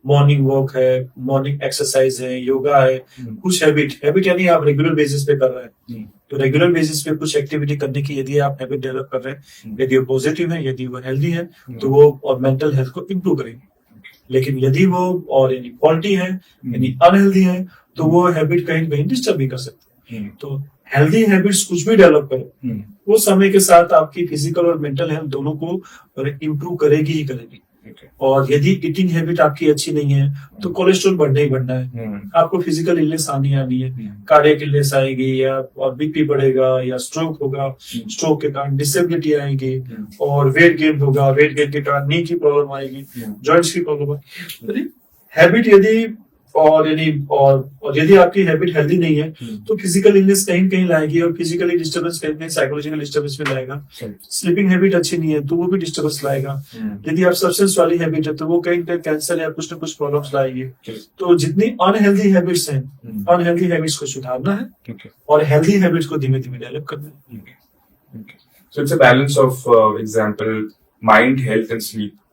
मॉर्निंग वॉक है, मॉर्निंग एक्सरसाइज है, योगा है. कुछ हैबिट यानी आप रेगुलर बेसिस पे कर रहे हैं, तो रेगुलर बेसिस पे कुछ एक्टिविटी करने की यदि आप हैबिट डेवलप कर रहे हैं, यदि वो पॉजिटिव है, यदि वो हेल्दी है, तो वो और मेंटल हेल्थ को इम्प्रूव करेंगे। लेकिन यदि वो और यानी फॉल्टी है, यानी अनहेल्दी है, तो वो हैबिट कहीं ना कहीं डिस्टर्ब भी कर सकते हैं। तो हेल्दी हैबिट्स कुछ भी डेवलप करो, वो समय के साथ आपकी फिजिकल और मेंटल हेल्थ दोनों को इम्प्रूव करेगी ही करेगी। और यदि ईटिंग हैबिट आपकी अच्छी नहीं है, तो कोलेस्ट्रॉल बढ़ना ही बढ़ना है, आपको फिजिकल इलनेस आनी है, कार्डियक इलनेस आएगी, या और बीपी बढ़ेगा, या स्ट्रोक होगा, स्ट्रोक के कारण डिसेबिलिटी आएगी, और वेट गेन होगा, वेट गेन के कारण नी की प्रॉब्लम आएगी, जॉइंट्स की प्रॉब्लम आएगी। हैबिट यदि और यदि आपकी हैबिट हेल्दी नहीं है, तो फिजिकल इलनेस कहीं कहीं लाएगी, और फिजिकली डिस्टर्बेंस कहीं कहीं साइकोलॉजिकल डिस्टर्बेंस में लाएगा। स्लीपिंग हैबिट अच्छी नहीं है, तो वो भी डिस्टर्बेंस लाएगा। यदि आप सब्सटेंस वाली हैबिट है, तो वो कहीं कहीं कैंसर या कुछ ना कुछ प्रॉब्लम्स लाएगी। तो जितनी अनहेल्दी हैबिट्स हैं, अनहेल्दी हैबिट्स को सुधारना है, और हेल्दी हैबिट्स को धीमे धीमे डेवलप करना है। So it's a balance of example mind, health and sleep.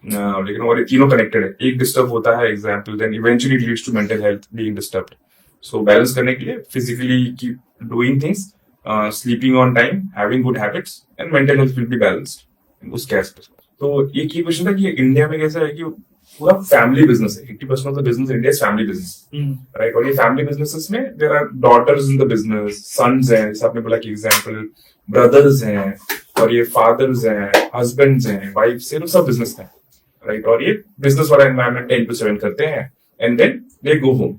लेकिन और ये तीनों कनेक्टेड है, एक डिस्टर्ब होता है example, then eventually leads to mental health being disturbed. So balance करने के लिए physically keep doing things, sleeping on time, having good habits and mental health will be balanced उसके एस्पेक्ट। तो एक ही क्वेश्चन था कि इंडिया में कैसा है कि पूरा फैमिली बिजनेस है, 80% of the business India is family business, right. और ये फैमिली बिजनेसेस में there are daughters in the business, sons हैं, जैसे आपने बोला कि एग्जाम्पल ब्रदर्स हैं, और ये फादर्स हैं, हस्बैंड्स हैं, वाइफ्स हैं, सब बिजनेस हैं, राइट। और ये बिजनेस वाला एनवायरनमेंट 10 to 7 करते हैं, and then they go home,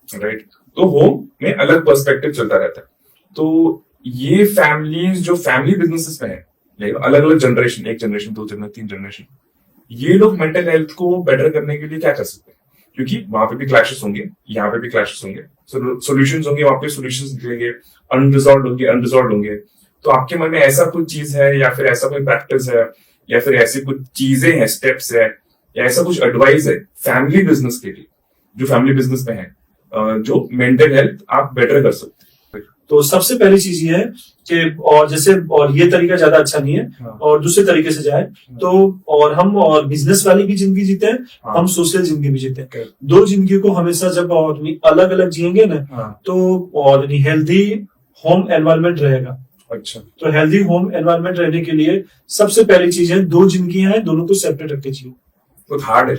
right. तो होम में अलग पर्सपेक्टिव चलता रहता है। तो ये फैमिलीज जो फैमिली बिजनेसेस में है, अलग अलग जनरेशन, 1 जनरेशन, 2 जनरेशन, 3 जनरेशन, ये लोग मेंटल हेल्थ को बेटर करने के लिए क्या कर सकते हैं? क्योंकि वहां पे भी क्लैशेस होंगे, यहाँ पे भी क्लैशेस होंगे, सोल्यूशंस होंगे, वहां पे सोल्यूशंस निकलेंगे, अनरिजॉल्व होंगे। तो आपके मन में ऐसा कुछ चीज है, या फिर ऐसा कोई प्रैक्टिस है, या फिर ऐसी कुछ चीजें हैं, स्टेप्स है, या ऐसा कुछ एडवाइस है फैमिली बिजनेस के लिए, जो फैमिली बिजनेस में है, जो मेंटल हेल्थ आप बेटर कर सकते हैं? तो सबसे पहली चीज ये है कि और जैसे और ये तरीका ज्यादा अच्छा नहीं है, और दूसरे तरीके से जाए तो और हम और बिजनेस वाली भी जिंदगी जीते हैं, हम सोशल जिंदगी भी जीते हैं। दो जिंदगी को हमेशा जब और अलग अलग जिएंगे ना, तो और हेल्दी होम एनवायरनमेंट रहेगा। अच्छा, तो हेल्दी होम एनवायरनमेंट रहने के लिए सबसे पहली चीज है, दो जिंदगियां हैं, दोनों को सेपरेट रख के जियो। तो हार्ड है,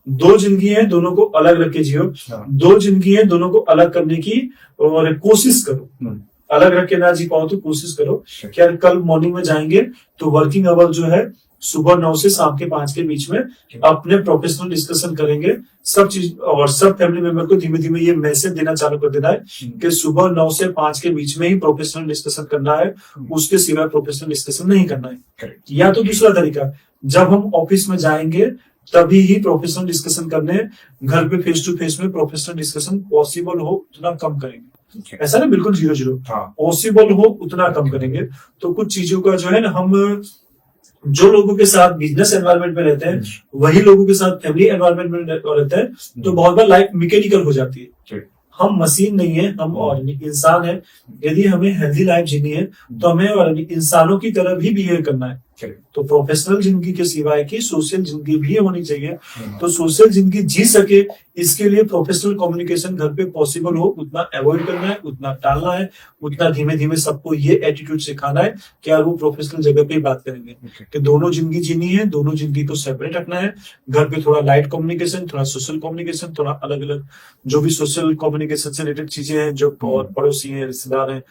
दो जिंदगी है, दोनों को अलग रख के जियो। दो जिंदगी है, दोनों को अलग करने की और कोशिश करो। अलग रख के ना जी पाओ तो कोशिश करो कि यार कल मॉर्निंग में जाएंगे तो वर्किंग आवर जो है सुबह 9 से शाम के 5 के बीच में अपने प्रोफेशनल डिस्कशन करेंगे सब चीज, और सब फैमिली मेंबर को धीमे धीमे ये मैसेज देना चालू कर देना है कि सुबह 9 से 5 के बीच में ही प्रोफेशनल डिस्कशन करना है, उसके सिवा प्रोफेशनल डिस्कशन नहीं करना है। या तो दूसरा तरीका, जब हम ऑफिस में जाएंगे तभी ही प्रोफेशनल डिस्कशन करने, घर पे फेस टू फेस में प्रोफेशनल डिस्कशन पॉसिबल हो उतना कम करेंगे। ऐसा ना बिल्कुल 0-0, पॉसिबल हो उतना कम करेंगे। तो कुछ चीजों का जो है ना, हम जो लोगों के साथ बिजनेस एनवायरनमेंट में रहते हैं वही लोगों के साथ फैमिली एनवायरनमेंट में रहते हैं, तो बहुत बार लाइफ मैकेनिकल हो जाती है। हम मशीन नहीं है, हम और इंसान है। यदि हमें हेल्दी लाइफ जीनी है तो हमें और इंसानों की तरह भी बिहेव करना है। तो प्रोफेशनल जिंदगी के सिवाय की सोशल जिंदगी भी होनी चाहिए। तो सोशल जिंदगी जी सके इसके लिए प्रोफेशनल कम्युनिकेशन घर पे पॉसिबल हो उतना अवॉइड करना है, उतना टालना है, उतना धीमे धीमे सबको ये एटीट्यूड सिखाना है कि यार वो प्रोफेशनल जगह पे ही बात करेंगे कि दोनों जिंदगी जीनी है, दोनों जिंदगी को सेपरेट रखना है। घर पे थोड़ा लाइट कम्युनिकेशन, थोड़ा सोशल कम्युनिकेशन, थोड़ा अलग अलग जो भी सोशल कम्युनिकेशन से रिलेटेड चीजें हैं, जो पड़ोसी हैं, रिश्तेदार हैं,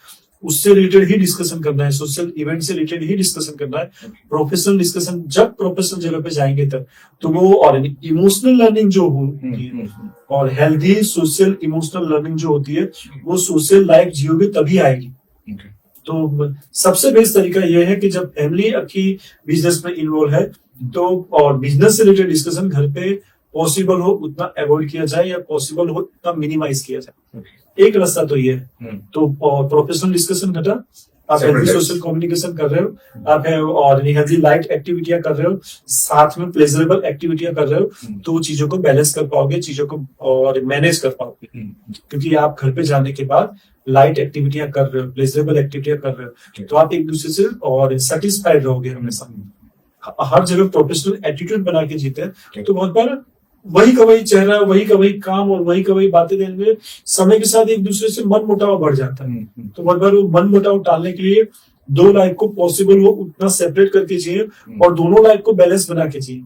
उससे रिलेटेड ही डिस्कशन करना है, सोशल इवेंट से रिलेटेड ही डिस्कशन करना है। प्रोफेशनल डिस्कशन जब प्रोफेशनल जगह पे जाएंगे तब तो वो और इमोशनल लर्निंग जो होती है और हेल्दी सोशल इमोशनल लर्निंग जो होती है वो सोशल लाइफ जियोगे तभी आएगी। तो सबसे बेस्ट तरीका यह है कि जब फैमिली आपकी बिजनेस में इन्वॉल्व है तो और बिजनेस से रिलेटेड डिस्कशन घर पे पॉसिबल हो उतना अवॉइड किया जाए, या पॉसिबल हो उतना मिनिमाइज किया जाए। एक रास्ता तो ये है। तो प्रोफेशनल डिस्कशन घटा, आप हेल्दी सोशल कम्युनिकेशन कर रहे हो, आप और हेल्दी लाइट एक्टिविटियां कर रहे हो, साथ में प्लेजरेबल एक्टिविटियां कर रहे हो, तो चीजों को बैलेंस कर पाओगे, चीजों को और मैनेज कर पाओगे। क्योंकि आप घर पे जाने के बाद लाइट एक्टिविटियां कर रहे हो, प्लेजरेबल एक्टिविटियां कर रहे हो, तो आप एक दूसरे से और सेटिस्फाइड रहोगे हमेशा। हर जगह प्रोफेशनल एटीट्यूड बना के जीते हैं तो बहुत बार वही का वही चेहरा, वही का वही काम और वही का वही बातें देने समय के साथ एक दूसरे से मन मुटाव बढ़ जाता है। तो बहुत बार वो मन मुटाव टालने के लिए दो लाइफ को पॉसिबल हो उतना सेपरेट करके चाहिए और दोनों लाइफ को बैलेंस बना के चाहिए।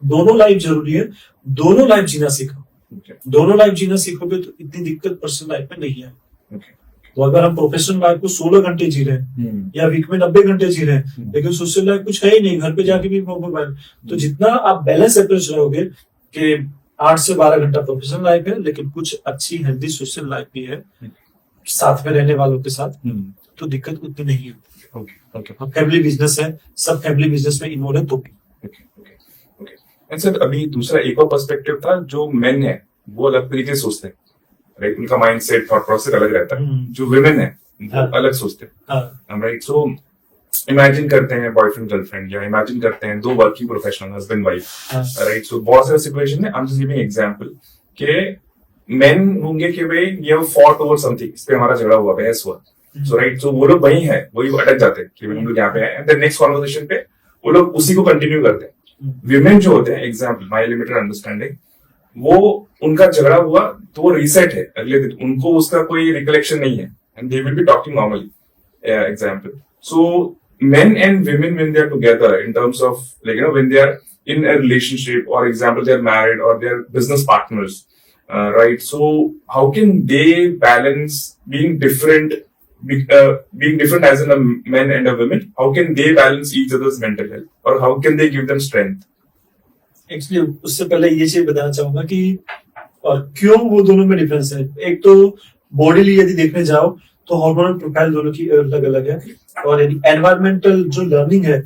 दोनों लाइफ जरूरी है, दोनों लाइफ जीना सीखो। दोनों लाइफ जीना सीखोगे तो इतनी दिक्कत पर्सनल लाइफ में नहीं है। तो अगर हम प्रोफेशनल लाइफ को 16 घंटे जी रहे हैं या वीक में 90 घंटे जी रहे हैं लेकिन सोशल लाइफ कुछ है ही नहीं, घर पे जाके भी मोबाइल, तो जितना आप बैलेंस अप्रोच रहोगे कि 8 से 12 घंटा प्रोफेशनल लाइफ है लेकिन कुछ अच्छी हेल्दी सोशल लाइफ भी है साथ में रहने वालों के साथ, तो दिक्कत उतनी नहीं है। फैमिली बिजनेस है, सब फैमिली बिजनेस में इन्वॉल्व है तो भी। सर अभी दूसरा एक और पर्सपेक्टिव था, जो मेन है वो अलग तरीके से सोचते हैं, राइट? उनका माइंडसेट थॉट प्रोसेस अलग रहता है। जो वुमेन है वो अलग सोचते हैं, राइट? सो इमेजिन करते हैं बॉयफ्रेंड गर्लफ्रेंड या इमेजिन करते हैं दो working professional husband wife, right? So बहुत सारे सिचुएशन में I am just giving example के मेन होंगे कि भाई ये फॉट ओवर समथिंग, इस पे हमारा झगड़ा हुआ, बहस हुआ, सो राइट, सो वो लोग वही है, वही अटक जाते हैं कि हम लोग यहाँ पे आए, एंड नेक्स्ट कॉन्वर्सेशन पे वो लोग उसी को कंटिन्यू करते हैं। विमेन जो होते हैं, एग्जाम्पल माई लिमिटेड अंडरस्टैंडिंग, वो उनका झगड़ा हुआ तो वो रीसेट है अगले दिन, उनको उसका कोई रिकलेक्शन नहीं है and they will be talking normally, example. So men and women when they are together in terms of like when they are in a relationship or example they are married or they are business partners, right? So how can they balance being different as in a man and a woman? How can they balance each other's mental health or how can they give them strength? Actually उससे पहले ये चीज बताना चाहूंगा कि और क्यों वो दोनों में डिफरेंस है। एक तो बॉडीली यदि देखने जाओ तो हार्मोनल प्रोफाइल दोनों की अलग अलग है, और एनवायरमेंटल जो लर्निंग है,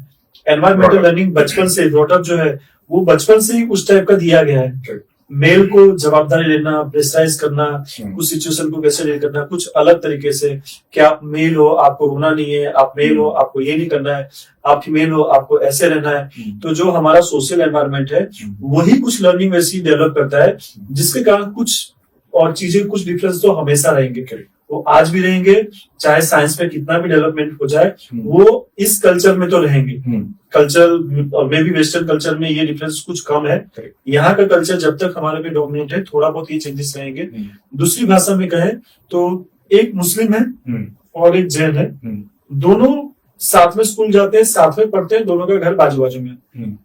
एनवायरमेंटल लर्निंग बचपन से ब्रॉटअप जो है वो बचपन से ही उस टाइप का दिया गया है। मेल को जवाबदारी लेना, प्रेशराइज करना, कुछ सिचुएशन को कैसे डील करना, कुछ अलग तरीके से कि आप मेल हो आपको रोना नहीं है, आप मेल हो आपको ये नहीं करना है, आप फीमेल हो आपको ऐसे रहना है। तो जो हमारा सोशल एनवायरनमेंट है वही कुछ लर्निंग वैसी डेवलप करता है, जिसके कारण कुछ और चीजें कुछ डिफरेंस तो हमेशा रहेंगे, वो आज भी रहेंगे, चाहे साइंस में कितना भी डेवलपमेंट हो जाए वो इस कल्चर में तो रहेंगे। कल्चर और मे भी वेस्टर्न कल्चर में ये डिफरेंस कुछ कम है, यहाँ का कल्चर जब तक हमारे पे डोमिनेट है थोड़ा बहुत ये चेंजेस रहेंगे। दूसरी भाषा में कहें तो एक मुस्लिम है और एक जैन है, दोनों साथ में स्कूल जाते हैं, साथ में पढ़ते हैं, दोनों का घर बाजू बाजू में,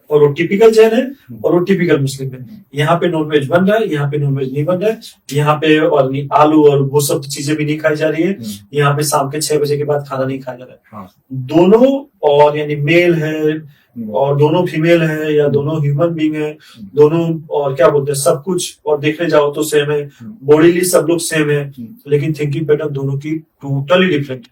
और वो टिपिकल जैन है और वो टिपिकल मुस्लिम है। यहाँ पे नॉनवेज बन रहा है, यहाँ पे नॉनवेज नहीं बन रहा है, यहाँ पे और आलू और वो सब चीजें भी नहीं खाई जा रही है, यहाँ पे शाम के 6 बजे के बाद खाना नहीं खाया जा रहा है। दोनों और यानी मेल है और दोनों फीमेल है या दोनों ह्यूमन बीइंग है, दोनों और क्या बोलते हैं सब कुछ, और देखने जाओ तो सेम है, बॉडीली सब लोग सेम है, लेकिन थिंकिंग पैटर्न दोनों की टोटली डिफरेंट।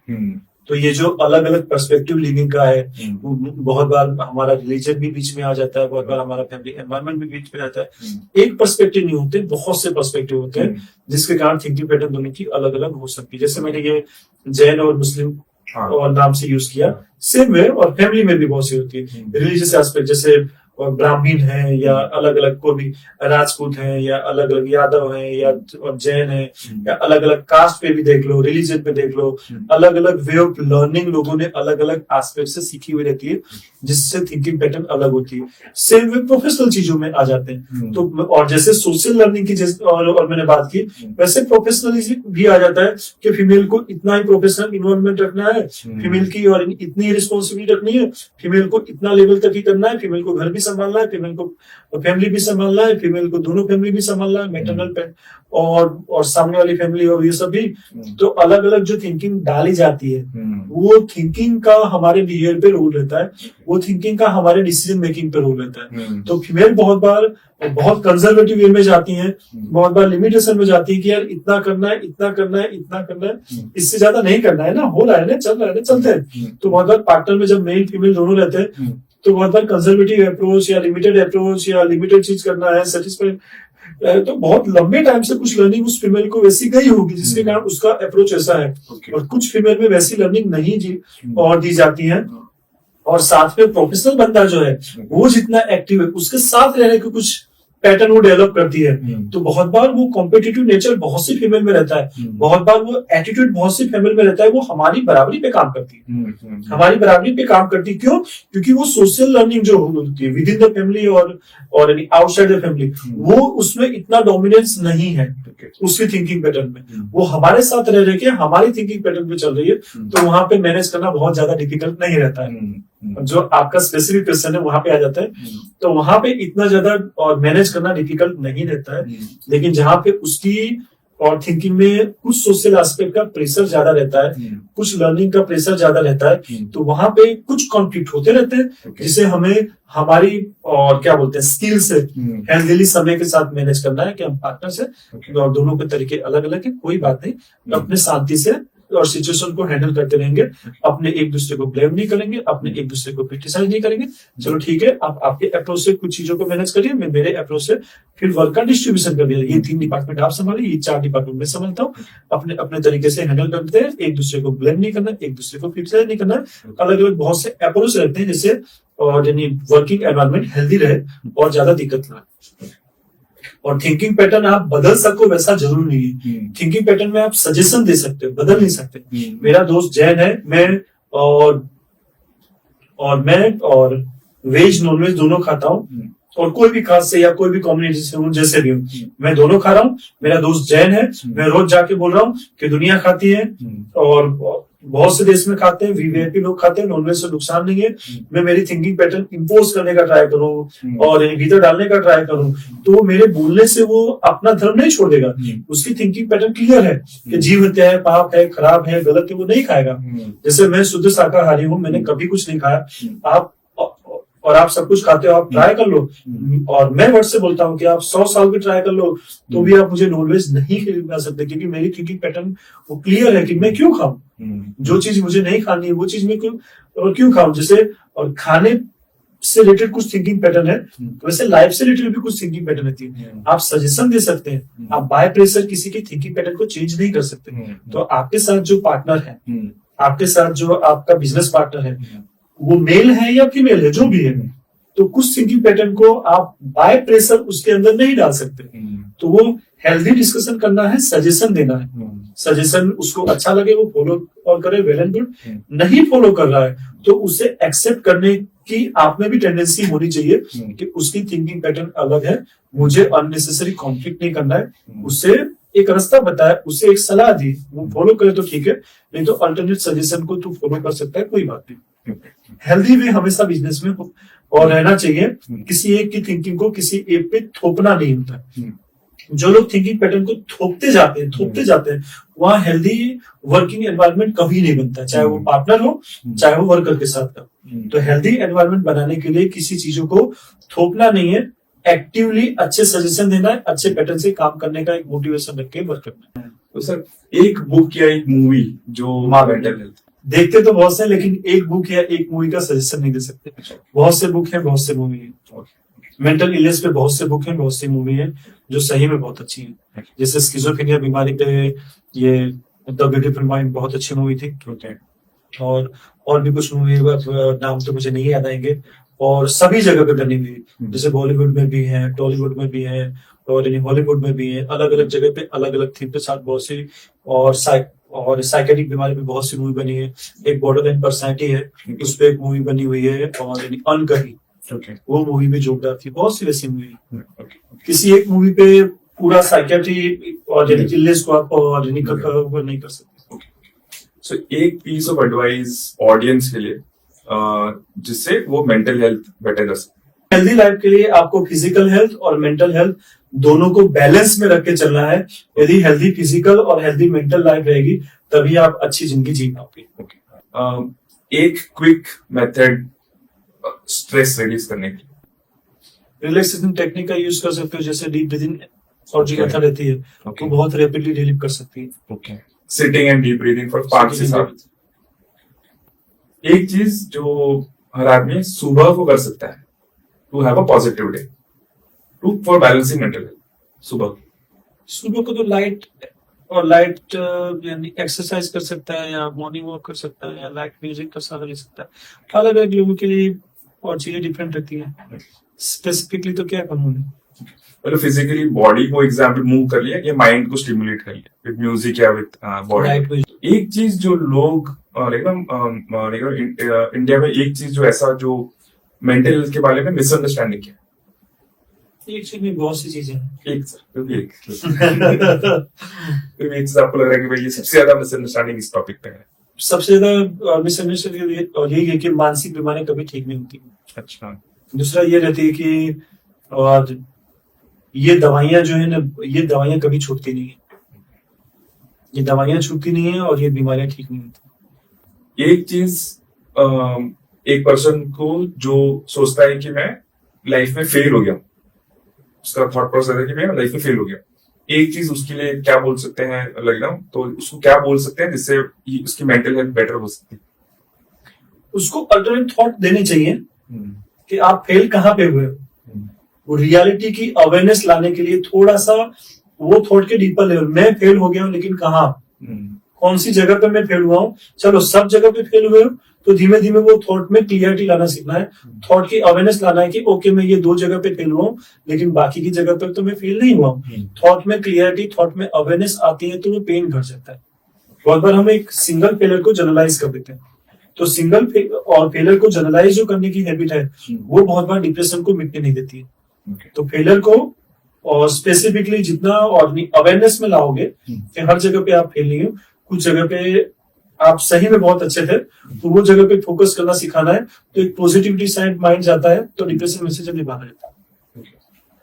तो ये जो अलग अलग पर्सपेक्टिव लिविंग का है, बहुत बार हमारा रिलीजन भी बीच में आ जाता है, बहुत बार हमारा फैमिली एनवायरनमेंट भी बीच में आता है। एक पर्सपेक्टिव नहीं होते, बहुत से पर्सपेक्टिव होते हैं, जिसके कारण थिंकिंग पैटर्न दोनों की अलग अलग हो सकती है। जैसे मैंने ये जैन और मुस्लिम और नाम से यूज किया, सेम वे और फैमिली में भी बहुत सी होती है। रिलीजियस एस्पेक्ट जैसे ब्राह्मण है या अलग अलग को भी राजपूत है या अलग अलग यादव है या जैन है या अलग अलग कास्ट पे भी देख लो, रिलीजन पे देख लो, अलग अलग वे ऑफ लर्निंग लोगों ने अलग अलग एस्पेक्ट से सीखी हुई रहती है, जिससे थिंकिंग पैटर्न अलग होती है। सेम वे प्रोफेशनल चीजों में आ जाते हैं। तो और जैसे सोशल लर्निंग की और मैंने बात की, वैसे प्रोफेशनलिज्म भी आ जाता है कि फीमेल को इतना ही प्रोफेशनल इन्वायरमेंट रखना है, फीमेल की और इतनी ही रिस्पॉन्सिबिलिटी रखनी है, फीमेल को इतना लेवल तक ही करना है, फीमेल को घर भी संभालना है, फीमेल को फैमिली भी संभालना है, फीमेल को दोनों फैमिली भी संभालना है, मैटरनल और सामने वाली फैमिली और ये सब भी। तो अलग अलग जो थिंकिंग डाली जाती है वो थिंकिंग का हमारे बिहेवियर पे रोल रहता है, वो थिंकिंग का हमारे डिसीजन मेकिंग पे रोल रहता है। तो फीमेल बहुत बार बहुत कंजर्वेटिव वे में जाती हैं, बहुत बार लिमिटेशन में जाती है कि यार इतना करना है, इतना करना है, इतना करना है, इससे ज्यादा नहीं करना है ना, हो रहा है ना, चल रहा है ना, चलते हैं। तो बहुत बार पार्टनर में जब मेल फीमेल दोनों रहते हैं तो बहुत बार कंजर्वेटिव अप्रोच या लिमिटेड चीज करना है, सेटिस्फाइड, तो बहुत लंबे टाइम से कुछ लर्निंग उस फीमेल को वैसी गई होगी, जिसके कारण उसका अप्रोच ऐसा है। और कुछ फीमेल में वैसी लर्निंग नहीं दी जाती है। और साथ में प्रोफेशनल बंदा जो है वो जितना एक्टिव है, उसके साथ रहने के कुछ पैटर्न वो डेवलप करती है। तो बहुत बार वो कॉम्पिटिटिव नेचर बहुत सी फीमेल में रहता है, बहुत बार वो एटीट्यूड बहुत सी फीमेल में रहता है, वो हमारी बराबरी पे काम करती है, हमारी बराबरी पे काम करती है। क्यों? क्योंकि वो सोशल लर्निंग जो होती है विद इन द फैमिली और आउटसाइड द फैमिली, वो उसमें इतना डोमिनेंस नहीं है उसकी थिंकिंग पैटर्न में। वो हमारे साथ रह रहे के हमारी थिंकिंग पैटर्न पे चल रही है, तो वहां पे मैनेज करना बहुत ज्यादा डिफिकल्ट नहीं रहता है। जो आपका स्पेसिफिक क्वेश्चन है वहां पे आ जाता है, तो वहां पे इतना ज्यादा और मैनेज करना डिफिकल्ट नहीं रहता है। लेकिन जहां पे उसकी और थिंकिंग में कुछ सोशल एस्पेक्ट का प्रेशर ज्यादा रहता है, कुछ लर्निंग का प्रेशर ज्यादा रहता है, तो वहां पे कुछ कॉन्फ्लिक्ट होते रहते हैं, जिसे हमें हमारी और क्या बोलते हैं स्किल से हेल्थीली समय के साथ मैनेज करना है कि हम पार्टनर से और दोनों के तरीके अलग अलग है, कोई बात नहीं, अपने शांति से और सिचुएशन को हैंडल करते रहेंगे, अपने एक दूसरे को ब्लेम नहीं करेंगे, अपने एक दूसरे को क्रिटिसाइज नहीं करेंगे। चलो ठीक है, आप आपके अप्रोच से कुछ चीजों को मैनेज करिए, मैं मेरे अप्रोच से फिर वर्क का डिस्ट्रीब्यूशन कर दिया, ये 3 डिपार्टमेंट आप संभालिए, ये 4 डिपार्टमेंट मैं संभालता हूँ, अपने अपने तरीके से हैंडल करते हैं, एक दूसरे को ब्लेम नहीं करना, एक दूसरे को क्रिटिसाइज नहीं करना। अलग अलग बहुत से अप्रोच रहते हैं जिससे और यानी वर्किंग एनवायरमेंट हेल्दी रहे और ज्यादा दिक्कत ना आए। और थिंकिंग पैटर्न आप बदल सको वैसा जरूरी नहीं है। थिंकिंग पैटर्न में आप सजेशन दे सकते हो, बदल नहीं सकते। मेरा दोस्त जैन है, मैं और वेज नॉनवेज दोनों खाता हूँ, और कोई भी कास्ट से या कोई भी कम्युनिटी से हूँ, जैसे भी हूँ, मैं दोनों खा रहा हूँ। मेरा दोस्त जैन है, मैं रोज जाके बोल रहा हूँ कि दुनिया खाती है और बहुत से देश में खाते हैं, वीवीआईपी लोग खाते हैं, नॉनवेज से नुकसान नहीं है। मैं मेरी थिंकिंग पैटर्न इंपोज करने का ट्राई करूँ और भीतर डालने का ट्राई करूँ, तो मेरे बोलने से वो अपना धर्म नहीं छोड़ देगा। उसकी थिंकिंग पैटर्न क्लियर है कि जीव हत्या है, पाप है, खराब है, गलत है, वो नहीं खाएगा। जैसे मैं शुद्ध शाकाहारी हूँ, मैंने कभी कुछ नहीं खाया, आप सब कुछ खाते हो, आप ट्राई कर लो। और मैं वर्ड से बोलता हूँ कि आप 100 साल भी ट्राई कर लो तो भी आप मुझे नॉनवेज नहीं खिला सकते, क्योंकि मेरी थिंकिंग पैटर्न वो क्लियर है कि मैं क्यों खाऊं, जो चीज मुझे नहीं खानी है वो चीज मैं क्यों खाऊं। जैसे और खाने से रिलेटेड कुछ थिंकिंग पैटर्न है, वैसे लाइफ से रिलेटेड भी कुछ थिंकिंग पैटर्न रहती है। आप सजेशन दे सकते हैं, आप बाय प्रेशर किसी की थिंकिंग पैटर्न को चेंज नहीं कर सकते। तो आपके साथ जो पार्टनर है, आपके साथ जो आपका बिजनेस पार्टनर है, वो मेल है या फीमेल है, जो भी है, तो कुछ थिंकिंग पैटर्न को आप बाय प्रेशर उसके अंदर नहीं डाल सकते। तो वो हेल्दी डिस्कशन करना है, सजेशन देना है। सजेशन उसको अच्छा लगे वो फॉलो और करे, वेल एंड गुड। नहीं फॉलो कर रहा है तो उसे एक्सेप्ट करने की आप में भी टेंडेंसी होनी चाहिए कि उसकी थिंकिंग पैटर्न अलग है, मुझे अननेसेसरी कॉन्फ्लिक्ट नहीं करना है। उससे एक रास्ता बताया, उसे एक सलाह दी, वो फॉलो करे तो ठीक है, नहीं तो अल्टरनेट सजेशन को तू फॉलो कर सकता है, कोई बात नहीं। हेल्दी वे हमेशा बिजनेस में और रहना चाहिए। किसी एक की थिंकिंग को किसी एक पे थोपना नहीं होता। जो लोग थिंकिंग पैटर्न को थोपते जाते हैं, वहां हेल्दी वर्किंग एनवायरनमेंट कभी नहीं बनता, चाहे वो पार्टनर हो, चाहे वो वर्कर के साथ का। तो हेल्दी एनवायरनमेंट बनाने के लिए किसी चीजों को थोपना नहीं है, एक्टिवली अच्छे सजेशन देना है, अच्छे पैटर्न से काम करने का एक मोटिवेशन रख के वर्क करना है। तो सर, एक बुक या एक मूवी जो मेंटल हेल्थ देखते तो बहुत से, लेकिन एक बुक या एक मूवी का सजेशन नहीं दे सकते। बहुत से बुक है, बहुत से मूवी है। मेंटल इलनेस पे बहुत से बुक है, बहुत सी मूवी है जो सही में बहुत अच्छी है। जैसे स्किज़ोफ्रेनिया बीमारी पे ये द ब्यूटीफुल माइंड बहुत अच्छी मूवी थी। और भी कुछ मूवी नाम तो मुझे नहीं याद आएंगे, और सभी जगह पे बनी हुई, जैसे बॉलीवुड में भी है, टॉलीवुड में भी है, और हॉलीवुड में भी है। अलग अलग जगह पे अलग अलग थीम के साथ बहुत सी और साइकेटिक बीमारी में बहुत सी मूवी बनी है। एक बॉर्डर लाइन पर्सनैलिटी है, उस पर एक मूवी बनी हुई है, और अनकही वो मूवी भी जोरदार थी। बहुत सी वैसी मूवी किसी एक मूवी पे पूरा साइकेट्री और इलनेस को आप नहीं कर सकते। सो एक पीस ऑफ एडवाइस ऑडियंस के लिए जिससे वो मेंटल हेल्थ बेटर कर सके। हेल्दी लाइफ के लिए आपको फिजिकल हेल्थ और मेंटल हेल्थ दोनों को बैलेंस में रख के चलना है। यदि हेल्दी फिजिकल और हेल्दी मेंटल लाइफ रहेगी तभी आप अच्छी जिंदगी जी पाओगे। एक क्विक मेथड स्ट्रेस रिलीज करने की, रिलैक्सेशन टेक्निक का यूज कर सकते हो, जैसे डीप ब्रीदिंग और जो मेथड रहती है वो बहुत रैपिडली रिलीव कर सकती है। Sitting and deep breathing for 5 से 7। एक चीज जो हर आदमी सुबह को कर सकता है to have a positive day, to for balancing mental health. सुबह को तो लाइट यानी एक्सरसाइज कर सकता है, या मॉर्निंग वॉक कर सकता है, या लाइट म्यूजिक का सहारा ले सकता है। अलग अलग लोगों के लिए और चीजें डिफरेंट रहती है। स्पेसिफिकली तो क्या करूँ, मतलब फिजिकली बॉडी को एग्जाम्पल मूव कर लिया या माइंड को स्टिमुलेट कर लिया विद म्यूजिक या विद बॉडी। राइट। एक चीज जो लोग इंडिया में एक चीज जो ऐसा जो मेंटल हेल्थ के बारे में मिसअंडरस्टैंडिंग है, एक चीज में बहुत सी चीजें हैं। एक चीज आपको लग रहा है कि भाई ये सबसे ज्यादा मिसअंडरस्टैंडिंग इस टॉपिक पे है? सबसे ज्यादा मिसअंडरस्टैंडिंग और यही है कि मानसिक बीमारियां कभी ठीक नहीं होती। अच्छा। दूसरा ये रहती है कि और ये दवाइयां जो है ना, ये दवाइयां कभी छूटती नहीं है, ये दवाइयां छूटती नहीं है और ये बीमारियां ठीक नहीं होती। एक चीज एक पर्सन को जो सोचता है कि मैं लाइफ में फेल हो गया, उसका थॉट प्रोसेस है कि मैं लाइफ में फेल हो गया, एक चीज उसके लिए क्या बोल सकते हैं लग रहा हूँ, तो उसको क्या बोल सकते हैं जिससे उसकी मेंटल हेल्थ बेटर हो सकती है? उसको अल्टरनेट थॉट देने चाहिए कि आप फेल कहाँ पे हुए हो। वो रियलिटी की अवेयरनेस लाने के लिए थोड़ा सा वो थॉट के डीपर लेवल, मैं फेल हो गया हूँ लेकिन कहाँ, कौन सी जगह पे मैं फेल हुआ हूँ। चलो सब जगह पे फेल हुए हो तो धीमे धीमे वो थॉट में क्लियरिटी लाना सीखना है, थॉट की अवेयरनेस लाना है कि ओके मैं ये 2 जगह पे फेल हुआ हूँ लेकिन बाकी की जगह पर तो मैं फेल नहीं हुआ हूँ। थॉट में क्लियरिटी, थॉट में अवेयरनेस आती है तो वो पेन घट सकता है। बहुत बार हम एक सिंगल फेलियर को जनरलाइज कर देते हैं, तो सिंगल और फेलियर को जनरलाइज जो करने की हैबिट है वो बहुत बार डिप्रेशन को मिटने नहीं देती है। तो फेलियर को और स्पेसिफिकली जितना और अवेयरनेस में लाओगे कि हर जगह पे आप फेल नहीं हो, कुछ जगह पे आप सही में बहुत अच्छे थे तो वो जगह पे फोकस करना सिखाना है, तो एक पॉजिटिविटी साइड माइंड जाता है तो डिप्रेशन में से जल्दी बाहर जाता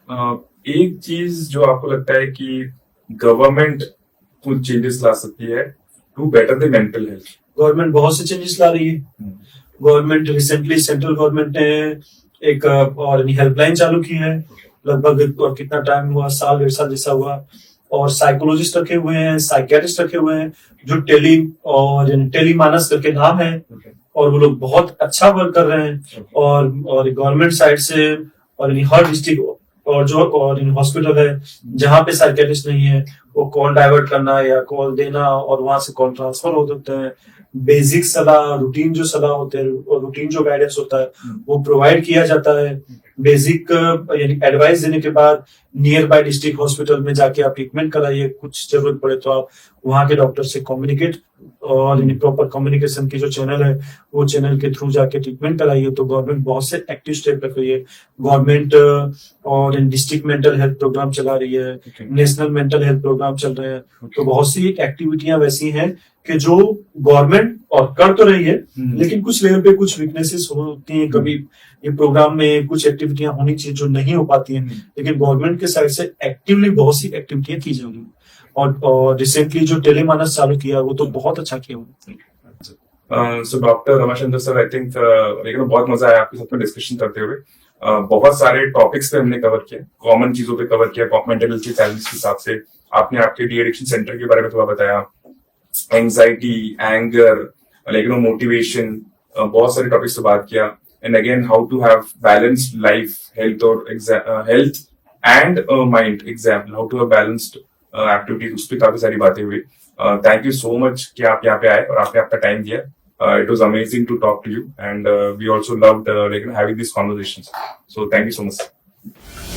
है। एक चीज जो आपको लगता है कि गवर्नमेंट कुछ चेंजेस ला सकती है to better the mental health? Government बहुत से चेंजेस ला रही है। गवर्नमेंट रिसेंटली सेंट्रल गवर्नमेंट ने एक और हेल्पलाइन चालू की है, लगभग और कितना टाइम हुआ, 1-1.5 साल जैसा हुआ, और साइकोलॉजिस्ट रखे हुए हैं, साइकियाट्रिस्ट रखे हुए हैं जो टेलीमानस करके नाम है, और वो लोग बहुत अच्छा वर्क कर रहे हैं। और गवर्नमेंट साइड से और हर डिस्ट्रिक्ट और जो और हॉस्पिटल है जहाँ पे साइकियाट्रिस्ट नहीं है वो कॉल डाइवर्ट करना या कॉल देना और वहां से कॉल ट्रांसफर हो सकते हैं। बेसिक सलाह, रूटीन जो सलाह होते हैं और रूटीन जो गाइडेंस होता है वो प्रोवाइड किया जाता है। बेसिक यानी एडवाइस देने के बाद नियर बाय डिस्ट्रिक्ट हॉस्पिटल में जाके आप ट्रीटमेंट कराइए, कुछ जरूरत पड़े तो आप वहां के डॉक्टर से कम्युनिकेट और प्रॉपर कम्युनिकेशन की जो चैनल है वो चैनल के थ्रू जाके ट्रीटमेंट कराइए। तो गवर्नमेंट बहुत से एक्टिव स्टेप रख रही है। गवर्नमेंट और डिस्ट्रिक्ट मेंटल हेल्थ प्रोग्राम चला रही है, नेशनल मेंटल हेल्थ प्रोग्राम चल रहे हैं। तो बहुत सी एक्टिविटियां वैसी हैं कि जो गवर्नमेंट और कर तो रही है लेकिन कुछ लेवल पे कुछ वीकनेसेस होती हैं। कभी ये प्रोग्राम में कुछ एक्टिविटियां होनी चाहिए जो नहीं हो पाती हैं, लेकिन गवर्नमेंट के साइड से एक्टिवली बहुत सी एक्टिविटियां की जा रही हैं। और रिसेंटली जो टेलीमानस चालू किया वो तो बहुत अच्छा किया हुआ। So doctor Ramashankar sir, I think लेकिन बहुत मजा आया आपके साथ में डिस्कशन करते हुए। बहुत सारे टॉपिक्स पे हमने कवर किया, कॉमन चीजों पे कवर किया, मेंटल हेल्थ के चैलेंज के हिसाब से। आपने आपके डी एडिक्शन सेंटर के बारे में थोड़ा बताया, एंजाइटी, एंगर, मोटिवेशन, बहुत सारे टॉपिक्स पे बात किया। And again how to have balanced life, health और health and mind example, how to have balanced activities, उस पर काफी सारी बातें हुई। थैंक यू सो मच कि आप यहाँ पे आए और आपने आपका टाइम दिया। It was amazing to talk to you, and we also loved having these conversations. So thank you so much.